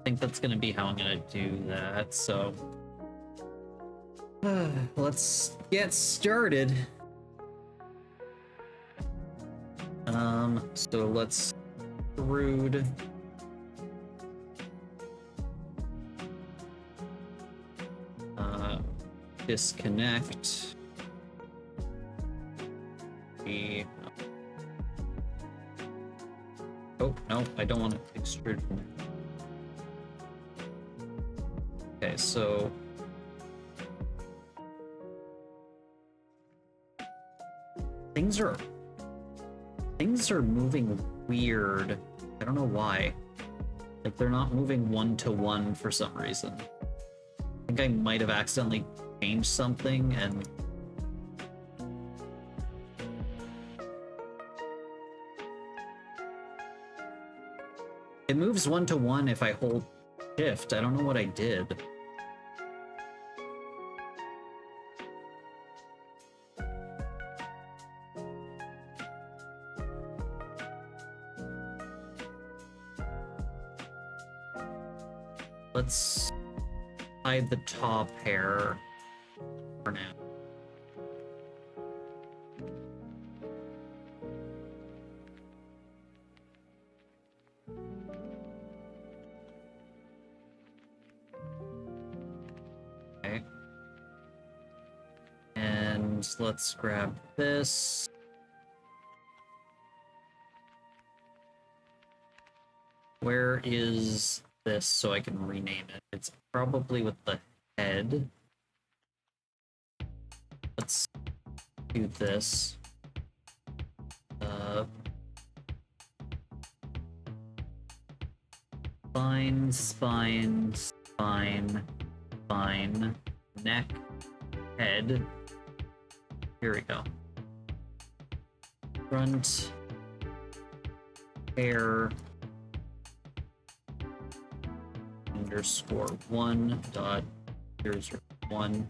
I think that's gonna be how I'm gonna do that, so... let's get started. So let's extrude. Disconnect. Oh, no, I don't want to extrude from there. Okay, so... Things are moving weird. I don't know why. Like, they're not moving 1-to-1 for some reason. I think I might have accidentally changed something and... It moves 1-to-1 if I hold shift. I don't know what I did. Let's hide the top hair for now. Okay. And let's grab this. Where is this so I can rename it? It's probably with the head. Let's do this. Spine, spine, spine, spine, neck, head. Here we go. Front, hair, _1 dot 001.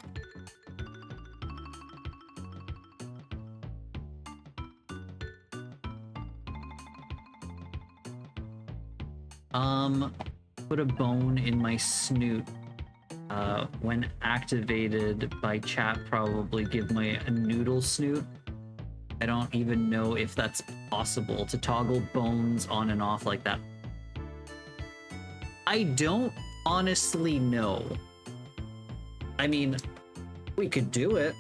Put a bone in my snoot. When activated by chat, probably give my a noodle snoot. I don't even know if that's possible to toggle bones on and off like that. I don't honestly know. I mean, we could do it.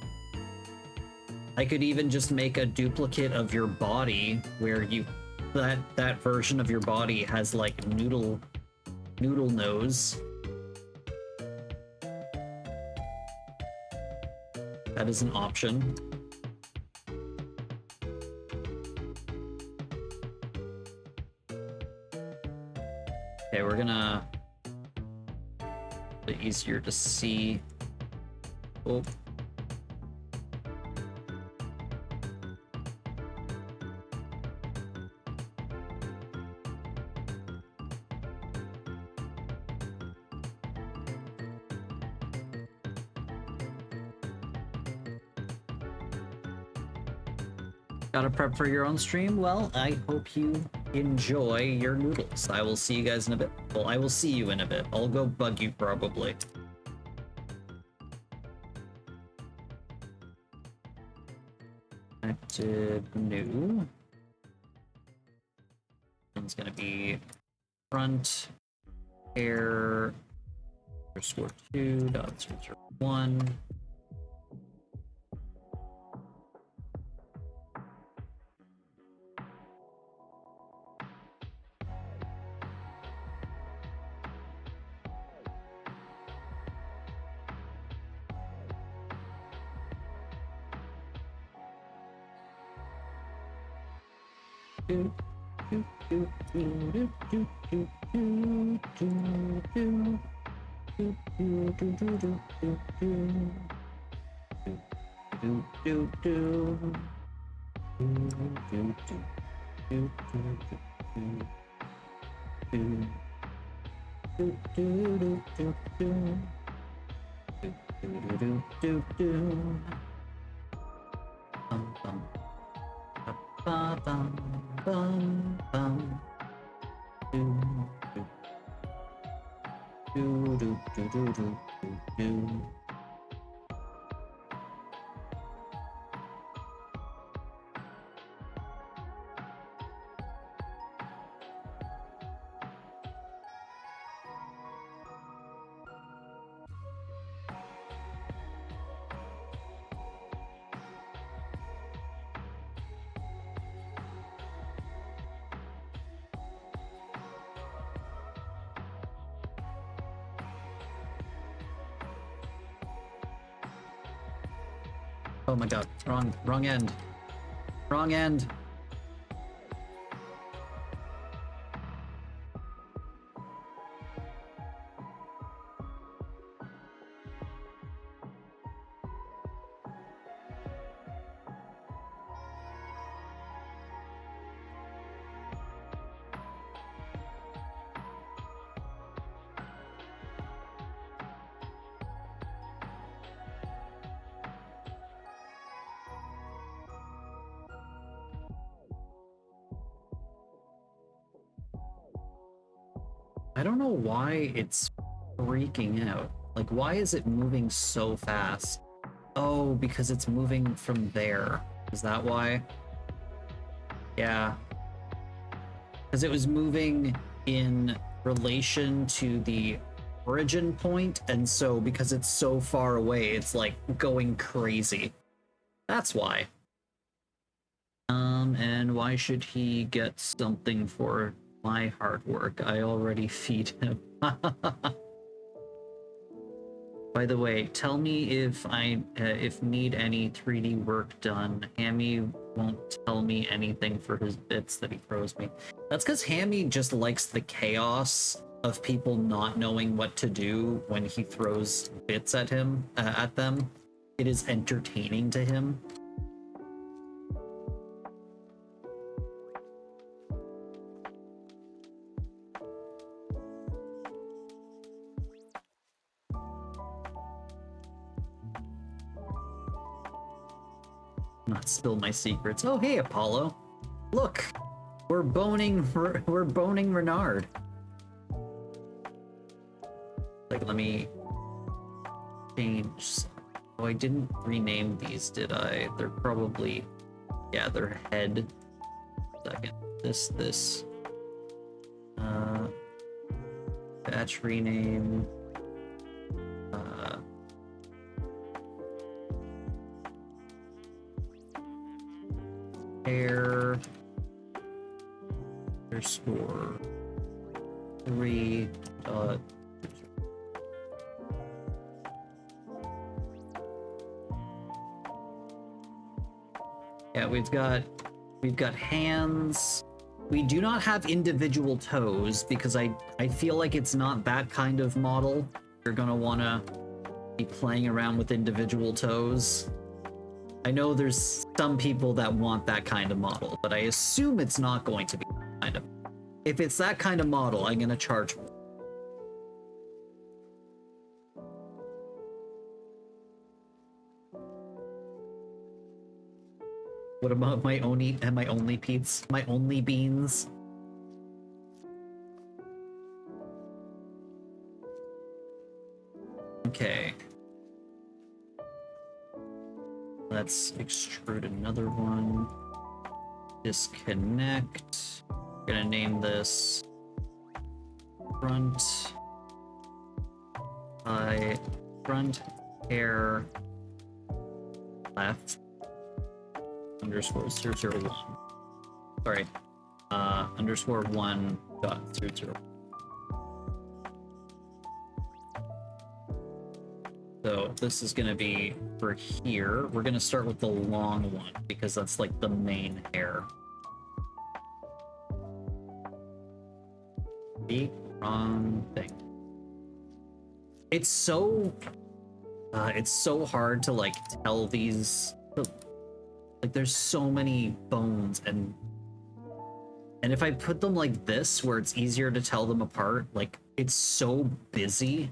I could even just make a duplicate of your body where you that version of your body has like noodle nose. That is an option. Okay, we're gonna... a bit easier to see. Oh. Gotta prep for your own stream? Well, I hope you enjoy your noodles. I will see you guys in a bit. Well, I will see you in a bit. I'll go bug you probably. Active new. It's gonna be front air underscore 2 dot 001. Oh my god, wrong end. Wrong end. I don't know why it's freaking out. Like, why is it moving so fast? Oh, because it's moving from there. Is that why? Yeah. Because it was moving in relation to the origin point, and so because it's so far away, it's like going crazy. That's why. And why should he get something for my hard work? I already feed him. By the way, tell me if I need any 3D work done. Hammy won't tell me anything for his bits that he throws me. That's because Hammy just likes the chaos of people not knowing what to do when he throws bits at him at them. It is entertaining to him. Not spill my secrets. Oh, hey, Apollo. Look, we're boning Renard. Like, let me change. Oh, I didn't rename these, did I? They're probably, yeah, they're head. Second, this. Batch rename. Air underscore 3 dot yeah, we've got hands. We do not have individual toes because I feel like it's not that kind of model. You're gonna wanna be playing around with individual toes. I know there's some people that want that kind of model, but I assume it's not going to be that kind of. If it's that kind of model, I'm gonna charge more. What about my only Pete's? My only beans? Okay. Let's extrude another one. Disconnect. We're gonna name this front hair left underscore 001. Sorry, underscore 1.00. So this is gonna be for here. We're gonna start with the long one because that's like the main hair. The wrong thing. It's so hard to like tell these, like there's so many bones, and if I put them like this where it's easier to tell them apart, like it's so busy.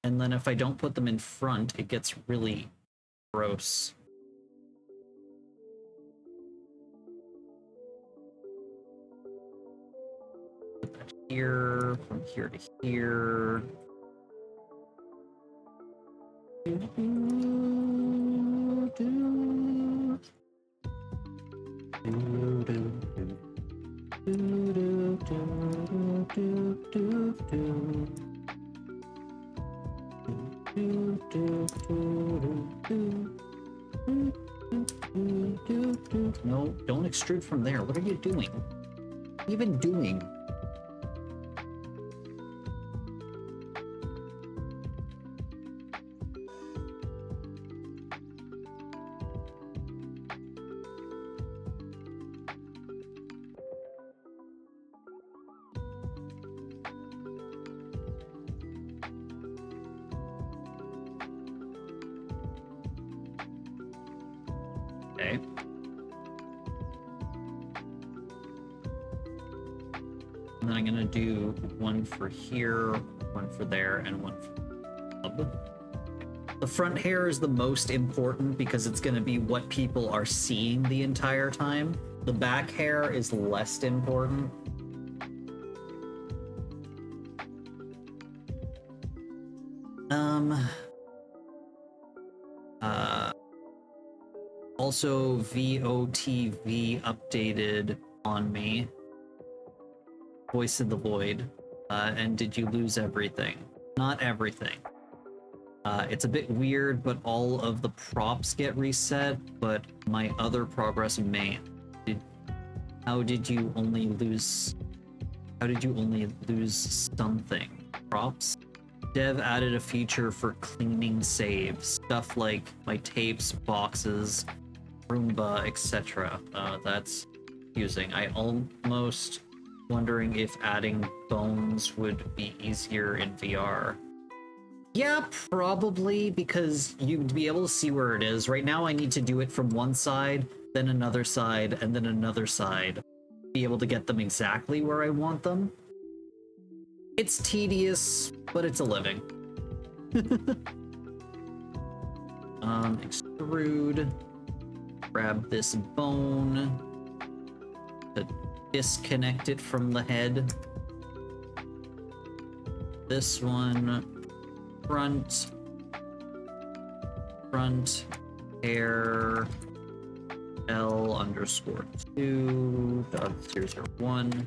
And then if I don't put them in front, it gets really gross. Put that here, from here to here. No, don't extrude from there. What are you doing? What are you even doing? Okay. And then I'm gonna do one for here, one for there, and one for the hub. The front hair is the most important because it's gonna be what people are seeing the entire time. The back hair is less important. Also, VOTV updated on me. Voice in the Void. And did you lose everything? Not everything. It's a bit weird, but all of the props get reset, but my other progress may. How did you only lose something? Props? Dev added a feature for cleaning saves. Stuff like my tapes, boxes, Roomba, etc. That's using. I almost wondering if adding bones would be easier in VR. Yeah, probably, because you'd be able to see where it is. Right now I need to do it from one side, then another side, and then another side. Be able to get them exactly where I want them. It's tedious, but it's a living. Extrude. Grab this bone to disconnect it from the head. This one, front hair L_2.001.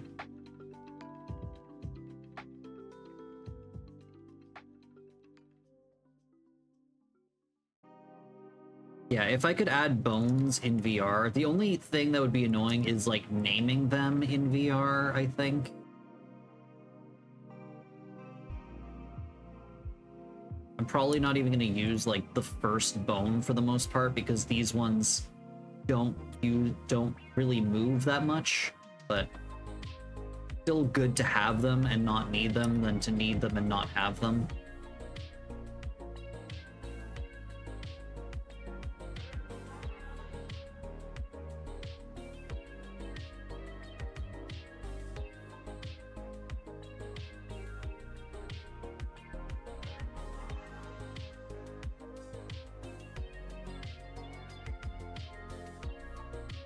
Yeah, if I could add bones in VR, the only thing that would be annoying is like naming them in VR, I think. I'm probably not even going to use like the first bone for the most part because these ones don't really move that much, but still good to have them and not need them than to need them and not have them.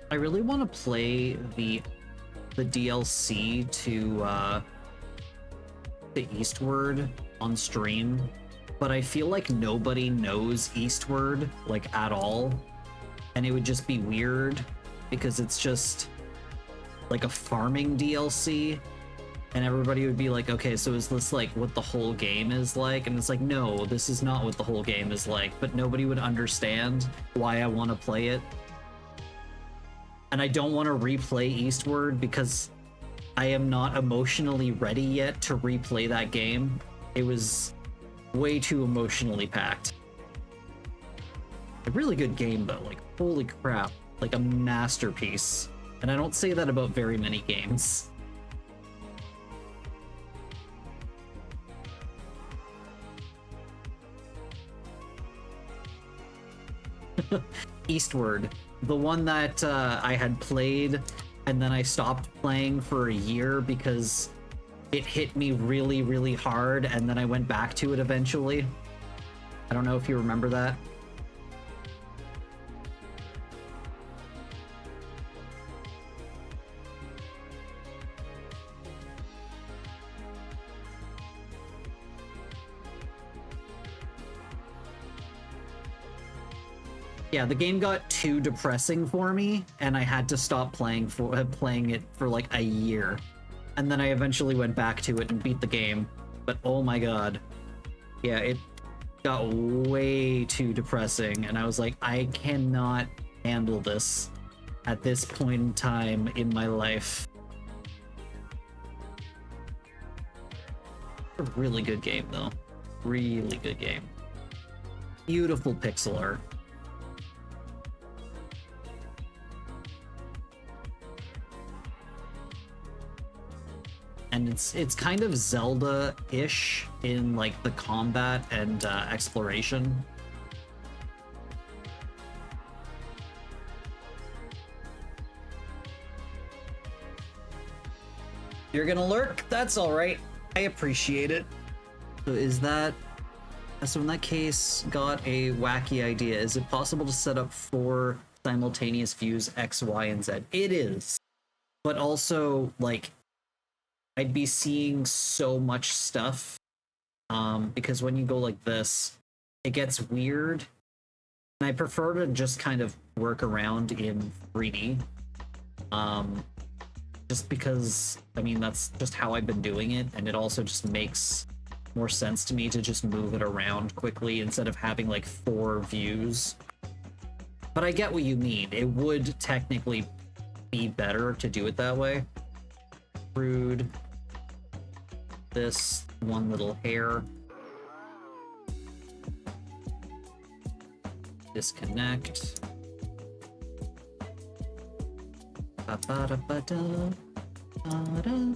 I really want to play the DLC to the Eastward on stream, but I feel like nobody knows Eastward like at all, and it would just be weird because it's just like a farming DLC, and everybody would be like, okay, so is this like what the whole game is like? And it's like, no, this is not what the whole game is like, but nobody would understand why I want to play it. And I don't want to replay Eastward because I am not emotionally ready yet to replay that game. It was way too emotionally packed. A really good game though, like holy crap, like a masterpiece. And I don't say that about very many games. Eastward, the one that I had played and then I stopped playing for a year because it hit me really, really hard, and then I went back to it eventually. I don't know if you remember that. Yeah, the game got too depressing for me, and I had to stop playing it for like a year. And then I eventually went back to it and beat the game. But oh my god. Yeah, it got way too depressing, and I was like, I cannot handle this at this point in time in my life. A really good game, though. Really good game. Beautiful pixel art. And it's kind of Zelda-ish in like the combat and exploration. You're gonna lurk? That's all right. I appreciate it. So so in that case, got a wacky idea. Is it possible to set up 4 simultaneous views X, Y, and Z? It is. But also, like, I'd be seeing so much stuff because when you go like this, it gets weird. And I prefer to just kind of work around in 3D. Just because, I mean, that's just how I've been doing it, and it also just makes more sense to me to just move it around quickly instead of having like 4 views. But I get what you mean. It would technically be better to do it that way. Rude. This one little hair. Disconnect. Ba-ba-da-ba-da. Ba-da.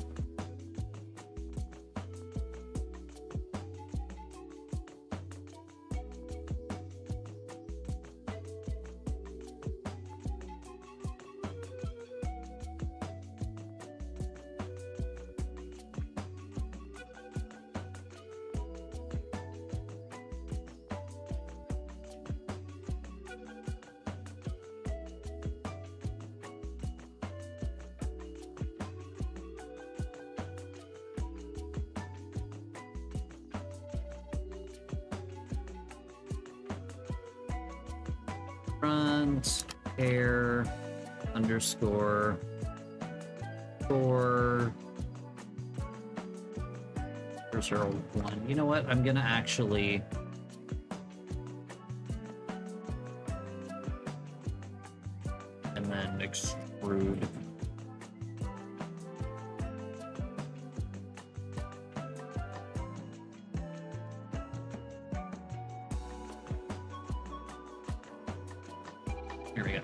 Front hair underscore score 001. You know what? I'm gonna actually and then extrude. Here we go.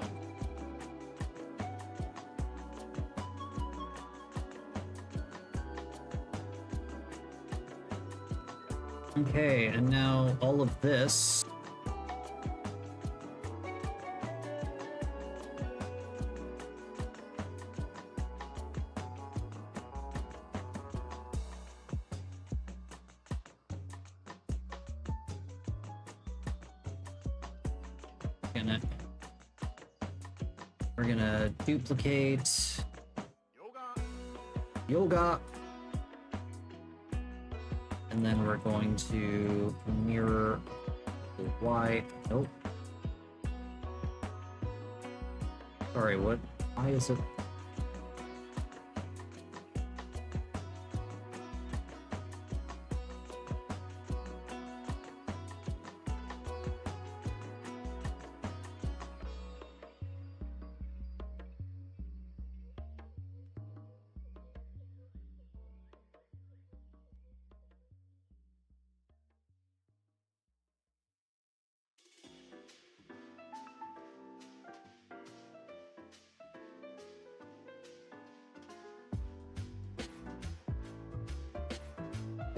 Okay, and now all of this. Gonna We're gonna duplicate yoga. And then we're going to mirror the Y. Nope. Sorry, what? Why is it?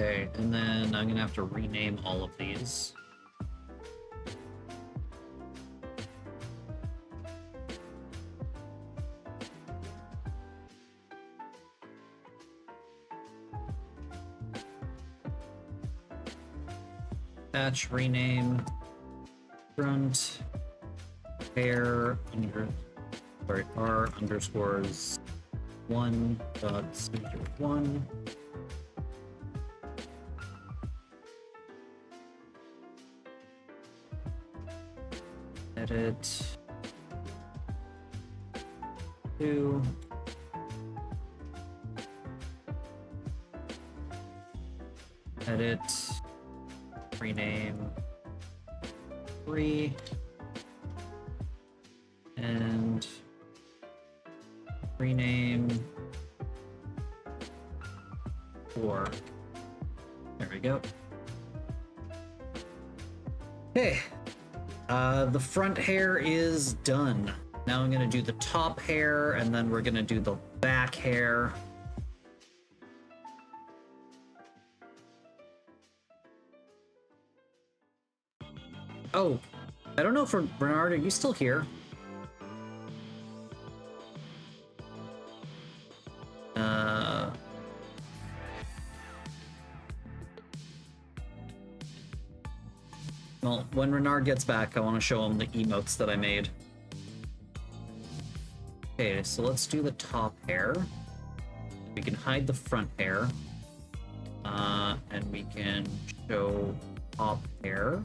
Okay, and then I'm gonna have to rename all of these. Batch rename front pair r underscores 1.01. Edit 2. Edit rename 3 and rename 4. There we go. Okay. The front hair is done. Now I'm gonna do the top hair, and then we're gonna do the back hair. Oh, I don't know if Bernard, are you still here? Well, when Renard gets back, I want to show him the emotes that I made. Okay, so let's do the top hair. We can hide the front hair. And we can show top hair.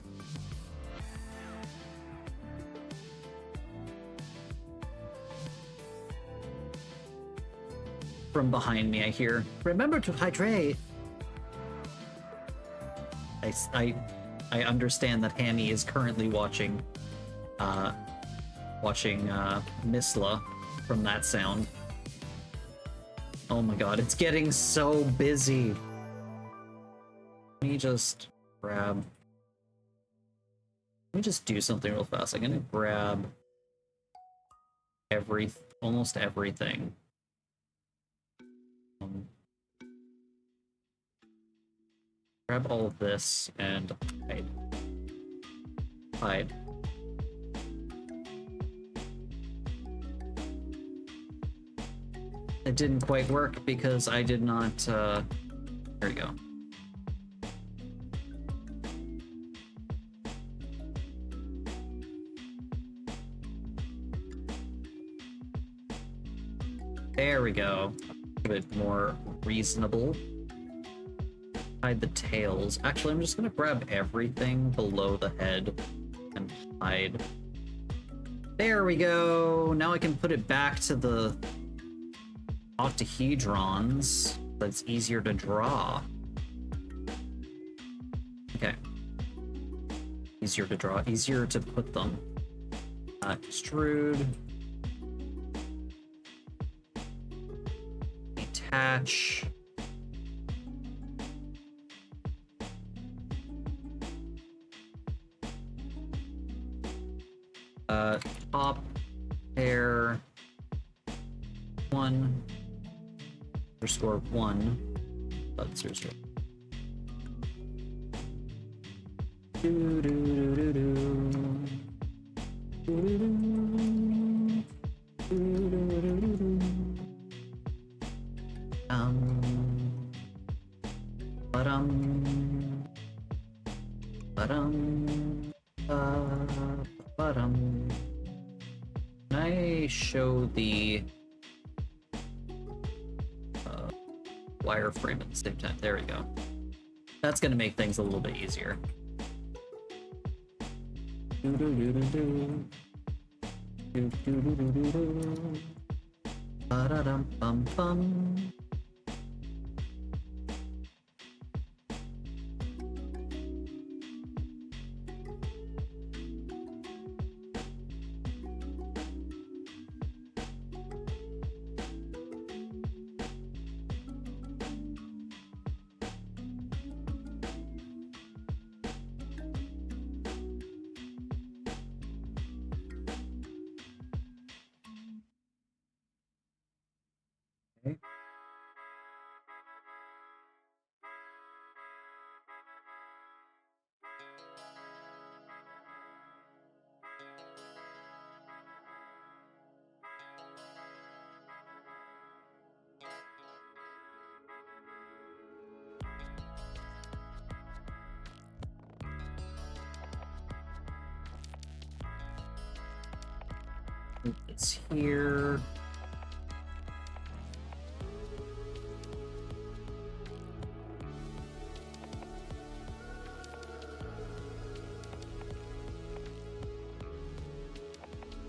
From behind me, I hear, "Remember to hydrate." I understand that Hammy is currently watching Misla from that sound. Oh my god, it's getting so busy. Let me just do something real fast. I'm gonna grab almost everything. Grab all of this and hide. It didn't quite work because I did not, there we go. There we go. A bit more reasonable. Hide the tails. Actually, I'm just gonna grab everything below the head and hide. There we go. Now I can put it back to the octahedrons. That's easier to draw. Okay. Easier to draw. Easier to put them. Extrude. Detach. Top hair 1 underscore 1. That's seriously. Do do do do do. Do do do. Do do do do do. Ba-dum. Ba-dum. Ba-dum. Can I I show the wireframe at the same time? There we go. That's gonna make things a little bit easier. Ba-da-dum-bum-bum. Okay. It's here.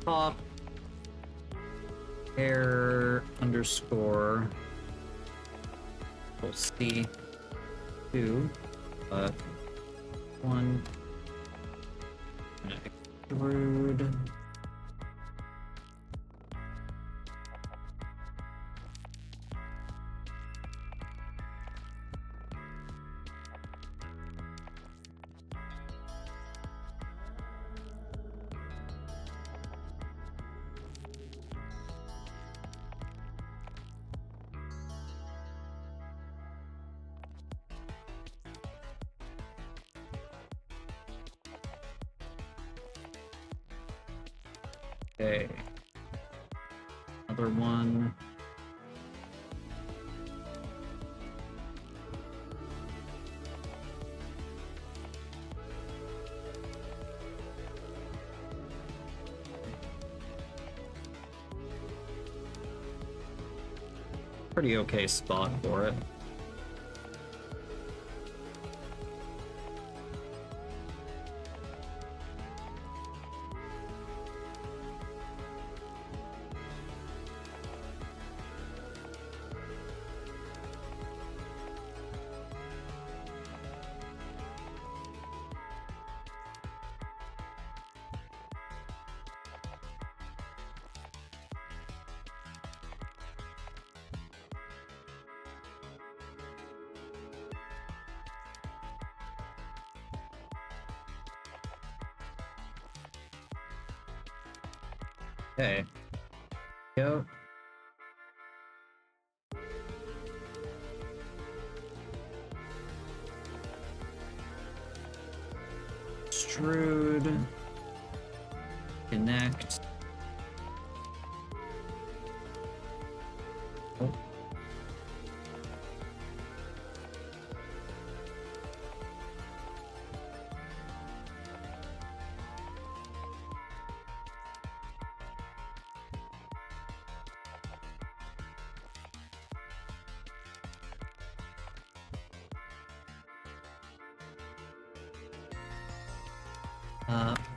Top air underscore we'll see 2 1 extrude okay, another one. Pretty okay spot for it. Okay. Go. Extrude. Connect. Oh.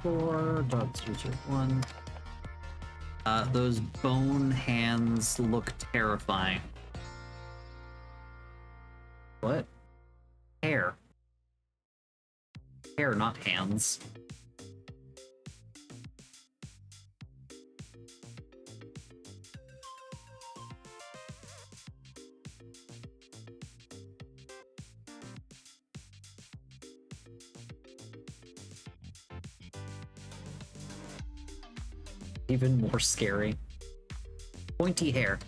Four dots, one. Those bone hands look terrifying. What? Hair. Hair, not hands. Even more scary. Pointy hair.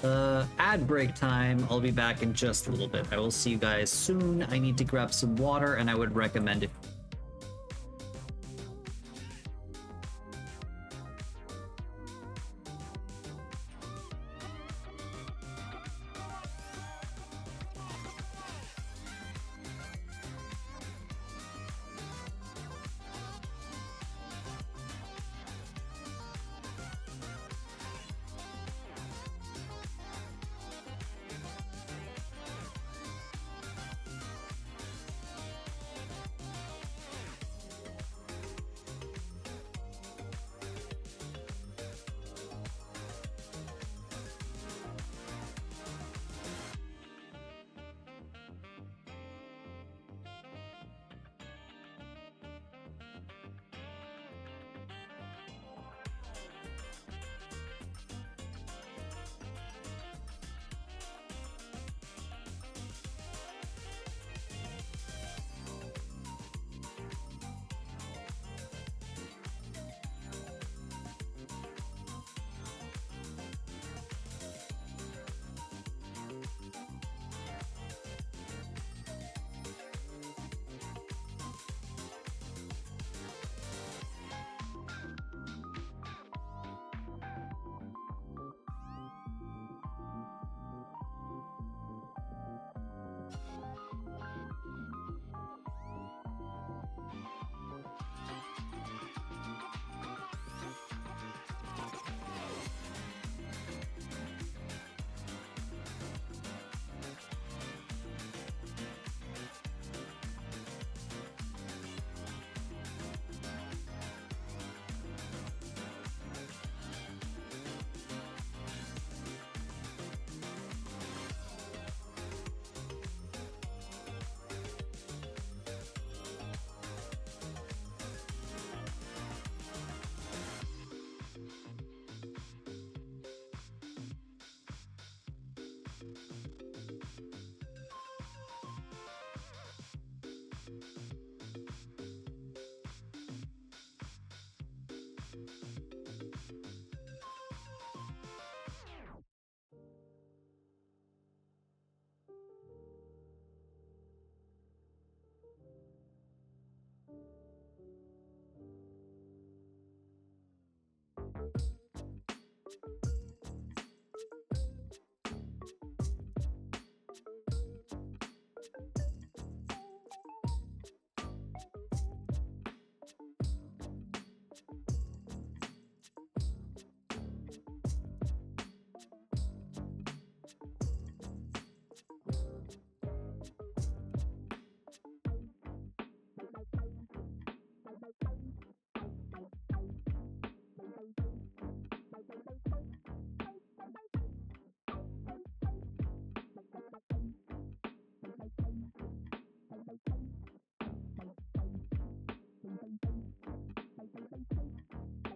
Ad break time. I'll be back in just a little bit. I will see you guys soon. I need to grab some water, and I would recommend it.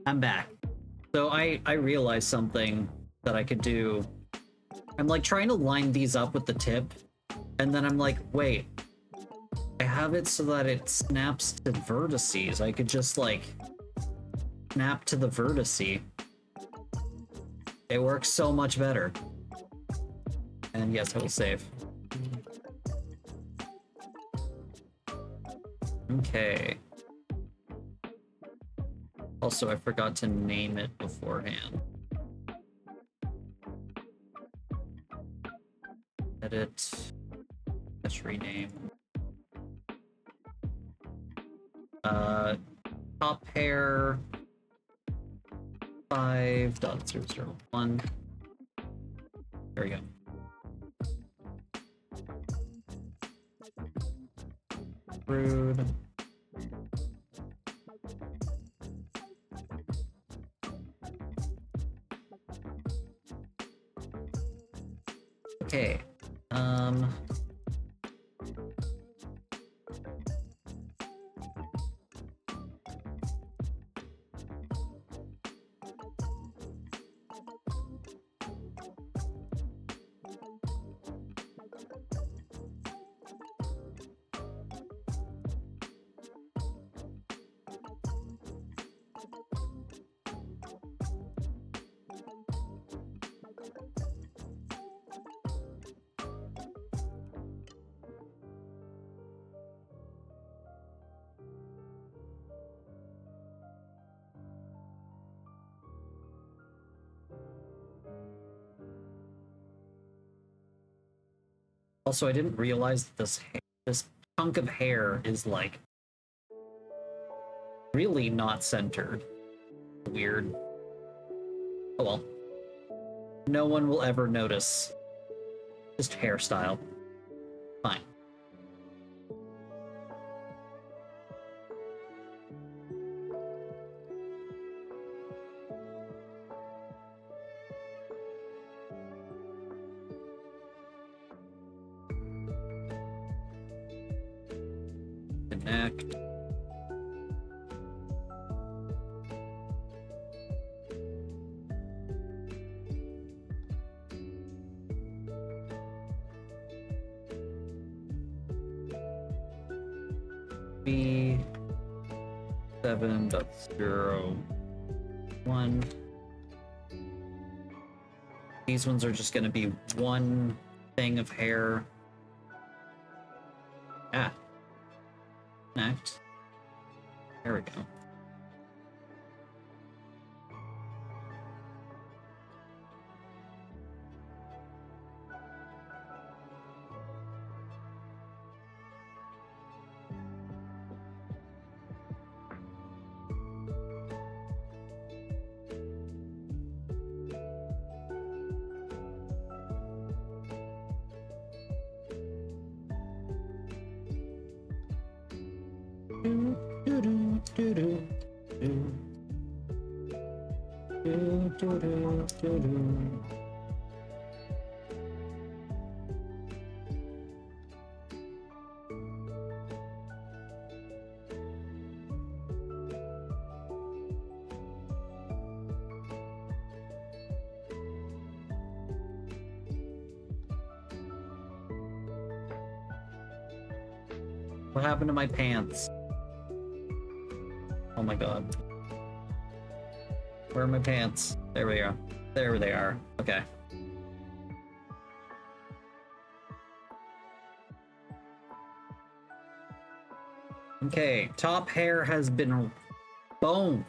I'm back. So I realized something that I could do. I'm like trying to line these up with the tip, and then I'm like, wait, I have it so that it snaps to vertices. I could just like snap to the vertice. It works so much better. And yes, I will save. Okay. Also, I forgot to name it beforehand. Edit. Let's rename. Top hair 5.001. There we go. Rude. Okay. Also, I didn't realize that this chunk of hair is like really not centered. Weird. Oh well. No one will ever notice. Just hairstyle. Fine. Connect. B7.01. These ones are just going to be one thing of hair. Ah. Connect. There we go. What happened to my pants? Oh my god. Where are my pants? There we are. There they are. Okay. Okay, top hair has been boned.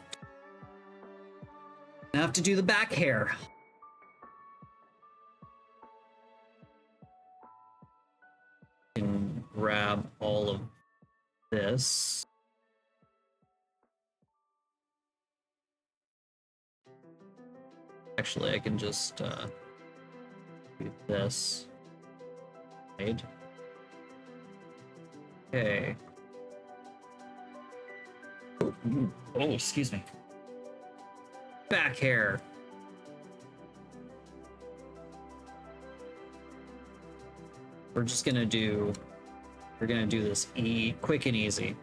I have to do the back hair. And grab all of this. Actually, I can just do this. Right. Okay. Oh, excuse me. Back hair. We're gonna do this quick and easy.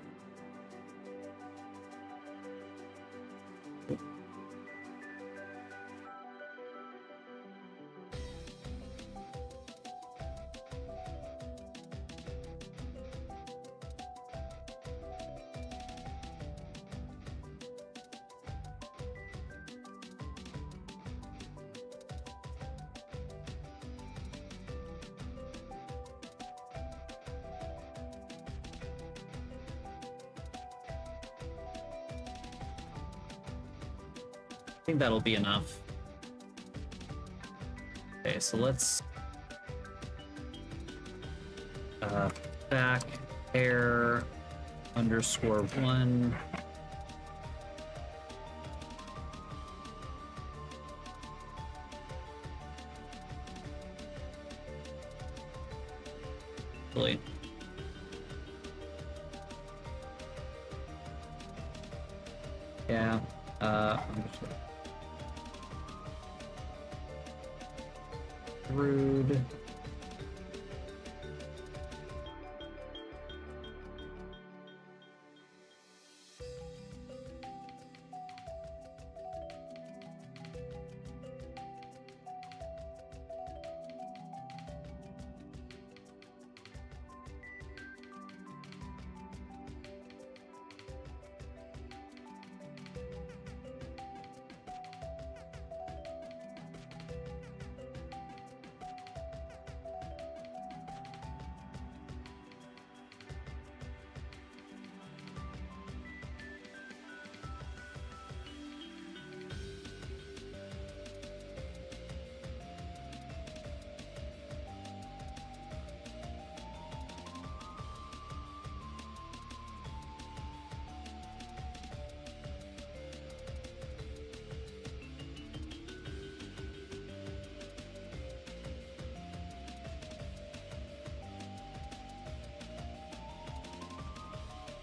I think that'll be enough. Okay, so let's back hair _1. Really. Yeah. Rude.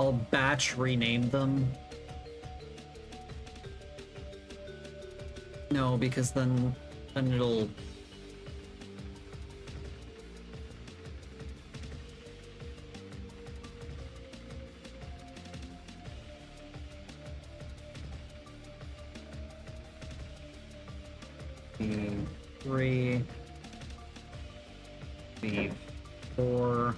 I'll batch rename them. No, because then it'll... V3, V4.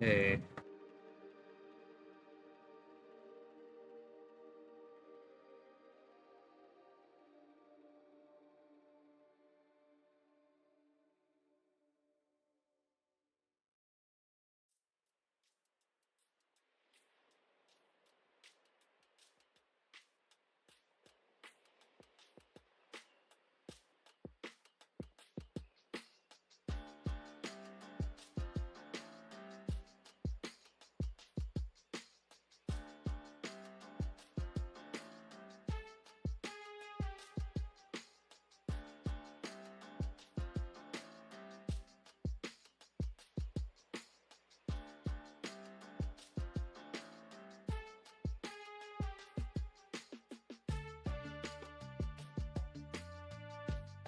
Okay.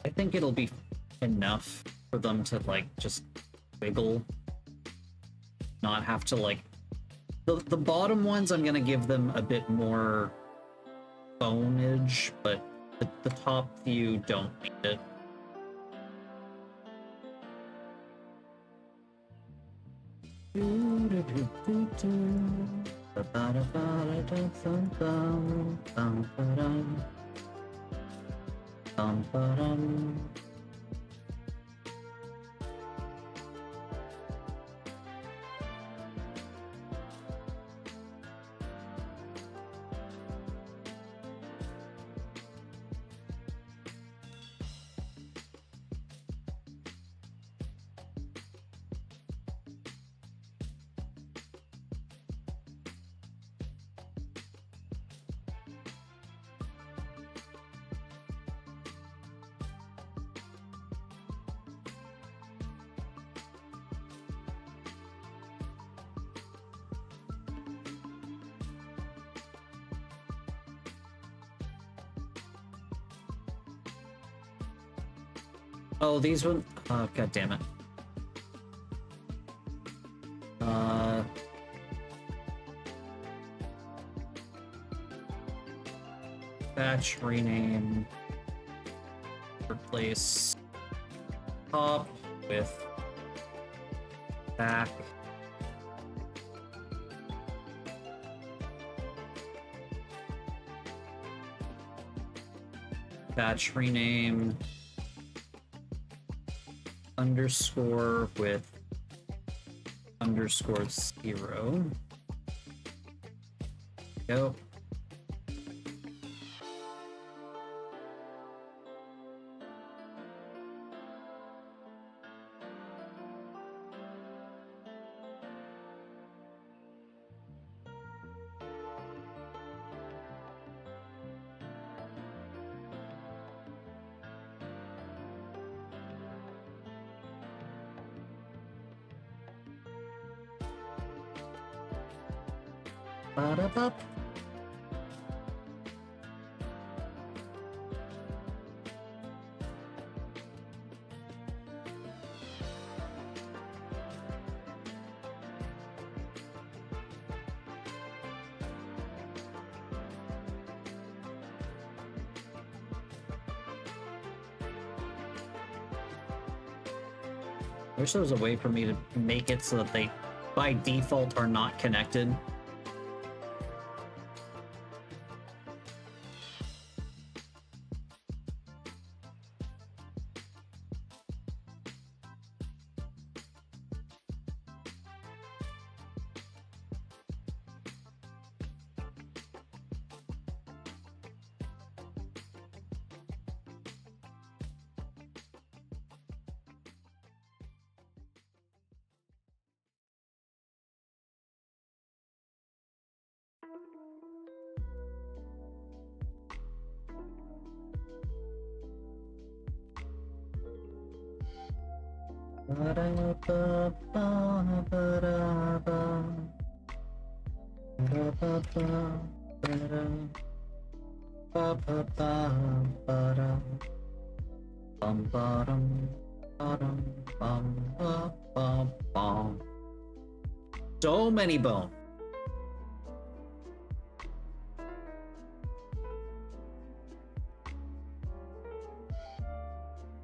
I think it'll be enough for them to, like, just wiggle. Not have to, like... The bottom ones, I'm gonna give them a bit more bonage, but the top few don't need it. Oh, these one. Oh, god damn it. Batch rename. Replace top with back. Batch rename. Underscore with underscore 0. Go. Ba-da-bup. I wish there was a way for me to make it so that they, by default, are not connected. So many bones.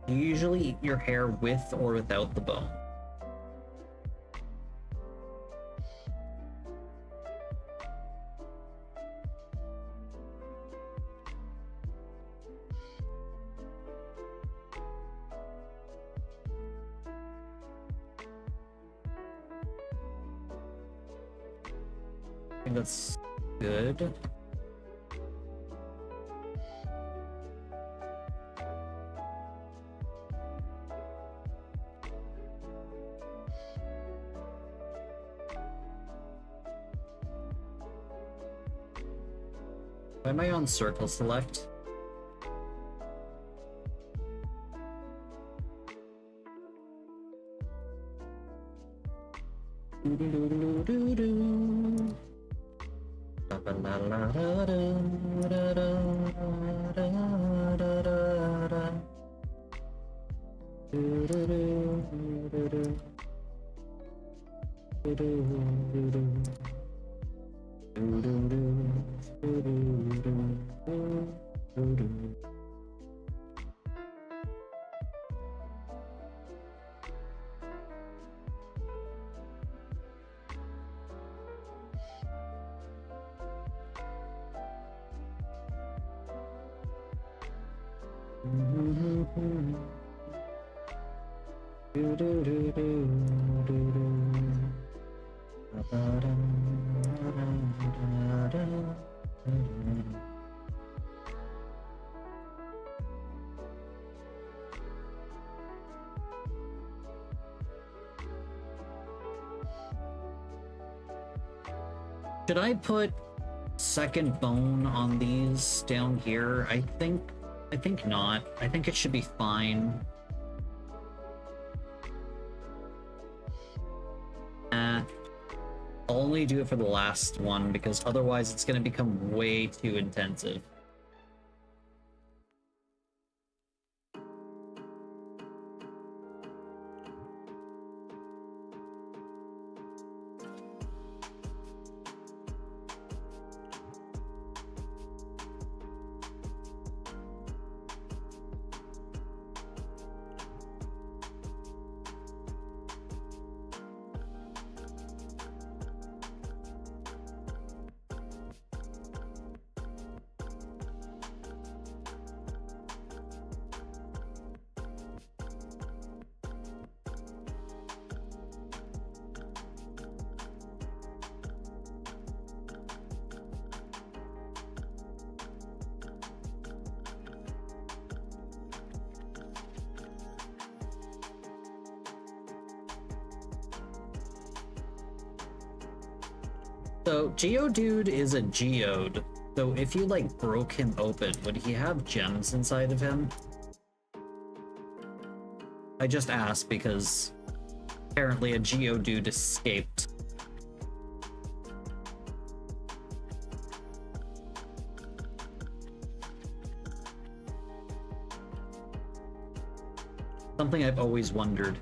You usually eat your hair with or without the bone. I think that's good. Why am I on circle select? Should I put second bone on these down here? I think not. I think it should be fine. I'll only do it for the last one because otherwise it's going to become way too intensive. So, Geodude is a geode. So if you, like, broke him open, would he have gems inside of him? I just asked because apparently a Geodude escaped. Something I've always wondered.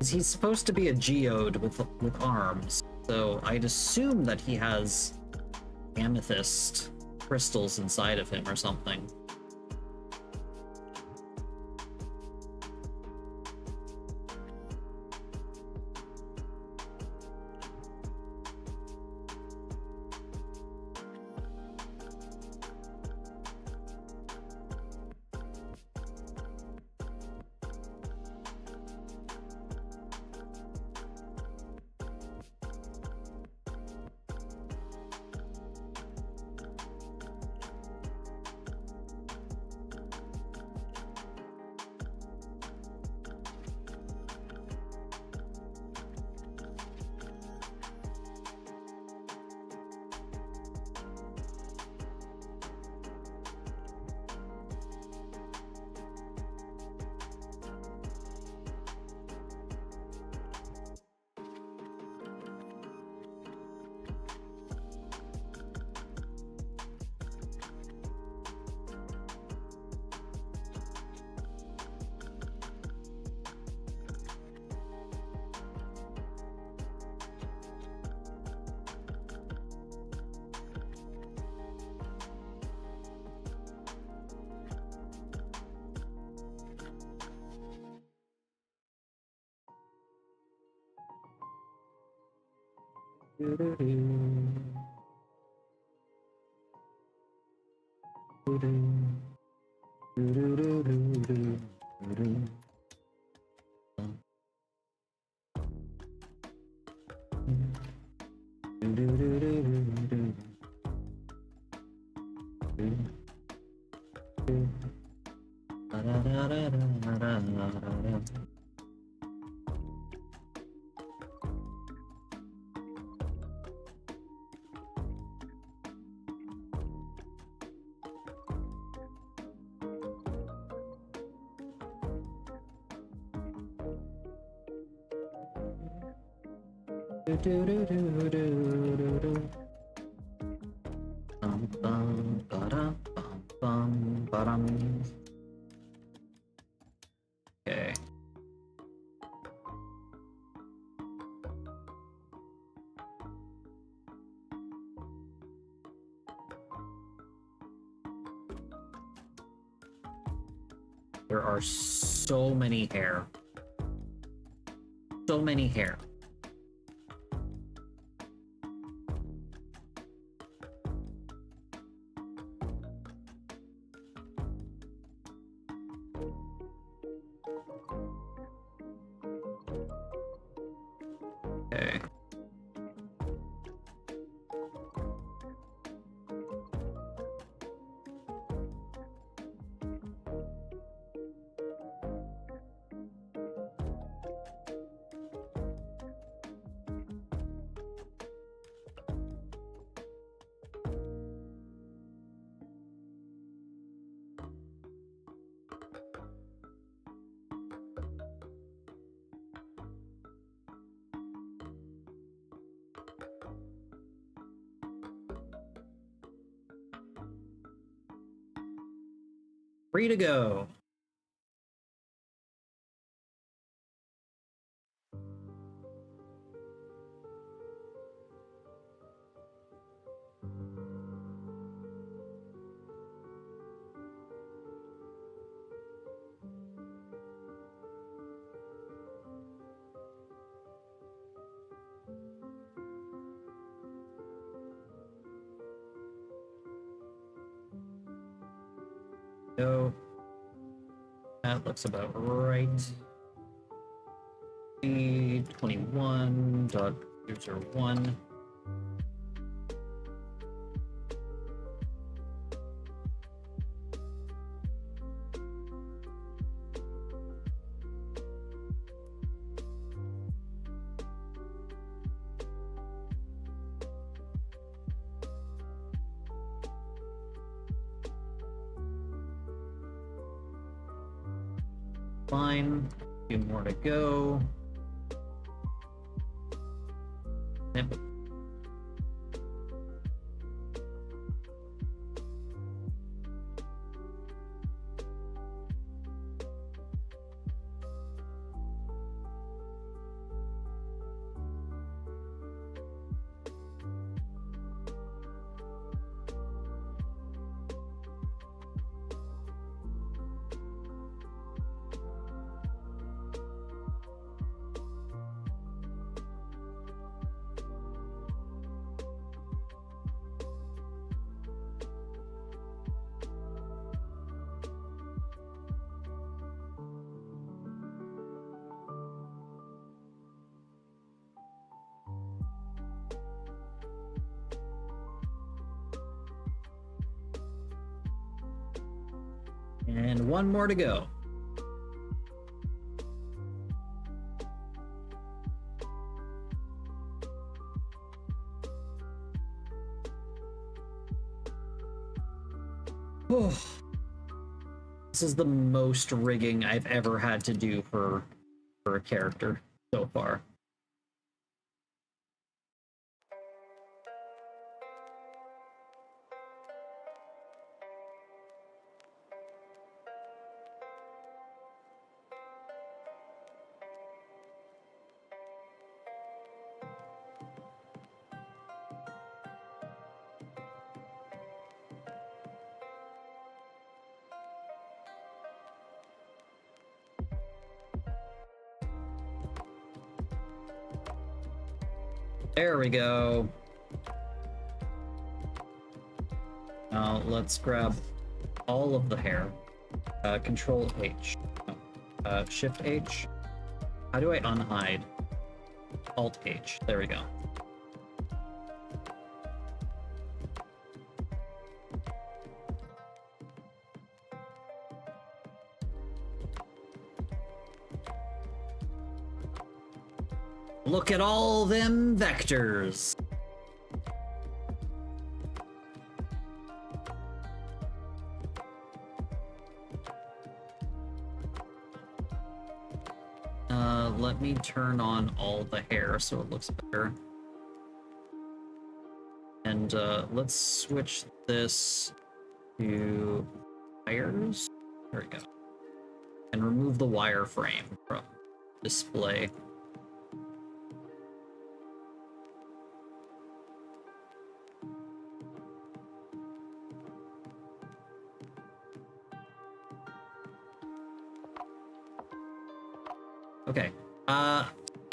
Is he supposed to be a geode with arms? So I'd assume that he has amethyst crystals inside of him or something. Okay. There are so many hair. So many hair. Okay. Free to go. Go. That looks about right. 21.001. Fine. A few more to go. Yep. And one more to go. Oh, this is the most rigging I've ever had to do for a character so far. There we go. Now let's grab all of the hair. Control H. No. Shift H. How do I unhide? Alt H. There we go. Look at all them vectors. Let me turn on all the hair so it looks better. And let's switch this to wires. There we go. And remove the wireframe from display. Okay.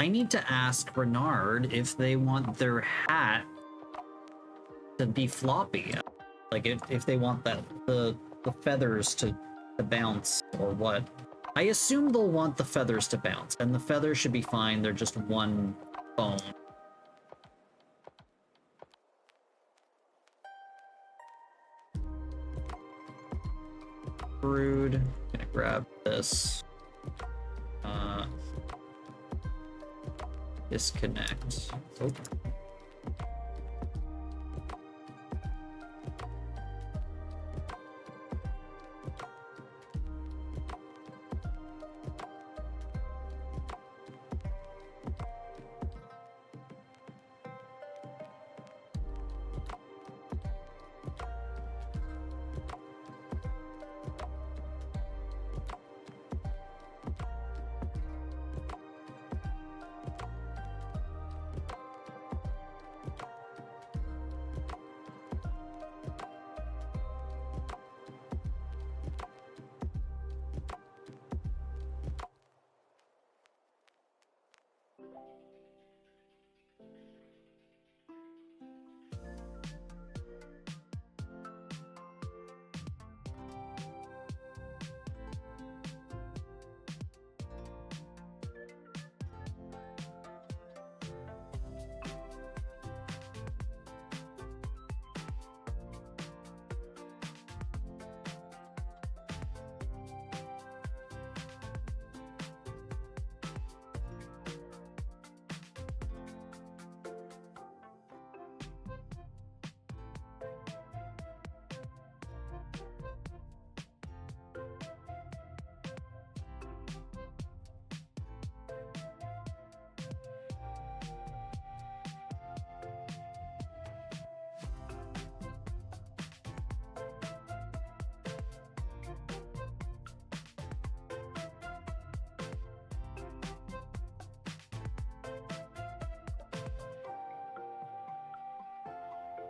I need to ask Renard if they want their hat to be floppy. Like if they want the feathers to bounce or what. I assume they'll want the feathers to bounce, and the feathers should be fine. They're just one bone. Rude. Gonna grab this. Disconnect. Oh.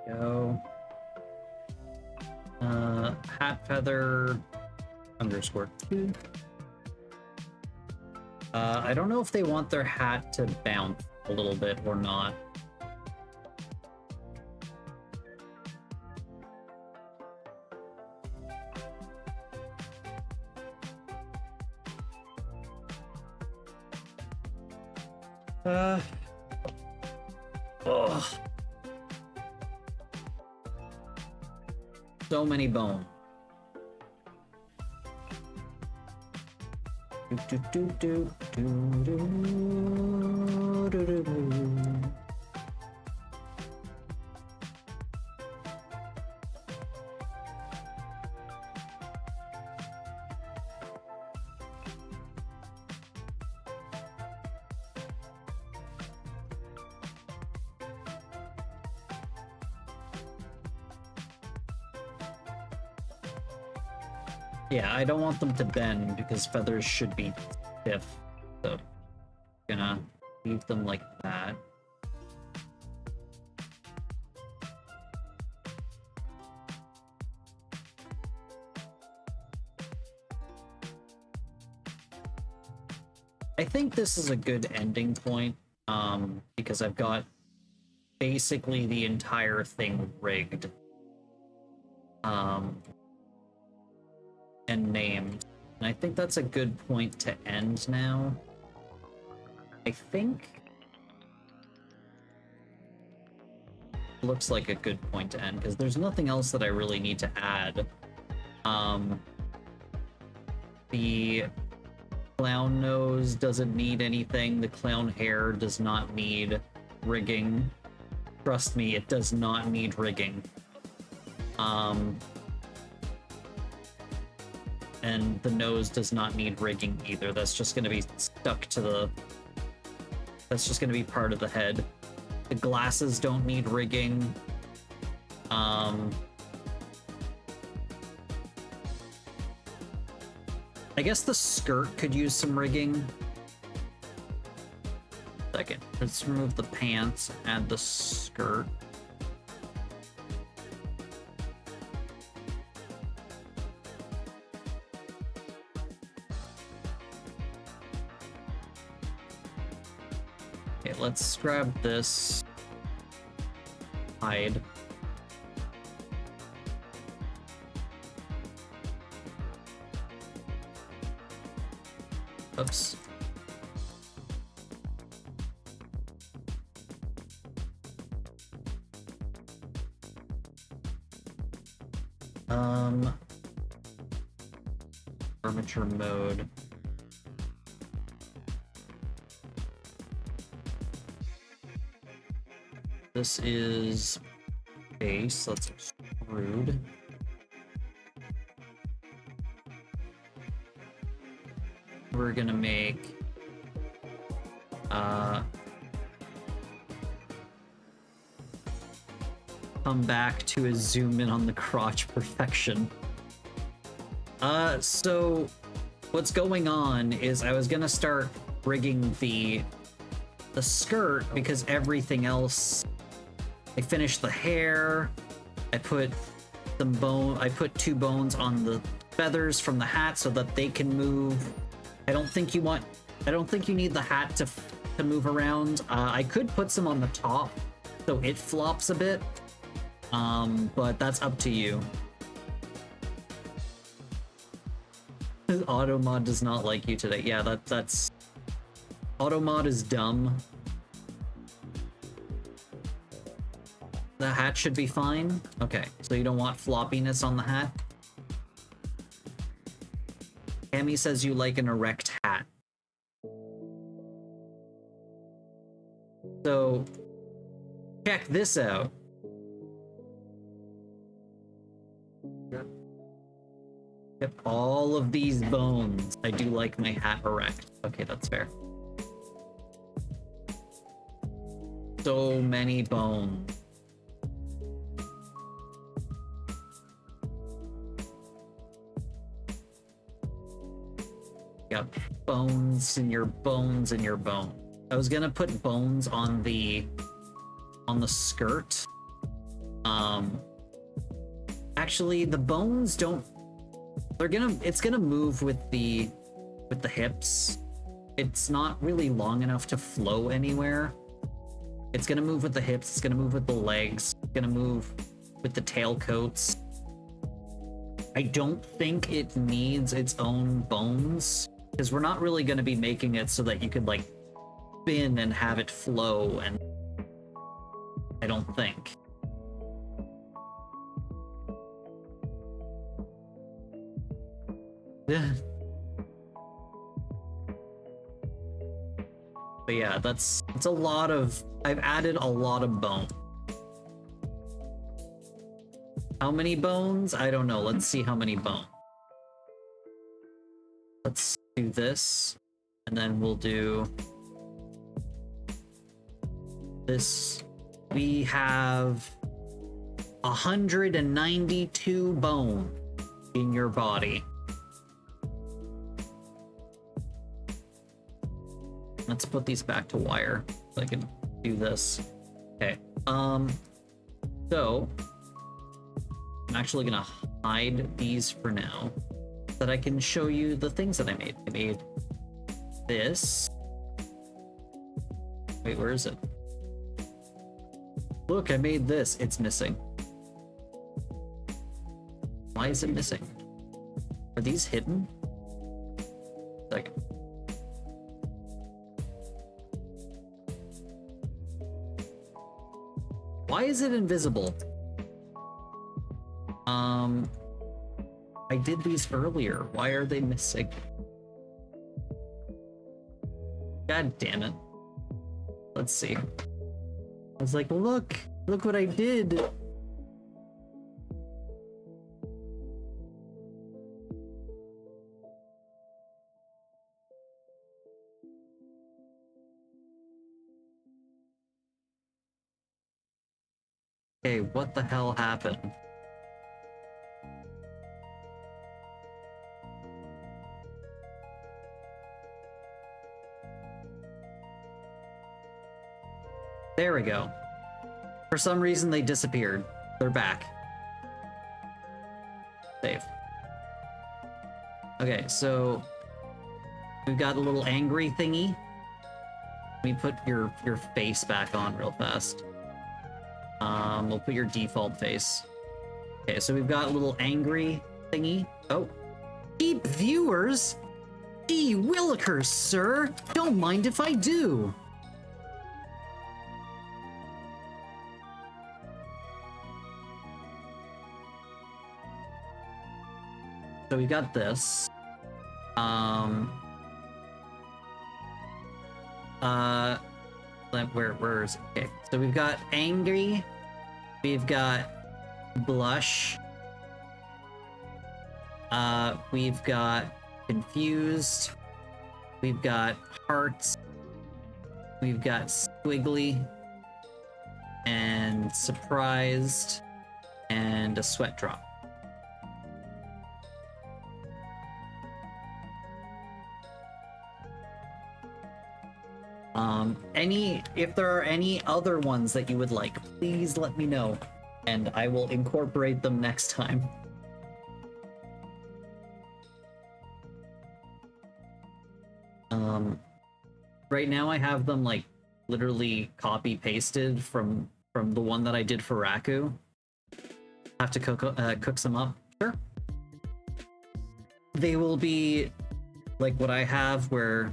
Go. Hat feather underscore 2. I don't know if they want their hat to bounce a little bit or not. Ugh. So many bones. Do, do, do, do, do, do, do, do, do. Yeah, I don't want them to bend because feathers should be stiff. So I'm gonna leave them like that. I think this is a good ending point, because I've got basically the entire thing rigged. And named. And I think that's a good point to end now. I think looks like a good point to end because there's nothing else that I really need to add. The clown nose doesn't need anything. The clown hair does not need rigging. Trust me, it does not need rigging. And the nose does not need rigging either. That's just going to be stuck to the... That's just going to be part of the head. The glasses don't need rigging. I guess the skirt could use some rigging. Second, let's remove the pants, add the skirt. Okay, let's grab this. Hide. Oops. Furniture mode. This is base, that's extrude. We're gonna make come back to a zoom in on the crotch perfection. So what's going on is I was gonna start rigging the skirt because everything else, I finished the hair, I put two bones on the feathers from the hat so that they can move. I don't think you need the hat to move around. I could put some on the top so it flops a bit, but that's up to you. Automod does not like you today. Yeah, that's Automod is dumb. The hat should be fine. Okay, so you don't want floppiness on the hat. Cammy says you like an erect hat. So, check this out. Yep, all of these bones. I do like my hat erect. Okay, that's fair. So many bones. Got bones in your bones in your bone. I was gonna put bones on the skirt. Actually, the bones don't. It's gonna move with the hips. It's not really long enough to flow anywhere. It's gonna move with the hips. It's gonna move with the legs. It's gonna move with the tail coats. I don't think it needs its own bones because we're not really gonna be making it so that you could like spin and have it flow, and I don't think. But yeah, it's a lot of. I've added a lot of bone. How many bones? I don't know. Let's see how many bones. Let's do this, and then we'll do this. We have 192 bone in your body. Let's put these back to wire so I can do this. Okay. So I'm actually gonna hide these for now so that I can show you the things that I made. I made this. Wait, where is it? Look, I made this. It's missing. Why is it missing? Are these hidden? Like, why is it invisible? I did these earlier. Why are they missing? God damn it. Let's see. I was like, look what I did. Okay, what the hell happened? There we go. For some reason they disappeared. They're back. Save. Okay, so we've got a little angry thingy. Let me put your face back on real fast. We'll put your default face. Okay, so we've got a little angry thingy. Oh. Keep viewers? Gee willikers, sir. Don't mind if I do. So we got this. Where is it? Okay, so we've got angry, we've got blush, we've got confused, we've got hearts, we've got squiggly, and surprised, and a sweat drop. If there are any other ones that you would like, please let me know, and I will incorporate them next time. Right now I have them like literally copy pasted from the one that I did for Raku. Have to cook some up. Sure. They will be like what I have, where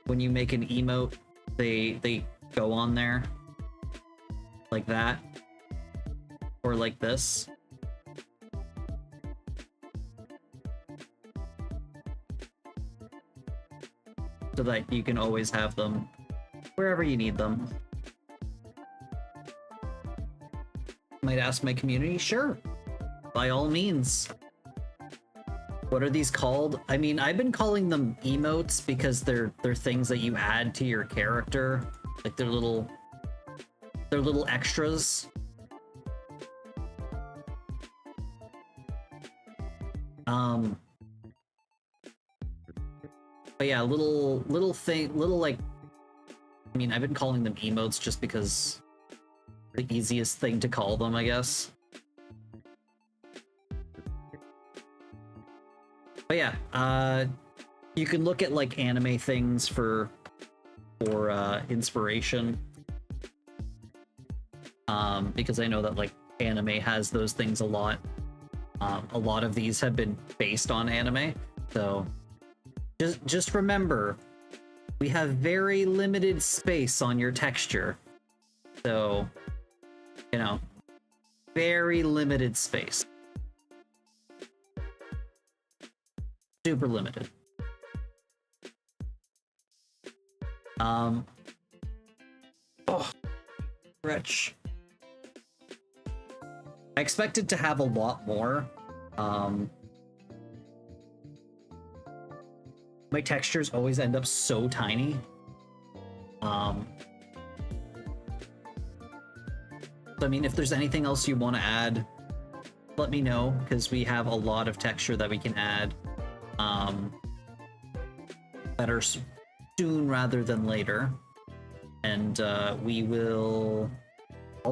when you make an emote, they go on there like that, or like this. So that you can always have them wherever you need them. Might ask my community? Sure. By all means. What are these called? I mean, I've been calling them emotes because they're things that you add to your character. Like they're little extras. But yeah, little like, I mean, I've been calling them emotes just because the easiest thing to call them, I guess. But yeah, you can look at like anime things for inspiration. Because I know that like anime has those things a lot. A lot of these have been based on anime, so just remember, we have very limited space on your texture. So, you know, very limited space. Super limited. Oh, wretch. I expected to have a lot more. My textures always end up so tiny. So I mean, if there's anything else you want to add, let me know, because we have a lot of texture that we can add. Better soon rather than later. And I'll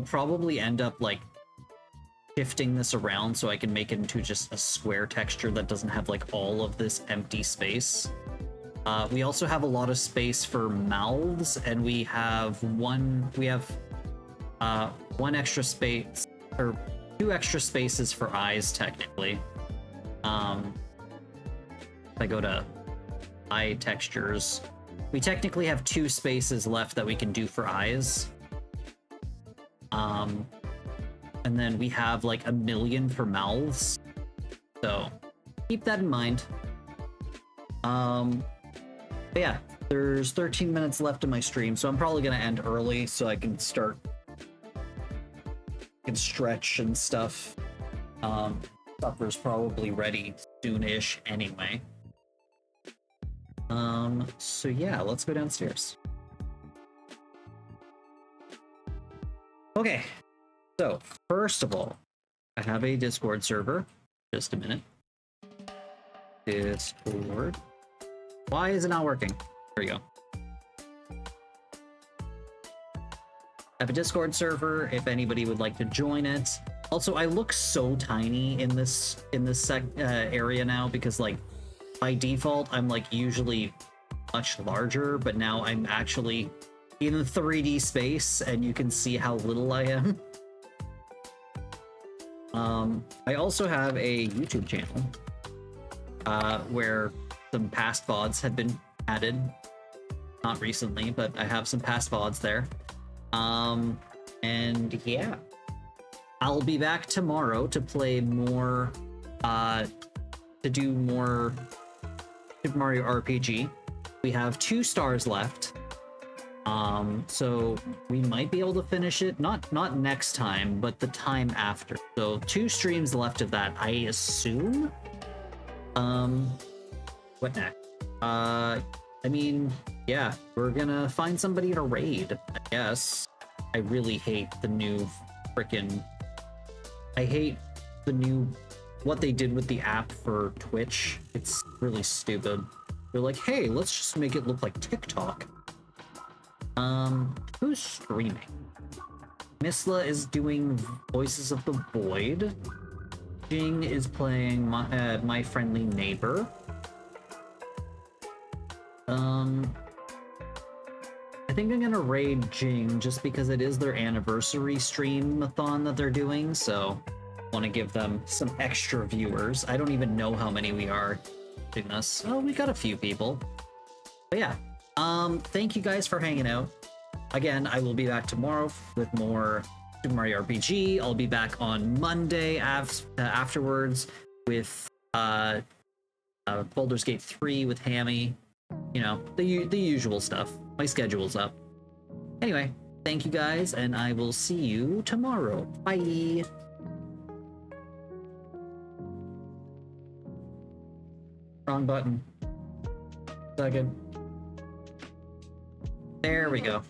probably end up like shifting this around so I can make it into just a square texture that doesn't have like all of this empty space. We also have a lot of space for mouths, and we have one extra space, or 2 extra spaces for eyes, technically. If I go to eye textures, we technically have 2 spaces left that we can do for eyes. And then we have like 1 million for mouths. So keep that in mind. But yeah, there's 13 minutes left in my stream, so I'm probably gonna end early so I can start, can stretch and stuff. Supper's probably ready soon-ish anyway. So yeah, let's go downstairs. Okay, so first of all, I have a Discord server. Just a minute. Discord. Why is it not working? There you go. I have a Discord server if anybody would like to join it. Also, I look so tiny in this area now because, like, by default I'm like usually much larger, but now I'm actually in 3D space and you can see how little I am. I also have a YouTube channel where some past VODs have been added. Not recently, but I have some past VODs there. And yeah, I'll be back tomorrow to play more, to do more Super Mario RPG. We have 2 stars left. So we might be able to finish it, not next time, but the time after. So 2 streams left of that, I assume. What next? I mean, yeah, we're gonna find somebody to raid, I guess. I really hate the new frickin'... I hate the new... what they did with the app for Twitch. It's really stupid. They're like, hey, let's just make it look like TikTok. Who's streaming? Misla is doing Voices of the Void. Jing is playing My Friendly Neighbor. I think I'm gonna raid Jing just because it is their anniversary stream-a-thon that they're doing, so I want to give them some extra viewers. I don't even know how many we are doing this. Oh, we got a few people. But yeah, thank you guys for hanging out. Again, I will be back tomorrow with more Super Mario RPG. I'll be back on Monday afterwards with Baldur's Gate 3 with Hammy. You know, the usual stuff. My schedule's up. Anyway, thank you guys, and I will see you tomorrow. Bye! Wrong button. Second. There we go.